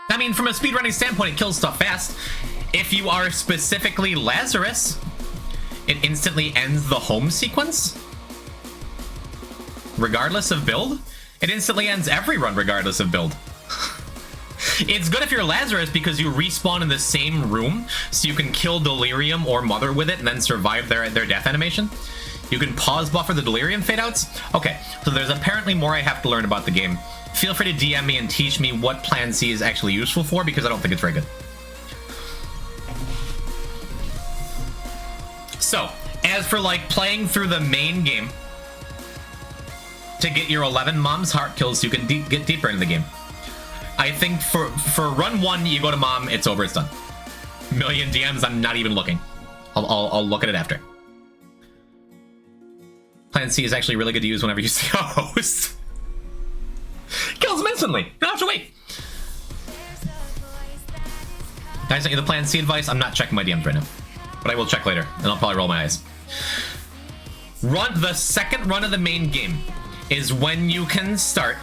I mean, from a speedrunning standpoint, it kills stuff fast. If you are specifically Lazarus, it instantly ends the home sequence. Regardless of build, it instantly ends every run regardless of build. It's good if you're Lazarus because you respawn in the same room, so you can kill Delirium or Mother with it and then survive their death animation. You can pause buffer the Delirium fade outs. Okay, so there's apparently more I have to learn about the game. Feel free to DM me and teach me what Plan C is actually useful for, because I don't think it's very good. So, as for like playing through the main game to get your 11 Mom's Heart kills so you can get deeper into the game, I think for run 1, you go to Mom, it's over, it's done. Million DMs, I'm not even looking. I'll look at it after. Plan C is actually really good to use whenever you see a host. Kills him instantly. You don't have to wait. I sent you the Plan C advice. I'm not checking my DMs right now, but I will check later, and I'll probably roll my eyes. The second run of the main game is when you can start.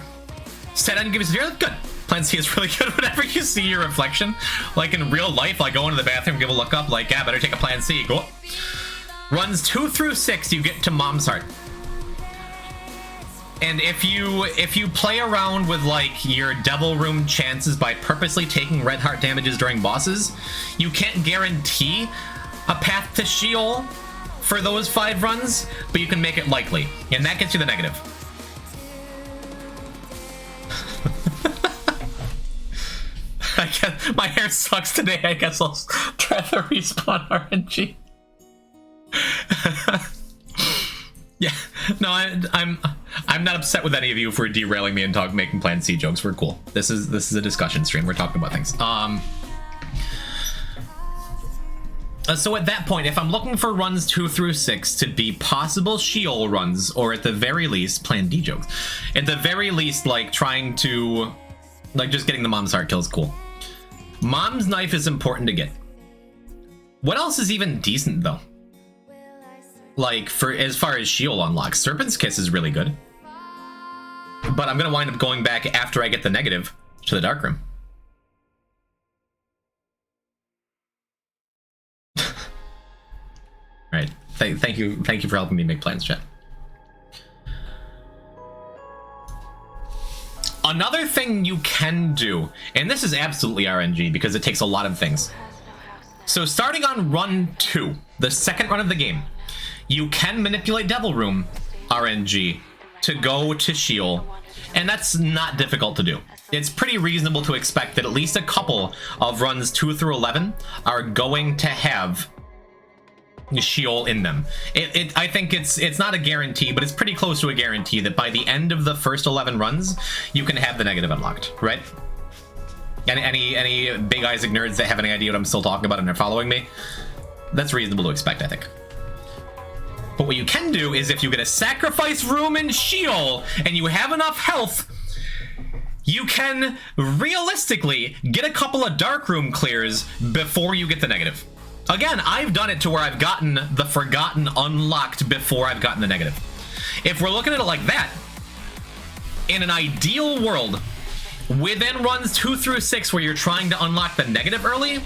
Set and give us zero. Good. Plan C is really good whenever you see your reflection. Like in real life, like go into the bathroom, give a look up, like, yeah, better take a Plan C. Go up. Runs 2 through 6, you get to Mom's Heart. And if you play around with like your Devil Room chances by purposely taking red heart damages during bosses, you can't guarantee a path to Sheol for those 5 runs, but you can make it likely, and that gets you the negative. I guess my hair sucks today. I guess I'll try the respawn RNG. Yeah, no, I'm not upset with any of you for derailing me and making Plan C jokes. We're cool. This is a discussion stream. We're talking about things. So at that point, if I'm looking for runs 2 through 6 to be possible Sheol runs, or at the very least, Plan D jokes, at the very least, like trying to, like just getting the Mom's Heart kill is cool. Mom's Knife is important to get. What else is even decent though? Like, for as far as Sheol unlocks, Serpent's Kiss is really good. But I'm gonna wind up going back after I get the negative to the Dark Room. Alright, thank you for helping me make plans, chat. Another thing you can do, and this is absolutely RNG because it takes a lot of things. So starting on run 2, the second run of the game, you can manipulate Devil Room RNG to go to Sheol, and that's not difficult to do. It's pretty reasonable to expect that at least a couple of runs 2 through 11 are going to have Sheol in them. I think it's not a guarantee, but it's pretty close to a guarantee that by the end of the first 11 runs, you can have the negative unlocked, right? Any big Isaac nerds that have any idea what I'm still talking about and are following me? That's reasonable to expect, I think. But what you can do is if you get a sacrifice room in Sheol and you have enough health, you can realistically get a couple of Dark Room clears before you get the negative. Again, I've done it to where I've gotten the Forgotten unlocked before I've gotten the negative. If we're looking at it like that, in an ideal world, within runs 2 through 6 where you're trying to unlock the negative early,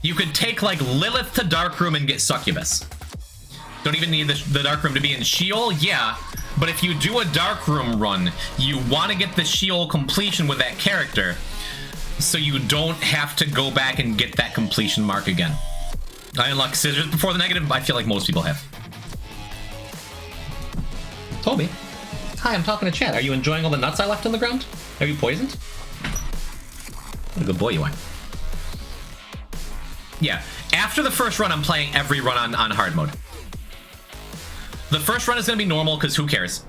you could take like Lilith to Dark Room and get Succubus. Don't even need the Dark Room to be in Sheol, yeah, but if you do a Dark Room run, you want to get the Sheol completion with that character, so you don't have to go back and get that completion mark again. I unlock Scissors before the negative, I feel like most people have. Toby, hi, I'm talking to chat. Are you enjoying all the nuts I left on the ground? Are you poisoned? What a good boy you are. Yeah, after the first run, I'm playing every run on hard mode. The first run is going to be normal, because who cares?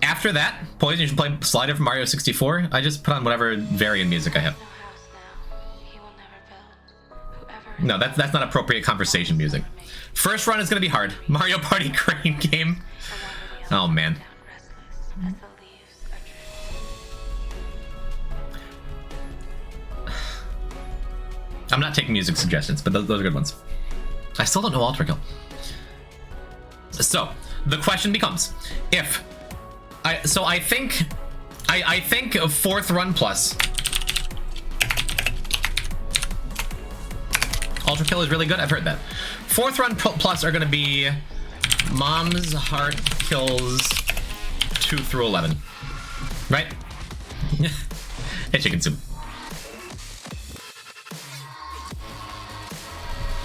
After that, Poison, you should play Slider from Mario 64. I just put on whatever variant music I have. No, that's not appropriate conversation music. First run is going to be hard. Mario Party Crane game. Oh, man. I'm not taking music suggestions, but those are good ones. I still don't know Ultra Kill. So the question becomes, if I think a 4th run plus Ultra Kill is really good. I've heard that 4th run plus are going to be Mom's Heart kills 2 through 11, right? Hey, chicken soup.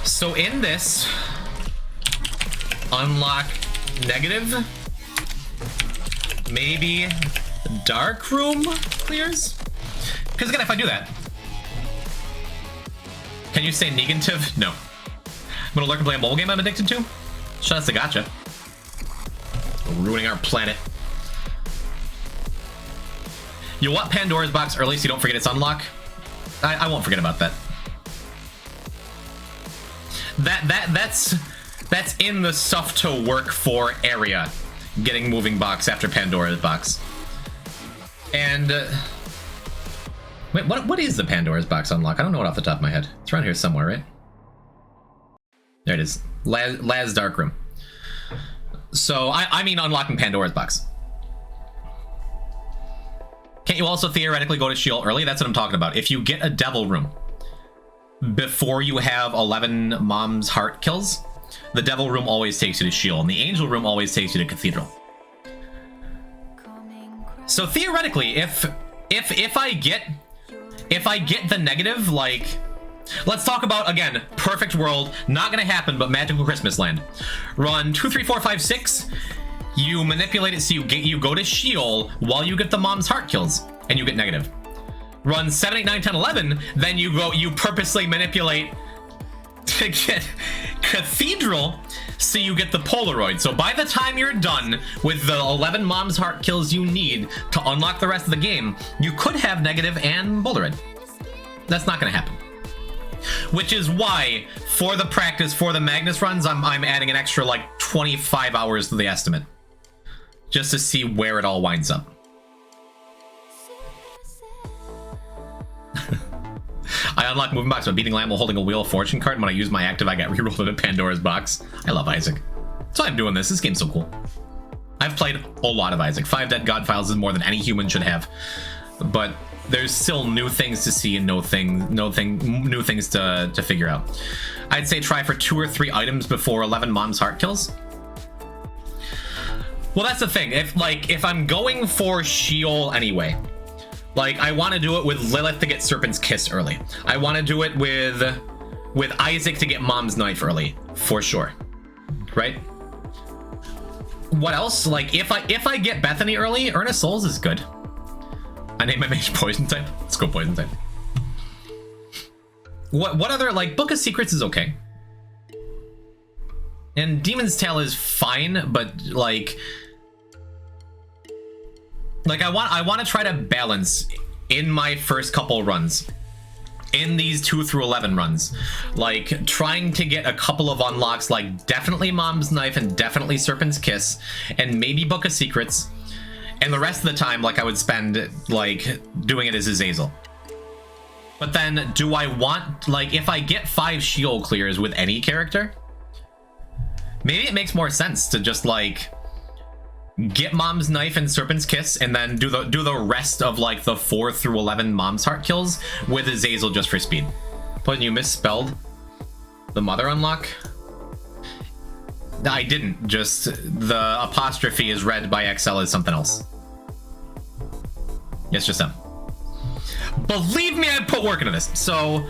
So in this, unlock negative, maybe Dark Room clears? Because again, if I do that, can you say negative? No. I'm gonna lurk and play a mobile game I'm addicted to? Shout out to Gotcha. Ruining our planet. You want Pandora's box early so you don't forget its unlock? That's in the stuff to work for area. Getting moving box after Pandora's box. And wait, what is the Pandora's box unlock? I don't know it off the top of my head. It's around here somewhere, right? There it is. Laz Darkroom. So I mean unlocking Pandora's box. Can't you also theoretically go to Sheol early? That's what I'm talking about. If you get a Devil Room before you have 11 Mom's Heart kills, the Devil Room always takes you to Sheol, and the Angel Room always takes you to Cathedral. So theoretically, if I get the negative, like, let's talk about, again, perfect world, not gonna happen, but Magical Christmas Land. Run 2, 3, 4, 5, 6. You manipulate it so you go to Sheol while you get the Mom's Heart kills, and you get negative. Run 7, 8, 9, 10, 11, then you purposely manipulate to get Cathedral so you get the Polaroid. So by the time you're done with the 11 Mom's Heart kills you need to unlock the rest of the game, you could have negative and Polaroid. That's not gonna happen. Which is why, for the practice, for the Magnus runs, I'm adding an extra like 25 hours to the estimate. Just to see where it all winds up. I unlock moving box by beating Lamb while holding a Wheel of Fortune card. When I use my active, I got rerolled into Pandora's box. I love Isaac. That's why I'm doing this. This game's so cool. I've played a lot of Isaac. 5 Dead God Files is more than any human should have. But there's still new things to see and new things to figure out. I'd say try for 2 or 3 items before 11 Mom's Heart kills. Well, that's the thing. If I'm going for Sheol anyway, like, I want to do it with Lilith to get Serpent's Kiss early. I want to do it with Isaac to get Mom's Knife early, for sure. Right? What else? Like, if I get Bethany early, Earnest Souls is good. I name my mage Poison type. Let's go Poison type. What other, like, Book of Secrets is okay. And Demon's Tale is fine, but like I want to try to balance in my first couple runs, in these 2 through 11 runs, like trying to get a couple of unlocks, like definitely Mom's Knife and definitely Serpent's Kiss and maybe Book of Secrets, and the rest of the time, like, I would spend like doing it as Azazel. But then do I want, like, if I get 5 Sheol clears with any character, maybe it makes more sense to just like get Mom's Knife and Serpent's Kiss and then do the rest of like the 4 through 11 Mom's Heart kills with Azazel just for speed. But you misspelled the mother unlock? I didn't, just the apostrophe is read by XL as something else. Yes, just them. Believe me, I put work into this. So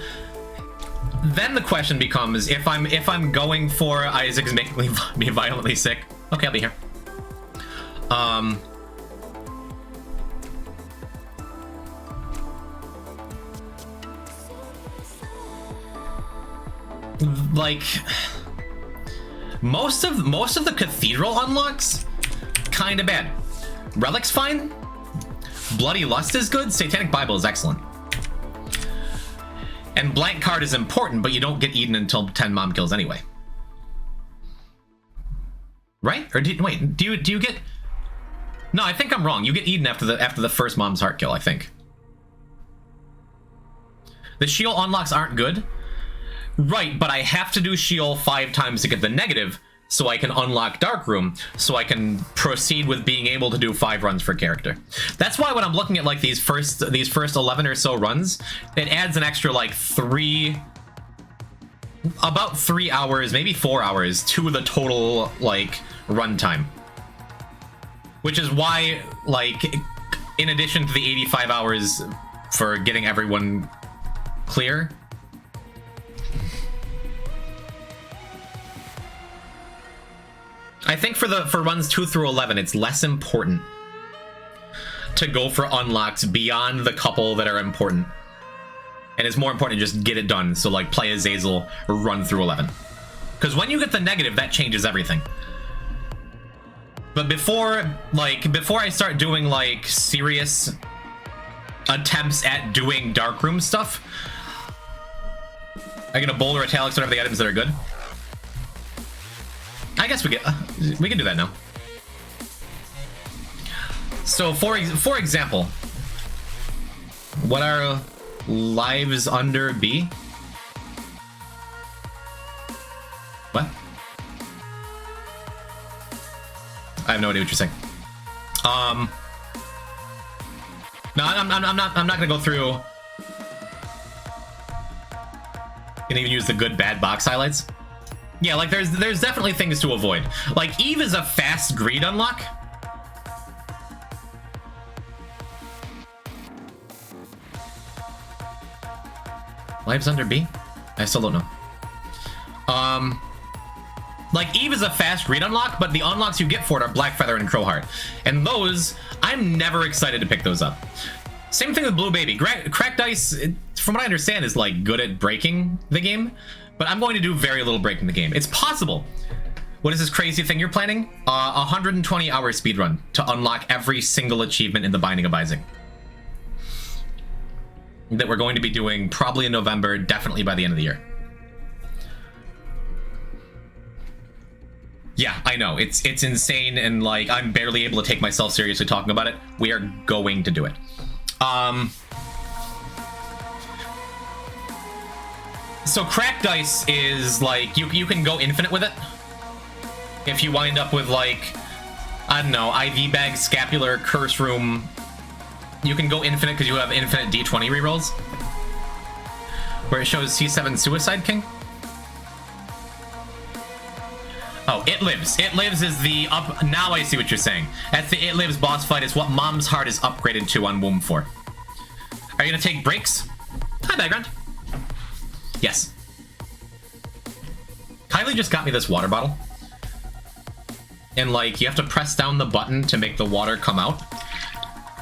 then the question becomes, if I'm going for Isaac's making me violently sick, okay, I'll be here. Like most of the Cathedral unlocks, kind of bad. Relic's fine. Bloody Lust is good. Satanic Bible is excellent. And Blank Card is important, but you don't get Eden until 10 Mom kills anyway. Right? Or do you get? No, I think I'm wrong. You get Eden after the first Mom's Heart kill, I think. The Sheol unlocks aren't good. Right, but I have to do Sheol 5 times to get the negative, so I can unlock Darkroom, so I can proceed with being able to do 5 runs for character. That's why when I'm looking at like these first 11 or so runs, it adds an extra like about 3 hours, maybe 4 hours to the total like run time. Which is why, like, in addition to the 85 hours for getting everyone clear, I think for runs 2 through 11, it's less important to go for unlocks beyond the couple that are important. And it's more important to just get it done. So, like, play Azazel, run through 11. Because when you get the negative, that changes everything. But before I start doing, like, serious attempts at doing Darkroom stuff, I get a boulder, italics, whatever the items that are good. I guess we can do that now. So for example, what are lives under B? What? I have no idea what you're saying. No, I'm not gonna go through and even use the good bad box highlights. Yeah, like there's definitely things to avoid. Like Eve is a fast greed unlock. Lives under B? I still don't know. Like Eve is a fast greed unlock, but the unlocks you get for it are Blackfeather and Crowheart. And those, I'm never excited to pick those up. Same thing with Blue Baby. Cracked Ice, from what I understand, is like good at breaking the game, but I'm going to do very little breaking the game. It's possible. What is this crazy thing you're planning? 120-hour speedrun to unlock every single achievement in the Binding of Isaac. That we're going to be doing probably in November, definitely by the end of the year. Yeah, I know. It's insane, and like I'm barely able to take myself seriously talking about it. We are going to do it. So Cracked Ice is like you can go infinite with it. If you wind up with like, I don't know, IV bag, scapular, curse room, you can go infinite because you have infinite D20 rerolls. Where it shows C7 Suicide King. Oh, It Lives. It Lives is the up... Now I see what you're saying. That's the It Lives boss fight. It's what Mom's Heart is upgraded to on Womb 4. Are you gonna take breaks? Hi, background. Yes. Kylie just got me this water bottle. And, like, you have to press down the button to make the water come out.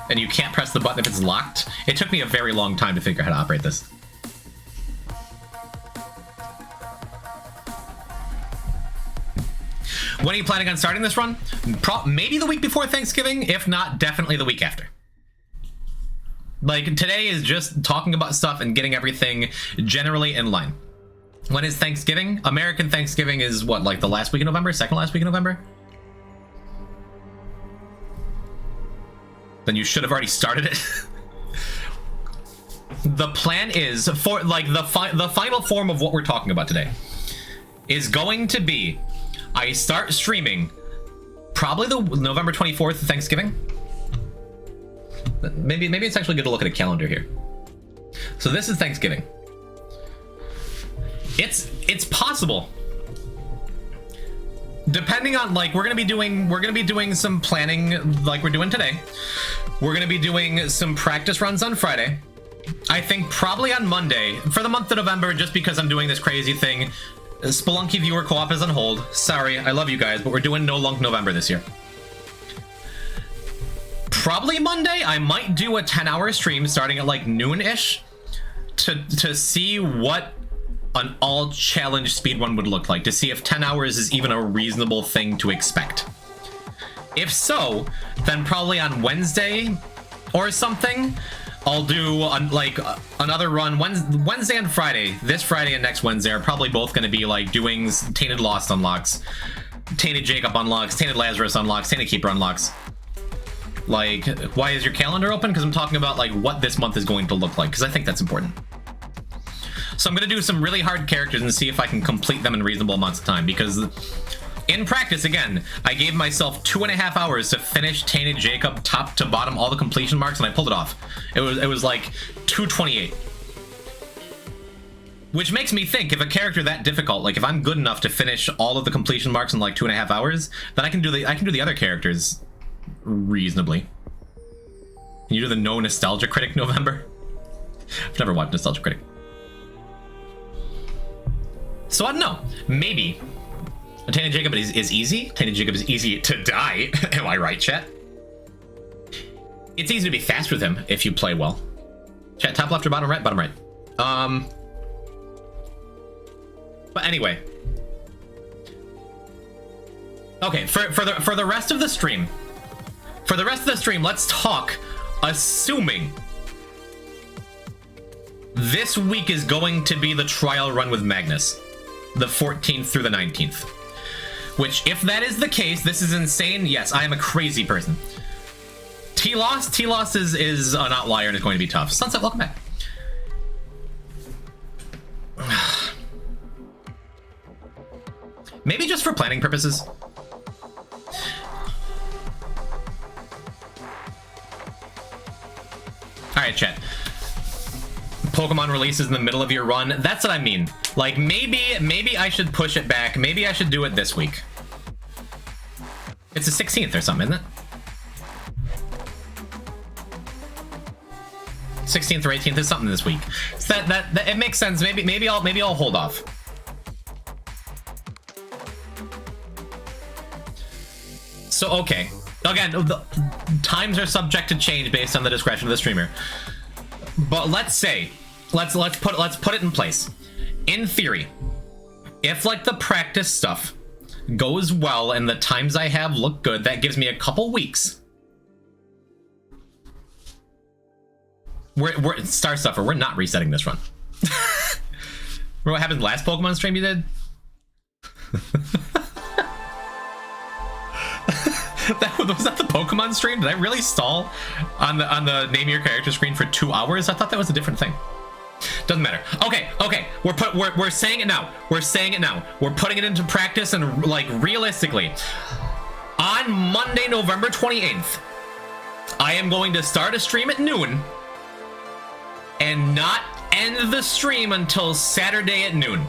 And you can't press the button if it's locked. It took me a very long time to figure out how to operate this. When are you planning on starting this run? Maybe the week before Thanksgiving. If not, definitely the week after. Like, today is just talking about stuff and getting everything generally in line. When is Thanksgiving? American Thanksgiving is what, like the last week of November? Second last week of November? Then you should have already started it. The plan is, for like the final form of what we're talking about today is going to be, I start streaming probably the November 24th, Thanksgiving. Maybe it's actually good to look at a calendar here. So this is Thanksgiving. It's possible. Depending on, like, we're gonna be doing some planning like we're doing today. We're gonna be doing some practice runs on Friday. I think probably on Monday for the month of November, just because I'm doing this crazy thing. Spelunky viewer co-op is on hold. Sorry, I love you guys, but we're doing No Lunk November this year. Probably Monday, I might do a 10-hour stream starting at like noon-ish to see what an all-challenge speedrun would look like, to see if 10 hours is even a reasonable thing to expect. If so, then probably on Wednesday or something, I'll do another run. Wednesday and Friday, this Friday and next Wednesday are probably both going to be like doing Tainted Lost unlocks, Tainted Jacob unlocks, Tainted Lazarus unlocks, Tainted Keeper unlocks. Like, why is your calendar open? Because I'm talking about like what this month is going to look like, because I think that's important. So I'm going to do some really hard characters and see if I can complete them in reasonable amounts of time, because in practice, again, I gave myself 2.5 hours to finish Tainted Jacob top to bottom, all the completion marks, and I pulled it off. It was like 2:28. Which makes me think, if a character that difficult, like if I'm good enough to finish all of the completion marks in like 2.5 hours, then I can do the other characters reasonably. Can you do the No Nostalgia Critic November? I've never watched Nostalgia Critic. So I don't know. Maybe. Tainted Jacob is easy. Tainted Jacob is easy to die. Am I right, chat? It's easy to be fast with him if you play well. Chat, top left or bottom right? Bottom right. But anyway. Okay, for the rest of the stream. For the rest of the stream, let's talk assuming this week is going to be the trial run with Magnus. The 14th through the 19th. Which, if that is the case, this is insane. Yes, I am a crazy person. T-Loss is an outlier and is going to be tough. Sunset, welcome back. Maybe just for planning purposes. Alright, chat. Pokemon releases in the middle of your run. That's what I mean. Like, maybe I should push it back. Maybe I should do it this week. It's the 16th or something, isn't it? 16th or 18th is something this week. So that it makes sense. Maybe I'll hold off. So okay. Again, the times are subject to change based on the discretion of the streamer. But let's say, let's put it in place. In theory, if like the practice stuff goes well and the times I have look good, that gives me a couple weeks. We're Star Stuffer, we're not resetting this run. Remember what happened last Pokemon stream you did? Was that the Pokemon stream? Did I really stall on the name your character screen for 2 hours? I thought that was a different thing. Doesn't matter. Okay. We're saying it now. We're saying it now. We're putting it into practice, and like realistically, on Monday, November 28th, I am going to start a stream at noon and not end the stream until Saturday at noon.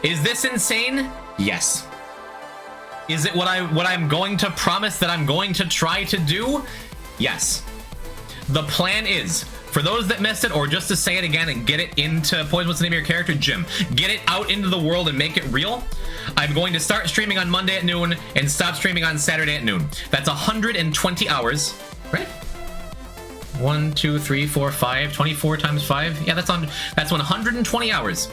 Is this insane? Yes. Is it what I'm going to promise that I'm going to try to do? Yes. The plan is, for those that missed it, or just to say it again and get it into Poison, what's the name of your character? Jim. Get it out into the world and make it real. I'm going to start streaming on Monday at noon and stop streaming on Saturday at noon. That's 120 hours, right? 1, 2, 3, 4, 5, 24 times 5. Yeah, that's 120 hours.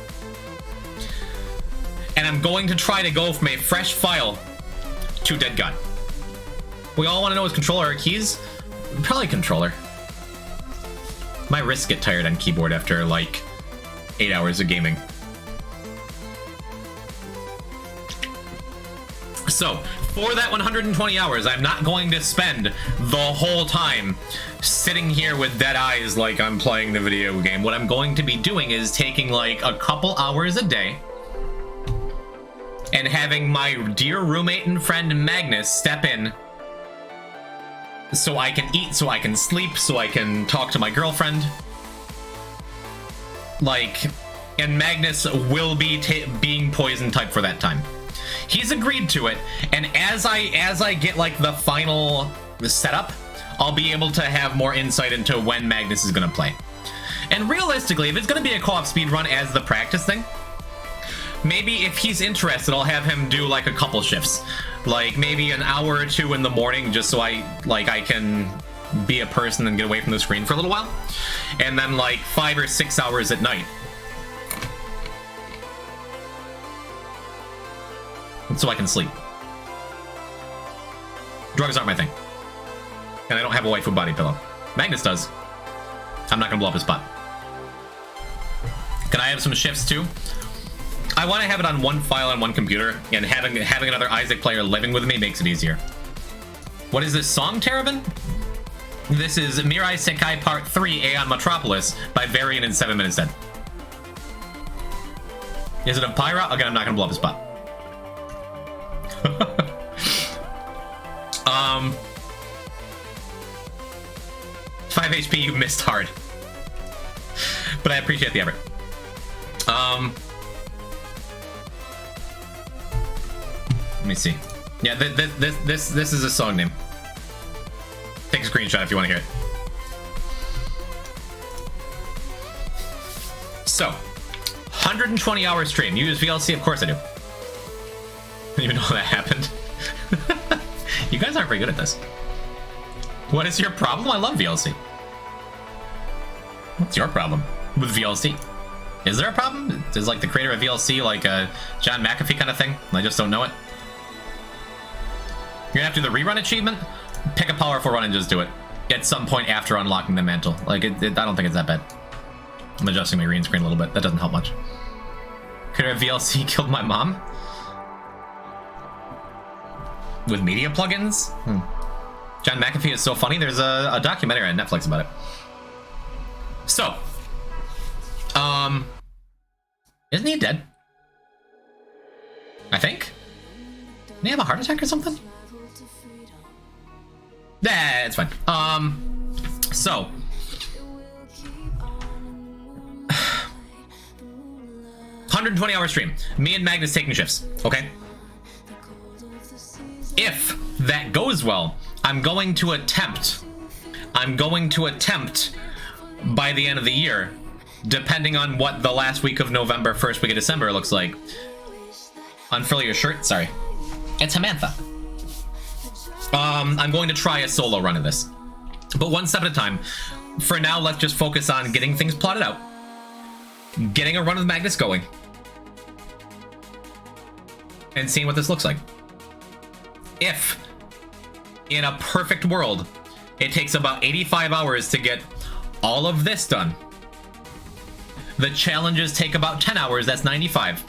And I'm going to try to go from a fresh file to Dead God. We all want to know is controller or keys? Probably controller. My wrists get tired on keyboard after like 8 hours of gaming. So, for that 120 hours, I'm not going to spend the whole time sitting here with dead eyes like I'm playing the video game. What I'm going to be doing is taking like a couple hours a day and having my dear roommate and friend Magnus step in so I can eat, so I can sleep, so I can talk to my girlfriend. Like, and Magnus will be being poison type for that time. He's agreed to it, and as I get like the final setup, I'll be able to have more insight into when Magnus is gonna play. And realistically, if it's gonna be a co-op speedrun as the practice thing, maybe if he's interested, I'll have him do like a couple shifts, like maybe an hour or two in the morning, just so I can be a person and get away from the screen for a little while, and then like 5 or 6 hours at night, so I can sleep. Drugs aren't my thing, and I don't have a waifu body pillow. Magnus does. I'm not gonna blow up his spot. Can I have some shifts too? I want to have it on one file on one computer, and having another Isaac player living with me makes it easier. What is this song, Terabin? This is Mirai Sekai Part 3 Aeon Metropolis by Varian in 7 Minutes Dead. Is it a Pyra? Again, I'm not gonna blow up his spot. 5 HP, you missed hard. But I appreciate the effort. Let me see. Yeah, this is a song name. Take a screenshot if you want to hear it. So, 120 hour stream. You use VLC? Of course I do. I didn't even know that happened. You guys aren't very good at this. What is your problem? I love VLC. What's your problem with VLC? Is there a problem? Is like the creator of VLC like a John McAfee kind of thing? I just don't know it. You're gonna have to do the rerun achievement? Pick a powerful run and just do it. At some point after unlocking the mantle. Like, I don't think it's that bad. I'm adjusting my green screen a little bit. That doesn't help much. Creator of VLC killed my mom? With media plugins? John McAfee is so funny. There's a documentary on Netflix about it. So, isn't he dead? I think. Did he have a heart attack or something? Nah, it's fine. So. 120-hour stream. Me and Magnus taking shifts, okay? If that goes well, I'm going to attempt by the end of the year, depending on what the last week of November, first week of December looks like. Unfurl your shirt, sorry. It's Samantha. I'm going to try a solo run of this, but one step at a time. For now, let's just focus on getting things plotted out, getting a run of Magnus going, and seeing what this looks like. If, in a perfect world, it takes about 85 hours to get all of this done, the challenges take about 10 hours, that's 95.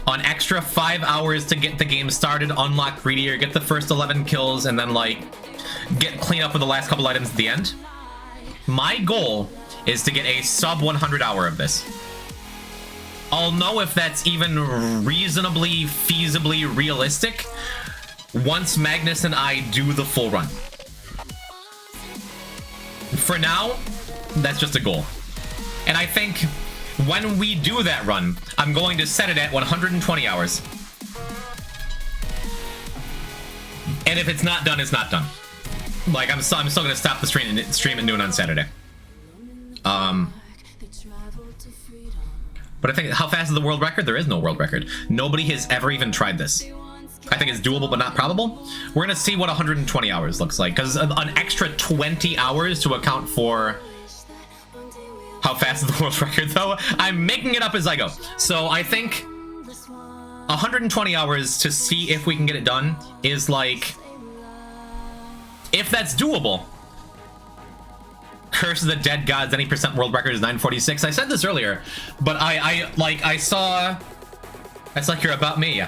An extra 5 hours to get the game started, unlock greedier, get the first 11 kills, and then, like, get clean up with the last couple items at the end. My goal is to get a sub 100 hour of this. I'll know if that's even reasonably, feasibly realistic once Magnus and I do the full run. For now, that's just a goal. And I think when we do that run, I'm going to set it at 120 hours. And if it's not done, it's not done. Like, I'm still going to stop the stream at noon on Saturday. But I think, how fast is the world record? There is no world record. Nobody has ever even tried this. I think it's doable, but not probable. We're going to see what 120 hours looks like, because an extra 20 hours to account for how fast is the world record, though. I'm making it up as I go. So I think 120 hours to see if we can get it done is like, if that's doable. Curse of the Dead Gods, any percent world record is 946. I said this earlier, but I saw, that's like you're about me.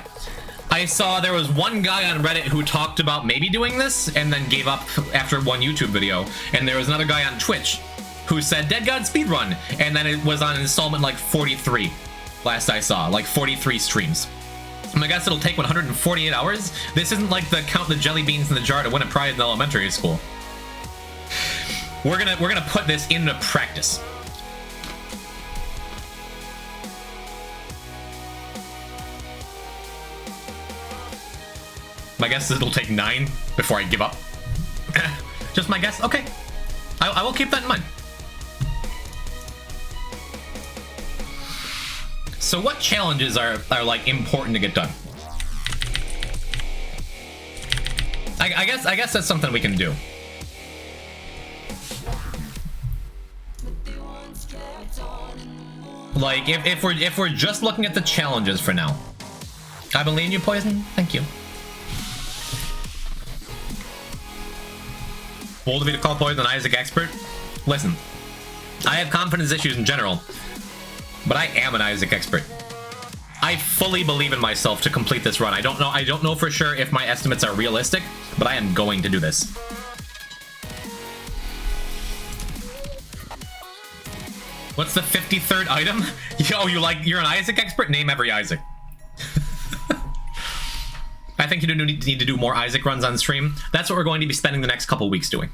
I saw there was one guy on Reddit who talked about maybe doing this and then gave up after one YouTube video. And there was another guy on Twitch who said Dead God Speedrun, and then it was on installment like 43 last I saw, like 43 streams. I guess it'll take 148 hours. This isn't like the count the jelly beans in the jar to win a prize in elementary school. We're gonna put this into practice. My guess is it'll take 9 before I give up. Just my guess. Okay, I will keep that in mind. So what challenges are like important to get done? I guess that's something we can do. Like if we're just looking at the challenges for now. I believe in you, Poison. Thank you. Bold of me to call Poison an Isaac expert. Listen, I have confidence issues in general, but I am an Isaac expert. I fully believe in myself to complete this run. I don't know for sure if my estimates are realistic, but I am going to do this. What's the 53rd item? Yo, you're an Isaac expert? Name every Isaac. I think you need to do more Isaac runs on stream. That's what we're going to be spending the next couple weeks doing.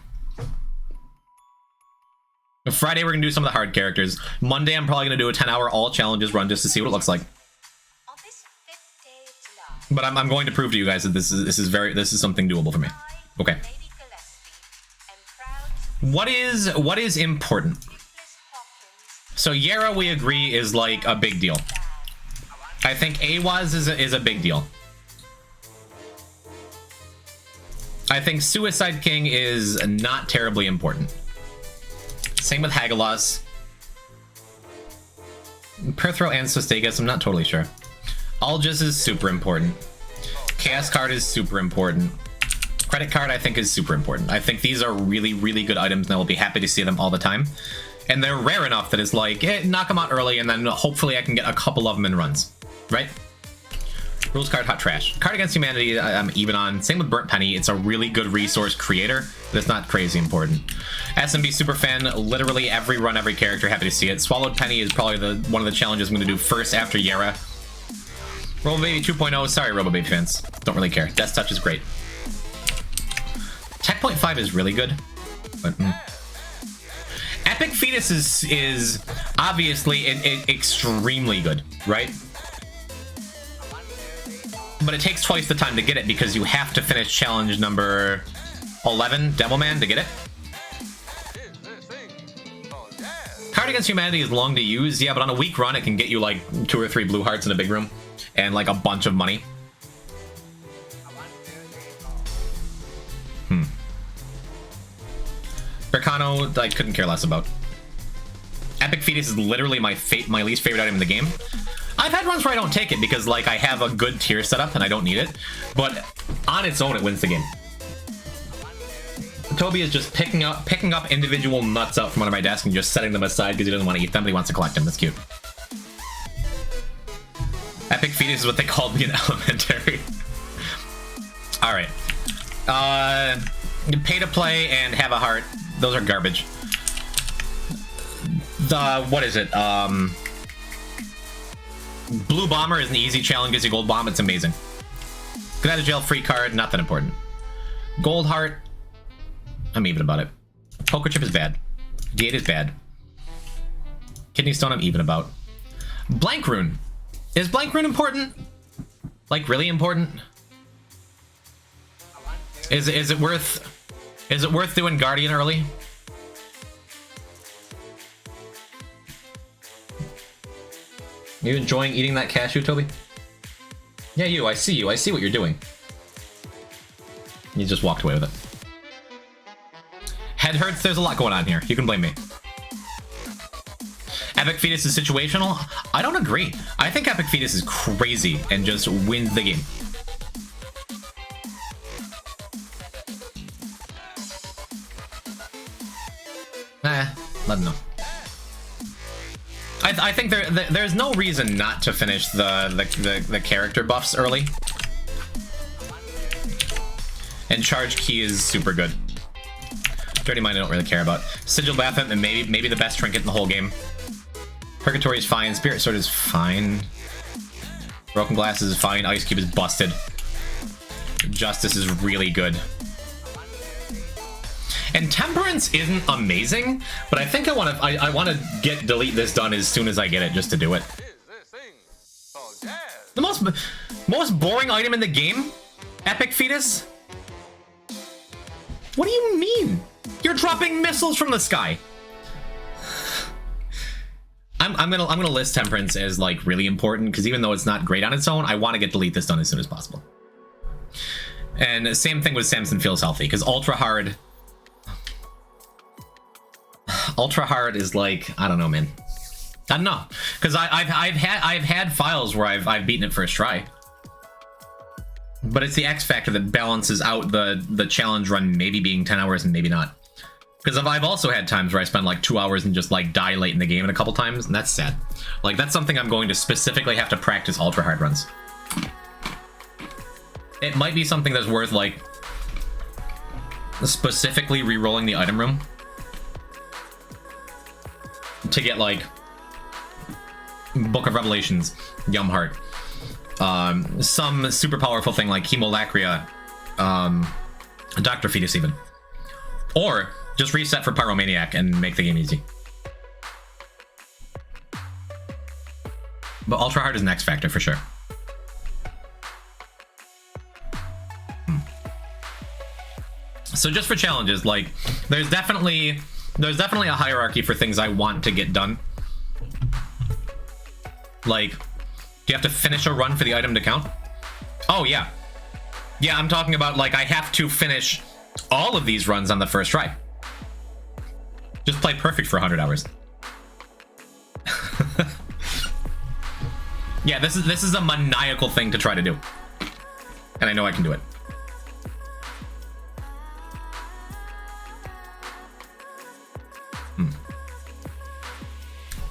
Friday, we're going to do some of the hard characters. Monday, I'm probably going to do a 10-hour all challenges run just to see what it looks like. But I'm going to prove to you guys that this is something doable for me. Okay. What is important? So Yara, we agree, is like a big deal. I think Awaz is a big deal. I think Suicide King is not terribly important. Same with Hagelas. Perthrow and Sostegas, I'm not totally sure. Algis is super important. Chaos Card is super important. Credit Card, I think, is super important. I think these are really, really good items, and I will be happy to see them all the time. And they're rare enough that it's like, knock them out early, and then hopefully I can get a couple of them in runs. Right? Rules card, hot trash. Card Against Humanity, I'm even on. Same with Burnt Penny. It's a really good resource creator, but it's not crazy important. SMB Superfan, literally every run, every character, happy to see it. Swallowed Penny is probably one of the challenges I'm going to do first after Yara. Robobaby 2.0, sorry Robobaby fans. Don't really care. Death Touch is great. Tech Point 5 is really good, but... Epic Fetus is obviously extremely good, right? But it takes twice the time to get it because you have to finish challenge number 11, Devilman, to get it. Card Against Humanity is long to use, yeah, but on a weak run it can get you like 2 or 3 blue hearts in a big room and like a bunch of money. Berkano, I couldn't care less about. Epic Fetus is literally my least favorite item in the game. I've had runs where I don't take it because like I have a good tier setup and I don't need it, but on its own it wins the game. Toby is just picking up individual nuts out from under my desk and just setting them aside because he doesn't want to eat them, but he wants to collect them. That's cute. Epic Fetus is what they called me in elementary. All right. Pay to play and have a heart. Those are garbage. What is it? Blue Bomber is an easy challenge, gives you gold bomb. It's amazing. Get out of jail free card, not that important. Gold heart, I'm even about it. Poker chip is bad. D8 is bad. Kidney stone, I'm even about. Blank rune. Is blank rune important? Like really important? Is it worth doing Guardian early? You enjoying eating that cashew, Toby? Yeah, you. I see you. I see what you're doing. You just walked away with it. Head hurts. There's a lot going on here. You can blame me. Epic Fetus is situational. I don't agree. I think Epic Fetus is crazy and just wins the game. Let them know. I think there's no reason not to finish the character buffs early. And Charge Key is super good. Dirty Mind I don't really care about. Sigil Batham and maybe the best trinket in the whole game. Purgatory is fine. Spirit Sword is fine. Broken Glasses is fine. Ice Cube is busted. Justice is really good. And Temperance isn't amazing, but I think I want to delete this done as soon as I get it, just to do it. The most boring item in the game? Epic Fetus? What do you mean? You're dropping missiles from the sky. I'm gonna list Temperance as like really important because even though it's not great on its own, I want to get delete this done as soon as possible. And same thing with Samson Feels Healthy because Ultra Hard is like, I don't know, man. I don't know, because I've had files where I've beaten it first try, but it's the X factor that balances out the challenge run maybe being 10 hours and maybe not. Because I've also had times where I spend like 2 hours and just like die late in the game a couple times, and that's sad. Like that's something I'm going to specifically have to practice ultra hard runs. It might be something that's worth like specifically re-rolling the item room to get like Book of Revelations, Yum Heart, some super powerful thing like Hemolacria, Dr. Fetus even, or just reset for Pyromaniac and make the game easy. But Ultra Hard is an X factor for sure. So just for challenges, like there's definitely a hierarchy for things I want to get done. Like, do you have to finish a run for the item to count? Oh yeah. Yeah, I'm talking about like I have to finish all of these runs on the first try. Just play perfect for 100 hours. Yeah, this is a maniacal thing to try to do. And I know I can do it.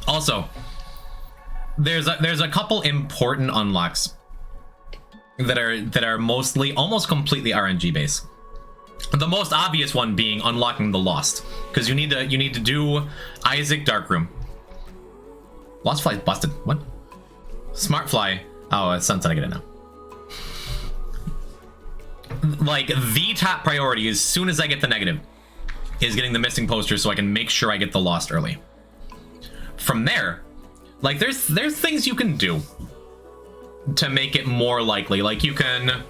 Also, there's a couple important unlocks that are mostly almost completely RNG based. The most obvious one being unlocking the Lost, because you need to do Isaac Darkroom. Lost Fly is busted. What? Smart Fly. Oh, it's Sunset. I get it now. Like, the top priority as soon as I get the negative is getting the missing poster so I can make sure I get the Lost early. From there, like, there's things you can do to make it more likely. Like, you can...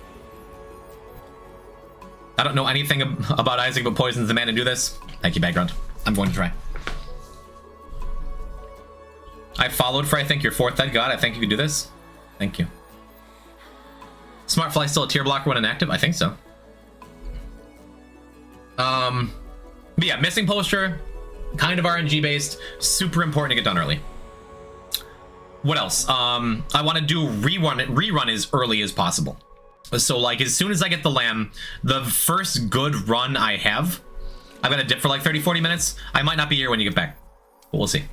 I don't know anything about Isaac but poisons the man to do this. Thank you, background. I'm going to try. I followed for, I think, your 4th Dead God. I think you could do this. Thank you. Smart Fly still a tier blocker when inactive? I think so. But yeah, missing poster, kind of RNG based, super important to get done early. What else? I want to do rerun as early as possible. So like as soon as I get the lamb, the first good run I have, I've got to dip for like 30-40 minutes. I might not be here when you get back, but we'll see.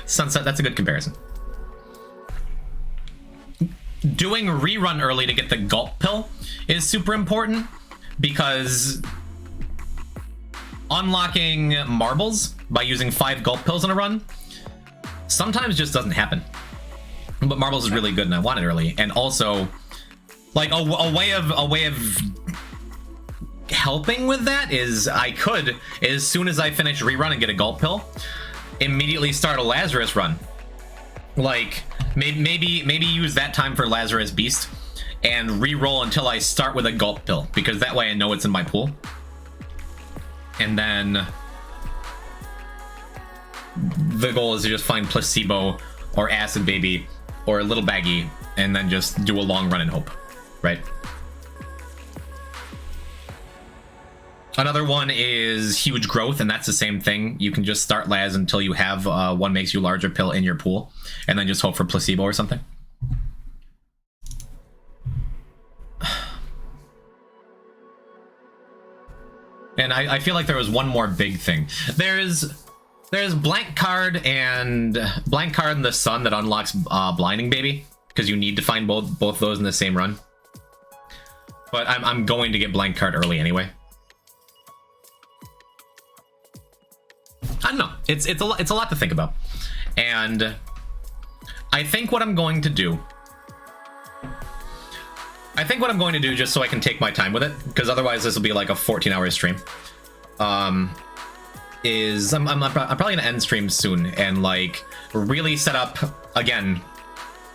Sunset, that's a good comparison. Doing rerun early to get the gulp pill is super important, because unlocking marbles by using 5 gulp pills in a run sometimes just doesn't happen. But marbles is really good and I want it early. And also, like, a way of helping with that is I could, as soon as I finish rerun and get a gulp pill, immediately start a Lazarus run. Like, maybe use that time for Lazarus Beast and re-roll until I start with a gulp pill, because that way I know it's in my pool. And then the goal is to just find placebo or acid baby or a little baggy and then just do a long run and hope, right? Another one is huge growth, and that's the same thing. You can just start Laz until you have one makes you larger pill in your pool, and then just hope for placebo or something. And I feel like there was one more big thing. There's blank card and the sun that unlocks blinding baby, because you need to find both those in the same run. But I'm going to get blank card early anyway. I don't know. It's a lot to think about, and I think what I'm going to do. Just so I can take my time with it, because otherwise this will be like a 14-hour stream. Is I'm probably gonna end stream soon and like really set up again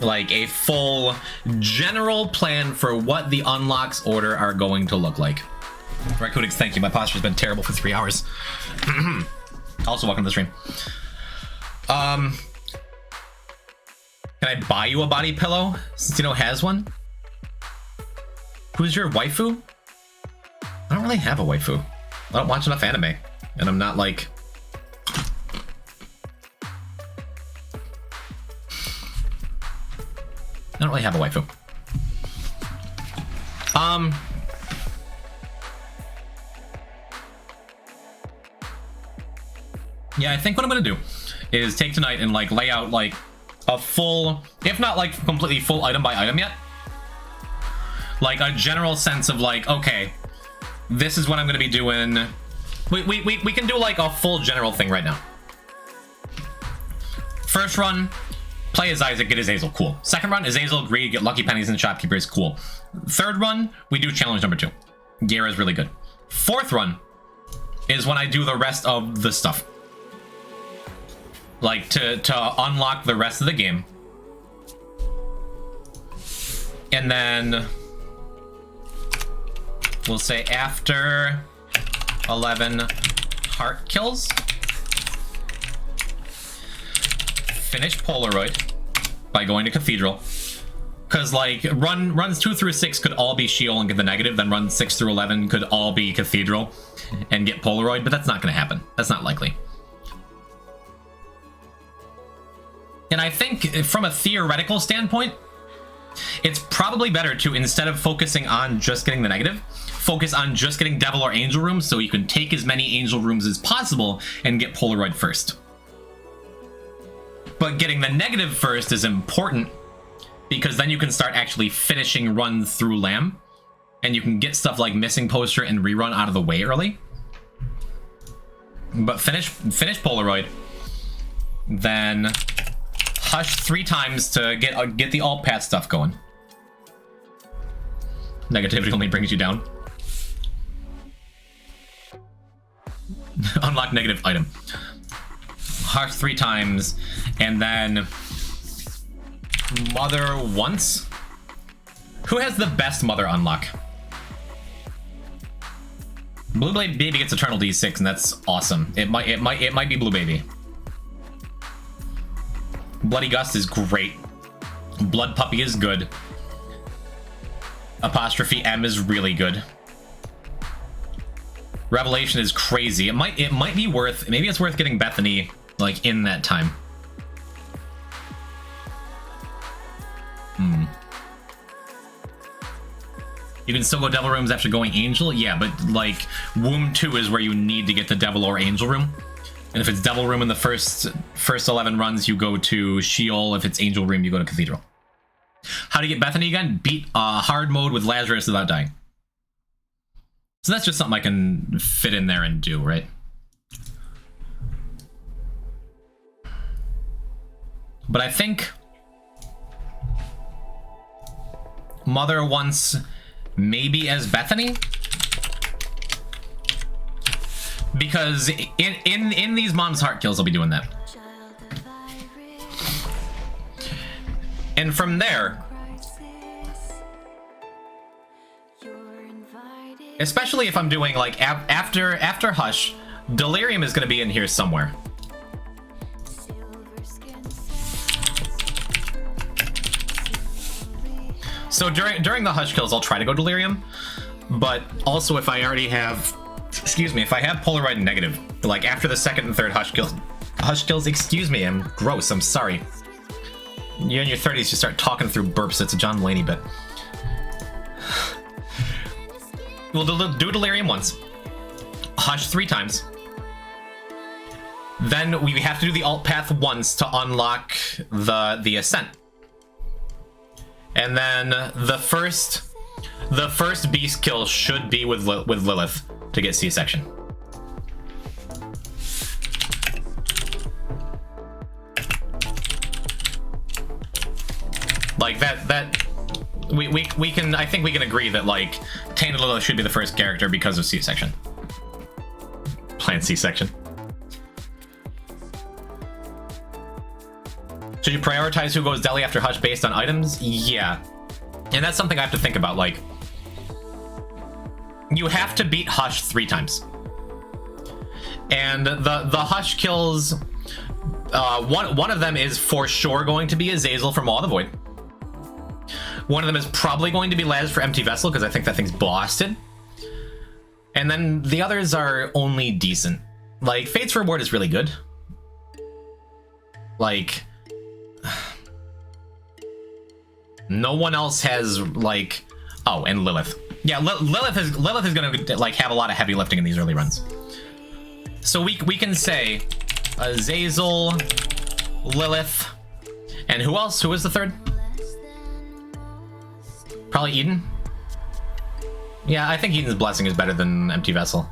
like a full general plan for what the unlocks order are going to look like. Raccoonix, thank you. My posture's been terrible for 3 hours. Also, welcome to the stream. Can I buy you a body pillow since you know has one? Who's your waifu? I don't really have a waifu. I don't watch enough anime, and I'm not like... I don't really have a waifu. Yeah, I think what I'm gonna do is take tonight and like lay out like a full, if not like completely full item by item yet, like a general sense of like, okay, this is what I'm gonna be doing. We can do like a full general thing right now. First run, play as Isaac, get his Azazel, cool. Second run, Azazel, greed, get lucky pennies and shopkeepers, cool. Third run, we do challenge number 2. Gera's really good. Fourth run is when I do the rest of the stuff. Like to unlock the rest of the game. And then we'll say after 11 heart kills, finish Polaroid by going to Cathedral. Because like runs 2 through 6 could all be Sheol and get the negative, then runs 6 through 11 could all be Cathedral and get Polaroid, but that's not going to happen. That's not likely. And I think from a theoretical standpoint, it's probably better to, instead of focusing on just getting the negative, focus on just getting Devil or Angel rooms so you can take as many Angel rooms as possible and get Polaroid first. But getting the negative first is important, because then you can start actually finishing runs through Lamb, and you can get stuff like Missing Poster and Rerun out of the way early. But finish Polaroid, then Hush 3 times to get the alt path stuff going. Negativity only brings you down. Unlock negative item. Hush 3 times, and then Mother once. Who has the best Mother unlock? Blue Baby gets Eternal D6, and that's awesome. It might be Blue Baby. Bloody Gust is great. Blood Puppy is good. Apostrophe M is really good. Revelation is crazy. It might be worth, maybe it's worth getting Bethany like in that time. You can still go Devil Rooms after going Angel, yeah, but like Womb 2 is where you need to get the Devil or Angel Room. And if it's Devil Room in the first 11 runs, you go to Sheol. If it's Angel Room, you go to Cathedral. How to get Bethany again? Beat hard mode with Lazarus without dying. So that's just something I can fit in there and do, right? But I think Mother once maybe as Bethany, because in these Mom's Heart kills I'll be doing that. And from there, especially if I'm doing like after Hush, Delirium is going to be in here somewhere. So during the Hush kills, I'll try to go Delirium, but also if I already have, excuse me, if I have Polaroid and negative, like after the second and third Hush kills, excuse me, I'm gross, I'm sorry. You're in your 30s, you start talking through burps. It's a John Mulaney bit. We'll do Delirium once, Hush 3 times. Then we have to do the alt path once to unlock the Ascent. And then the first beast kill should be with Lilith to get C-section. Like that we can, I think we can agree that like Tainted Lilith should be the first character because of C-section. Planned C-section. Should you prioritize who goes deli after Hush based on items? Yeah. And that's something I have to think about. Like, you have to beat Hush 3 times. And the Hush kills, one of them is for sure going to be Azazel from Maw of the Void. One of them is probably going to be Laz for Empty Vessel, because I think that thing's blasted. And then the others are only decent. Like, Fate's Reward is really good. Like, no one else has, like, oh, and Lilith. Yeah, Lilith is gonna like have a lot of heavy lifting in these early runs. So we can say Azazel, Lilith, and who else? Who was the third? Probably Eden. Yeah, I think Eden's Blessing is better than Empty Vessel.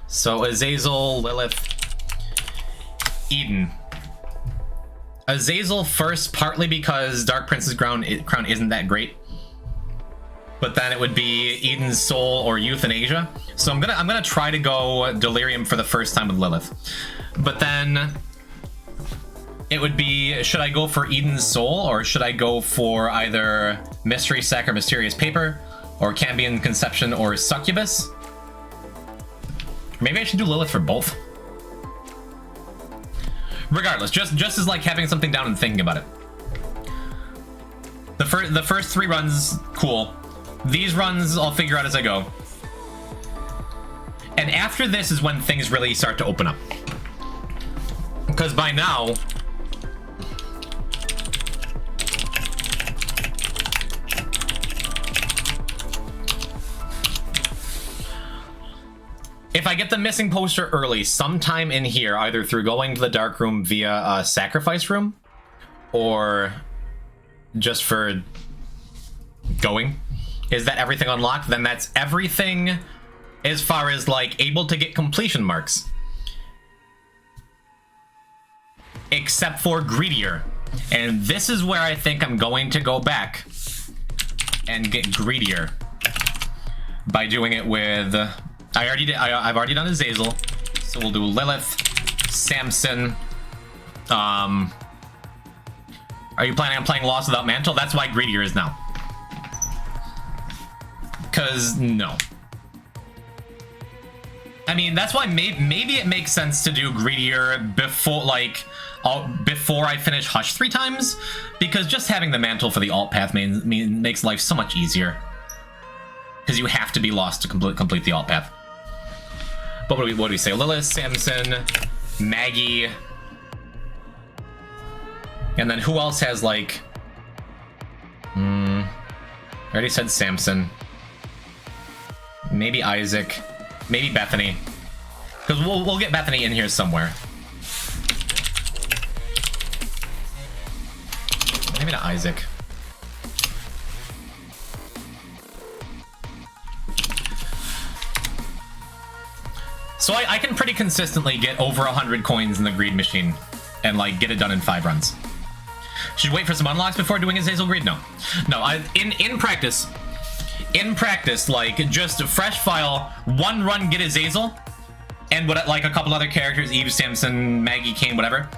So Azazel, Lilith, Eden. Azazel first, partly because Dark Prince's crown isn't that great. But then it would be Eden's Soul or Euthanasia. So I'm gonna try to go Delirium for the first time with Lilith. But then it would be, should I go for Eden's Soul or should I go for either Mystery Sack or Mysterious Paper or Cambion Conception or Succubus? Maybe I should do Lilith for both. Regardless, just as like having something down and thinking about it. The first 3 runs, cool. These runs I'll figure out as I go. And after this is when things really start to open up. Because by now, if I get the missing poster early, sometime in here, either through going to the dark room via a sacrifice room, or just for going, is that everything unlocked? Then that's everything as far as like able to get completion marks. Except for Greedier. And this is where I think I'm going to go back and get Greedier by doing it with... I've already done Azazel, so we'll do Lilith, Samson. Are you planning on playing Lost Without Mantle? That's why Greedier is now. Cause no. I mean, that's why maybe it makes sense to do Greedier before, like, before I finish Hush 3 times, because just having the mantle for the alt path makes life so much easier. Because you have to be lost to complete the alt path. But what do we say? Lilith, Samson, Maggie, and then who else has like? I already said Samson. Maybe Isaac, maybe Bethany, because we'll get Bethany in here somewhere. Maybe not Isaac. So I can pretty consistently get over 100 coins in the greed machine and like get it done in 5 runs. Should wait for some unlocks before doing Azazel greed? No. In practice, like just fresh file, 1 run get Azazel, and what like a couple other characters, Eve, Samson, Maggie, Kane, whatever,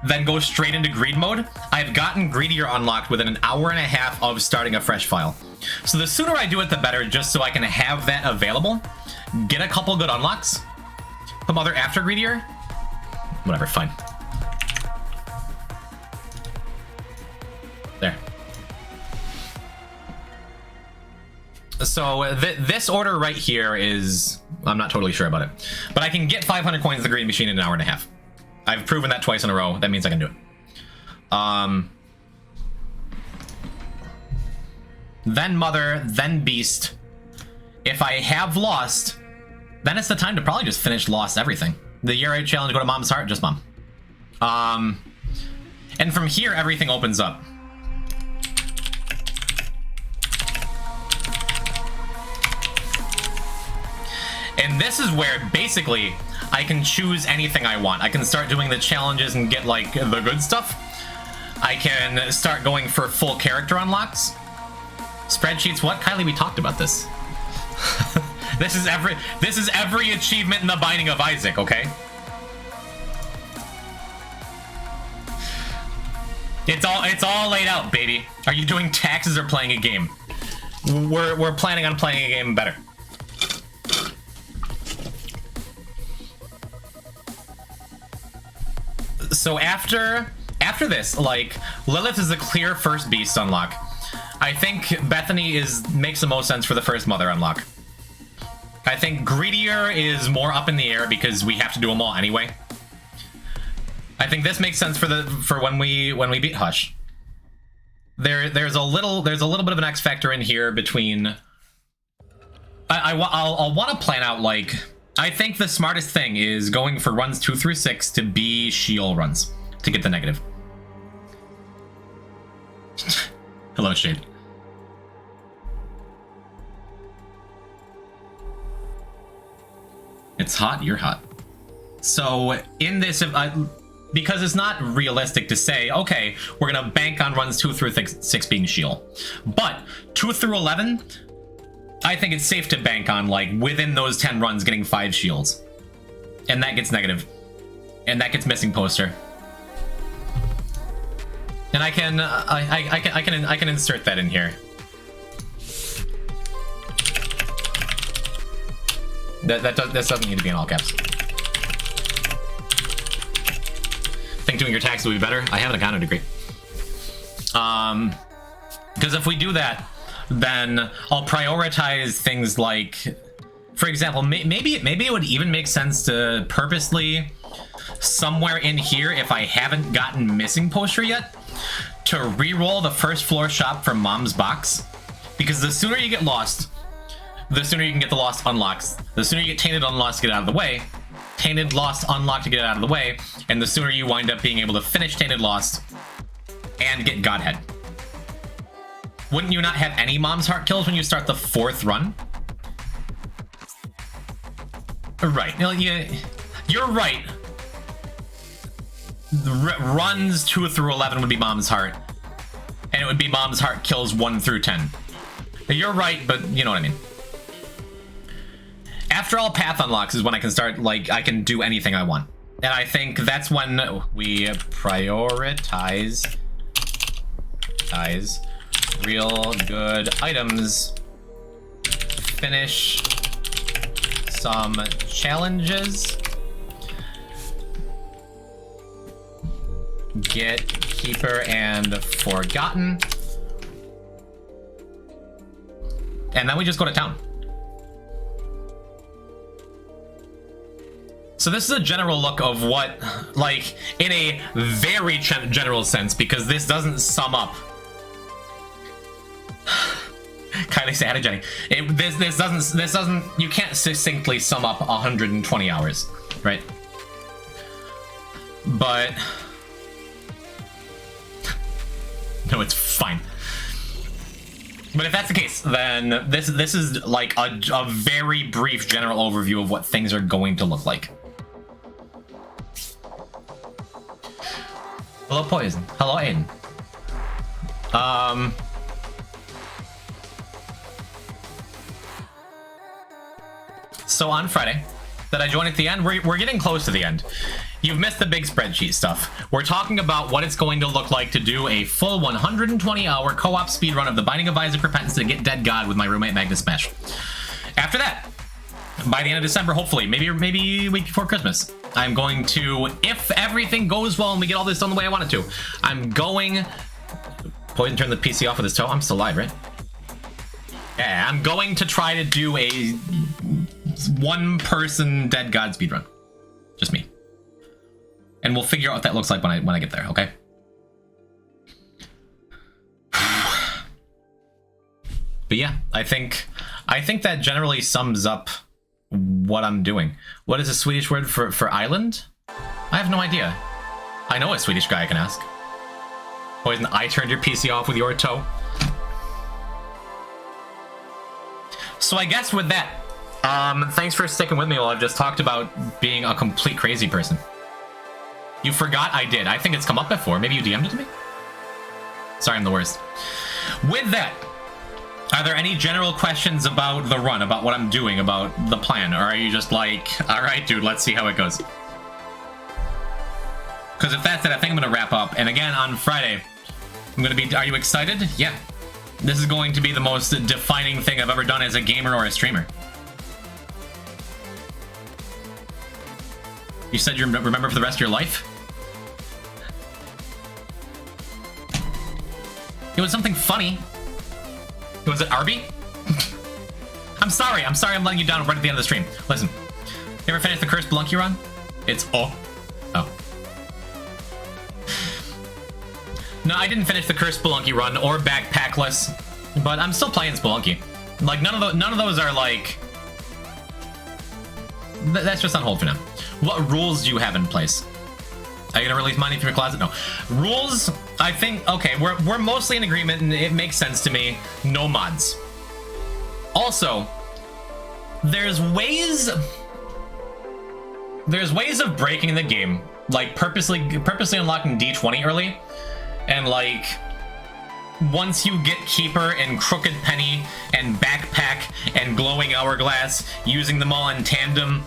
then go straight into greed mode. I've gotten Greedier unlocked within an hour and a half of starting a fresh file. So the sooner I do it, the better, just so I can have that available, get a couple good unlocks. Some other after Greedier? Whatever, fine. There. So this order right here is... I'm not totally sure about it. But I can get 500 coins in the greed machine in an hour and a half. I've proven that twice in a row. That means I can do it. Then Mother, then Beast. If I have Lost... then it's the time to probably just finish Lost everything. The year 8 challenge, go to Mom's Heart, just Mom. And from here, everything opens up. And this is where, basically, I can choose anything I want. I can start doing the challenges and get, like, the good stuff. I can start going for full character unlocks. Spreadsheets, what? Kylie, we talked about this. This is every achievement in the Binding of Isaac, okay? It's all laid out, baby. Are you doing taxes or playing a game? We're planning on playing a game better. So after this, like, Lilith is the clear first beast unlock. I think Bethany makes the most sense for the first Mother unlock. I think Greedier is more up in the air because we have to do them all anyway. I think this makes sense for when we beat Hush. There's a little bit of an X factor in here between. I'll want to plan out, like, I think the smartest thing is going for runs 2 through 6 to be Sheol runs to get the negative. Hello, Shade. It's hot, you're hot. So in this, because it's not realistic to say, okay, we're gonna bank on runs 2 through 6 being Sheol. But 2 through 11, I think it's safe to bank on, like, within those 10 runs getting 5 shields. And that gets negative. And that gets missing poster. And I can insert that in here. This doesn't need to be in all caps. Think doing your tax will be better? I have an accounting degree. Because if we do that, then I'll prioritize things like, for example, maybe it would even make sense to purposely, somewhere in here, if I haven't gotten missing poster yet, to re-roll the first floor shop from Mom's box. Because the sooner you get lost, the sooner you can get the Lost unlocks. The sooner you get Tainted unlocked to get it out of the way. Tainted Lost unlocked to get it out of the way. And the sooner you wind up being able to finish Tainted Lost and get Godhead. Wouldn't you not have any Mom's Heart kills when you start the 4th run? Right. You're right. Runs 2 through 11 would be Mom's Heart. And it would be Mom's Heart kills 1 through 10. You're right, but you know what I mean. After all path unlocks is when I can start, like, I can do anything I want. And I think that's when we prioritize real good items, finish some challenges, get Keeper and Forgotten, and then we just go to town. So this is a general look of what, like, in a very general sense, because this doesn't sum up. Kylie said, Jenny. This doesn't. You can't succinctly sum up 120 hours, right? But no, it's fine. But if that's the case, then this is like a very brief general overview of what things are going to look like. Hello, Poison. Hello, Aiden. So on Friday, that I joined at the end, we're getting close to the end. You've missed the big spreadsheet stuff. We're talking about what it's going to look like to do a full 120-hour co-op speedrun of The Binding of Isaac Repentance to get Dead God with my roommate Magnus Smash. After that, by the end of December, hopefully, maybe a week before Christmas, I'm going to, if everything goes well and we get all this done the way I want it to, I'm going... Poison turned the PC off with his toe. I'm still live, right? Yeah, I'm going to try to do a one-person Dead God speedrun. Just me. And we'll figure out what that looks like when I get there, okay? But yeah, I think that generally sums up what I'm doing. What is a Swedish word for island? I have no idea. I know a Swedish guy I can ask. Poison, I turned your PC off with your toe. So I guess with that, thanks for sticking with me while I've just talked about being a complete crazy person. You forgot I did. I think it's come up before. Maybe you DM'd it to me? Sorry, I'm the worst. With that, are there any general questions about the run, about what I'm doing, about the plan? Or are you just like, all right, dude, let's see how it goes? Because if that's it, I think I'm going to wrap up. And again, on Friday, I'm going to be... Are you excited? Yeah. This is going to be the most defining thing I've ever done as a gamer or a streamer. You said you remember for the rest of your life? It was something funny. Was it Arby? I'm sorry I'm letting you down right at the end of the stream. Listen, you ever finished the Cursed Spelunky run? It's oh. No, I didn't finish the Cursed Spelunky run or Backpackless, but I'm still playing Spelunky. Like none of those are like... That's just on hold for now. What rules do you have in place? Are you gonna release money from your closet? No. Rules, I think, okay, we're mostly in agreement and it makes sense to me. No mods. Also, there's ways of breaking the game, like purposely unlocking D20 early, and like once you get Keeper and Crooked Penny and Backpack and Glowing Hourglass, using them all in tandem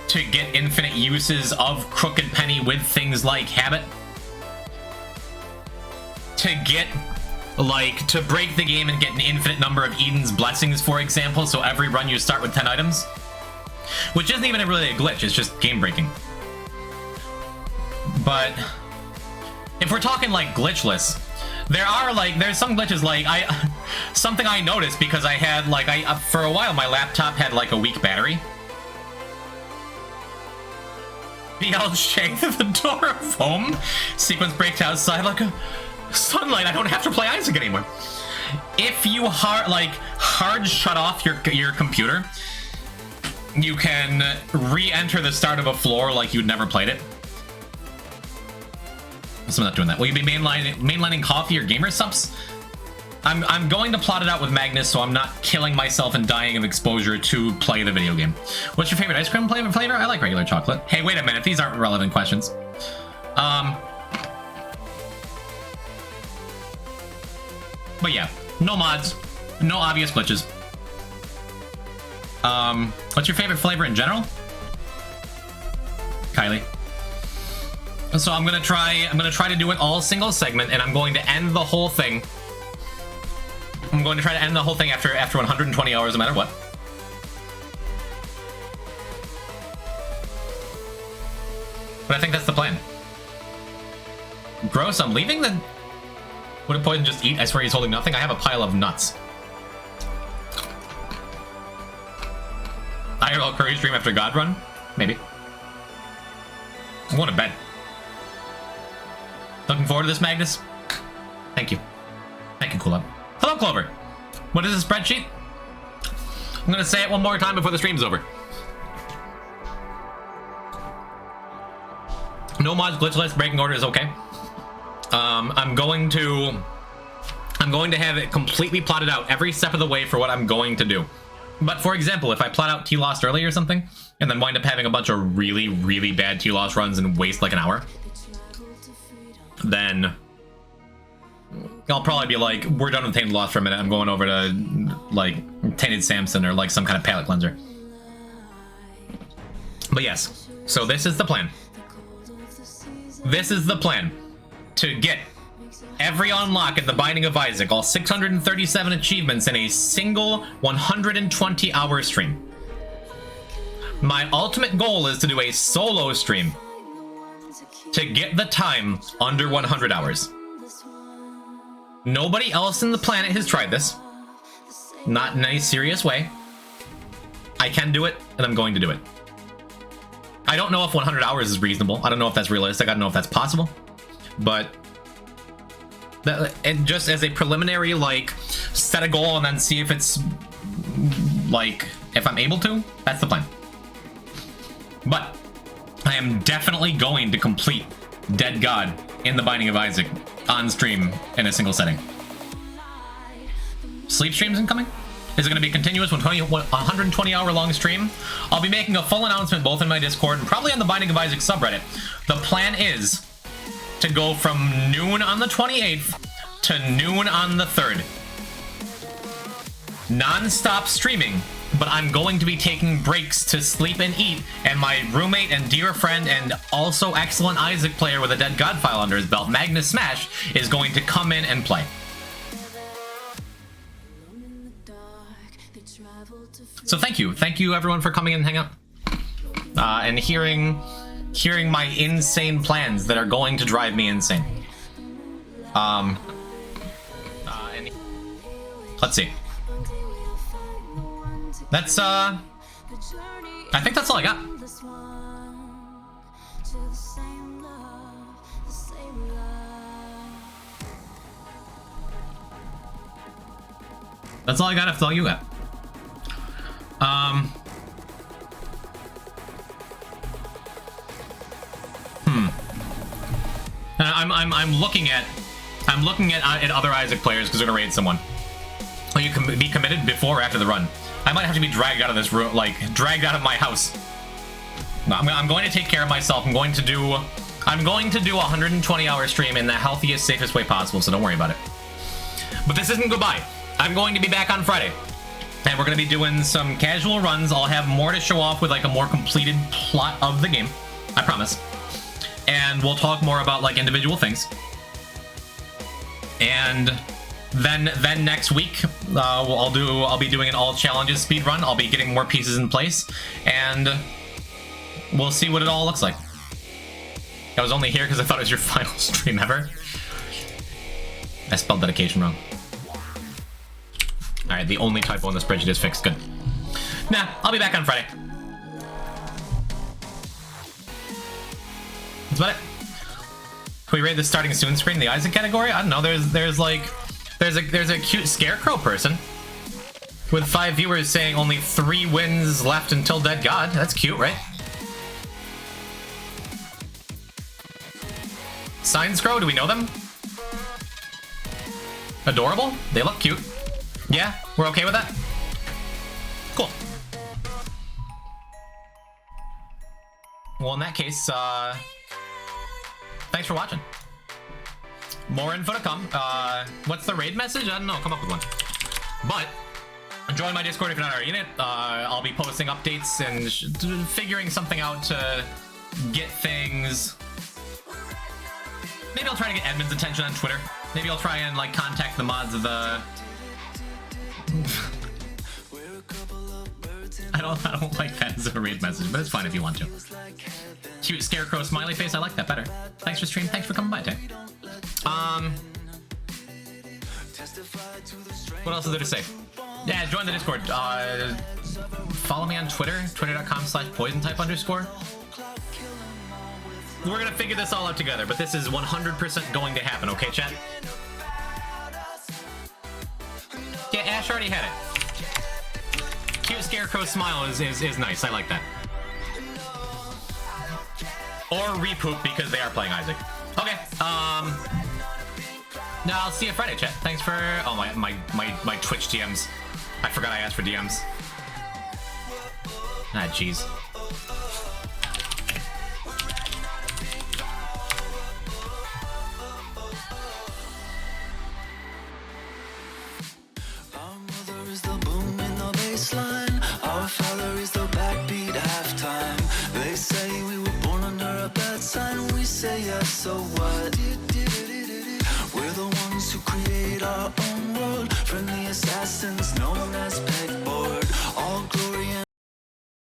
to get infinite uses of Crooked Penny with things like Habit. To get, like, to break the game and get an infinite number of Eden's Blessings, for example, so every run you start with 10 items. Which isn't even really a glitch, it's just game breaking. But if we're talking like glitchless, there's some glitches like something I noticed because I had like for a while my laptop had like a weak battery. BL shake the door of home. Sequence breaks outside like a sunlight. I don't have to play Isaac anymore. if you hard shut off your computer, you can re-enter the start of a floor like you'd never played it. So I'm not doing that. Will you be mainlining coffee or gamer subs? I'm going to plot it out with Magnus, so I'm not killing myself and dying of exposure to play the video game. What's your favorite ice cream flavor? I like regular chocolate. Hey, wait a minute. These aren't relevant questions. But yeah, no mods, no obvious glitches. What's your favorite flavor in general? Kylie. So I'm gonna try to do it all single segment, and I'm going to end the whole thing. I'm going to try to end the whole thing after 120 hours, no matter what. But I think that's the plan. Gross, I'm leaving the... Would a poison just eat? I swear he's holding nothing. I have a pile of nuts. IRL curry stream after God run? Maybe. I'm going to bed. Looking forward to this, Magnus? Thank you. Thank you, Cool Up. Hello, Clover. What is this spreadsheet? I'm going to say it one more time before the stream's over. No mods, glitchless, breaking order is okay. I'm going to have it completely plotted out every step of the way for what I'm going to do. But for example, if I plot out T-Lost early or something, and then wind up having a bunch of really, really bad T-Lost runs and waste like an hour, then I'll probably be like, we're done with Tainted Lost for a minute. I'm going over to like Tainted Samson or like some kind of palate cleanser. But yes, so this is the plan. This is the plan. To get every unlock in the Binding of Isaac, all 637 achievements in a single 120-hour stream. My ultimate goal is to do a solo stream to get the time under 100 hours. Nobody else in the planet has tried this. Not in any serious way. I can do it, and I'm going to do it. I don't know if 100 hours is reasonable. I don't know if that's realistic. I don't know if that's possible. But and just as a preliminary, like, set a goal and then see if it's, like, if I'm able to, that's the plan. But I am definitely going to complete Dead God in the Binding of Isaac on stream in a single setting. Sleep streams incoming? Is it going to be continuous 120-hour long stream? I'll be making a full announcement both in my Discord and probably on the Binding of Isaac subreddit. The plan is to go from noon on the 28th to noon on the 3rd. Non-stop streaming, but I'm going to be taking breaks to sleep and eat, and my roommate and dear friend and also excellent Isaac player with a Dead God file under his belt, Magnus Smash, is going to come in and play. So thank you everyone for coming in and hang out, and hearing my insane plans that are going to drive me insane. And let's see. That's I think that's all I got. That's all I got. If that's all you got. I'm looking at other Isaac players because they're gonna raid someone. Well, you can be committed before or after the run. I might have to be dragged out of this room, like dragged out of my house. No, I'm going to take care of myself. I'm going to do a 120-hour stream in the healthiest, safest way possible. So don't worry about it. But this isn't goodbye. I'm going to be back on Friday. And we're going to be doing some casual runs. I'll have more to show off with like a more completed plot of the game. I promise. And we'll talk more about like individual things. And then next week, I'll be doing an all challenges speed run. I'll be getting more pieces in place, and we'll see what it all looks like. I was only here because I thought it was your final stream ever. I spelled dedication wrong. All right, the only typo in the spreadsheet is fixed. Good. Nah, I'll be back on Friday. That's about it. Can we rate the starting soon screen in the Isaac category? I don't know. There's like There's a cute scarecrow person with 5 viewers saying only 3 wins left until Dead God. That's cute, right? Sign Scrow, do we know them? Adorable? They look cute. Yeah, we're okay with that? Cool. Well, in that case, thanks for watching. More info to come. What's the raid message? I don't know, come up with one. But, join my Discord if you're not already in it. I'll be posting updates and figuring something out to get things. Maybe I'll try to get Edmund's attention on Twitter. Maybe I'll try and, like, contact the mods of the... I don't like that as a raid message, but it's fine if you want to. Cute scarecrow smiley face, I like that better. Thanks for stream, thanks for coming by, Tay. What else is there to say? Yeah, join the Discord. Follow me on Twitter, twitter.com/poisontype_. We're gonna figure this all out together, but this is 100% going to happen, okay, chat? Yeah, Ash already had it. Cute scarecrow smile is nice, I like that. Or repoop because they are playing Isaac. Okay, no, I'll see you Friday, chat. Thanks for... Oh, my Twitch DMs. I forgot I asked for DMs. Ah, jeez. Our mother is the boom in the baseline. Our father is the backbeat halftime. They say we were born under a bad sign. We say yes, so what? We're the ones who create our own world. Friendly assassins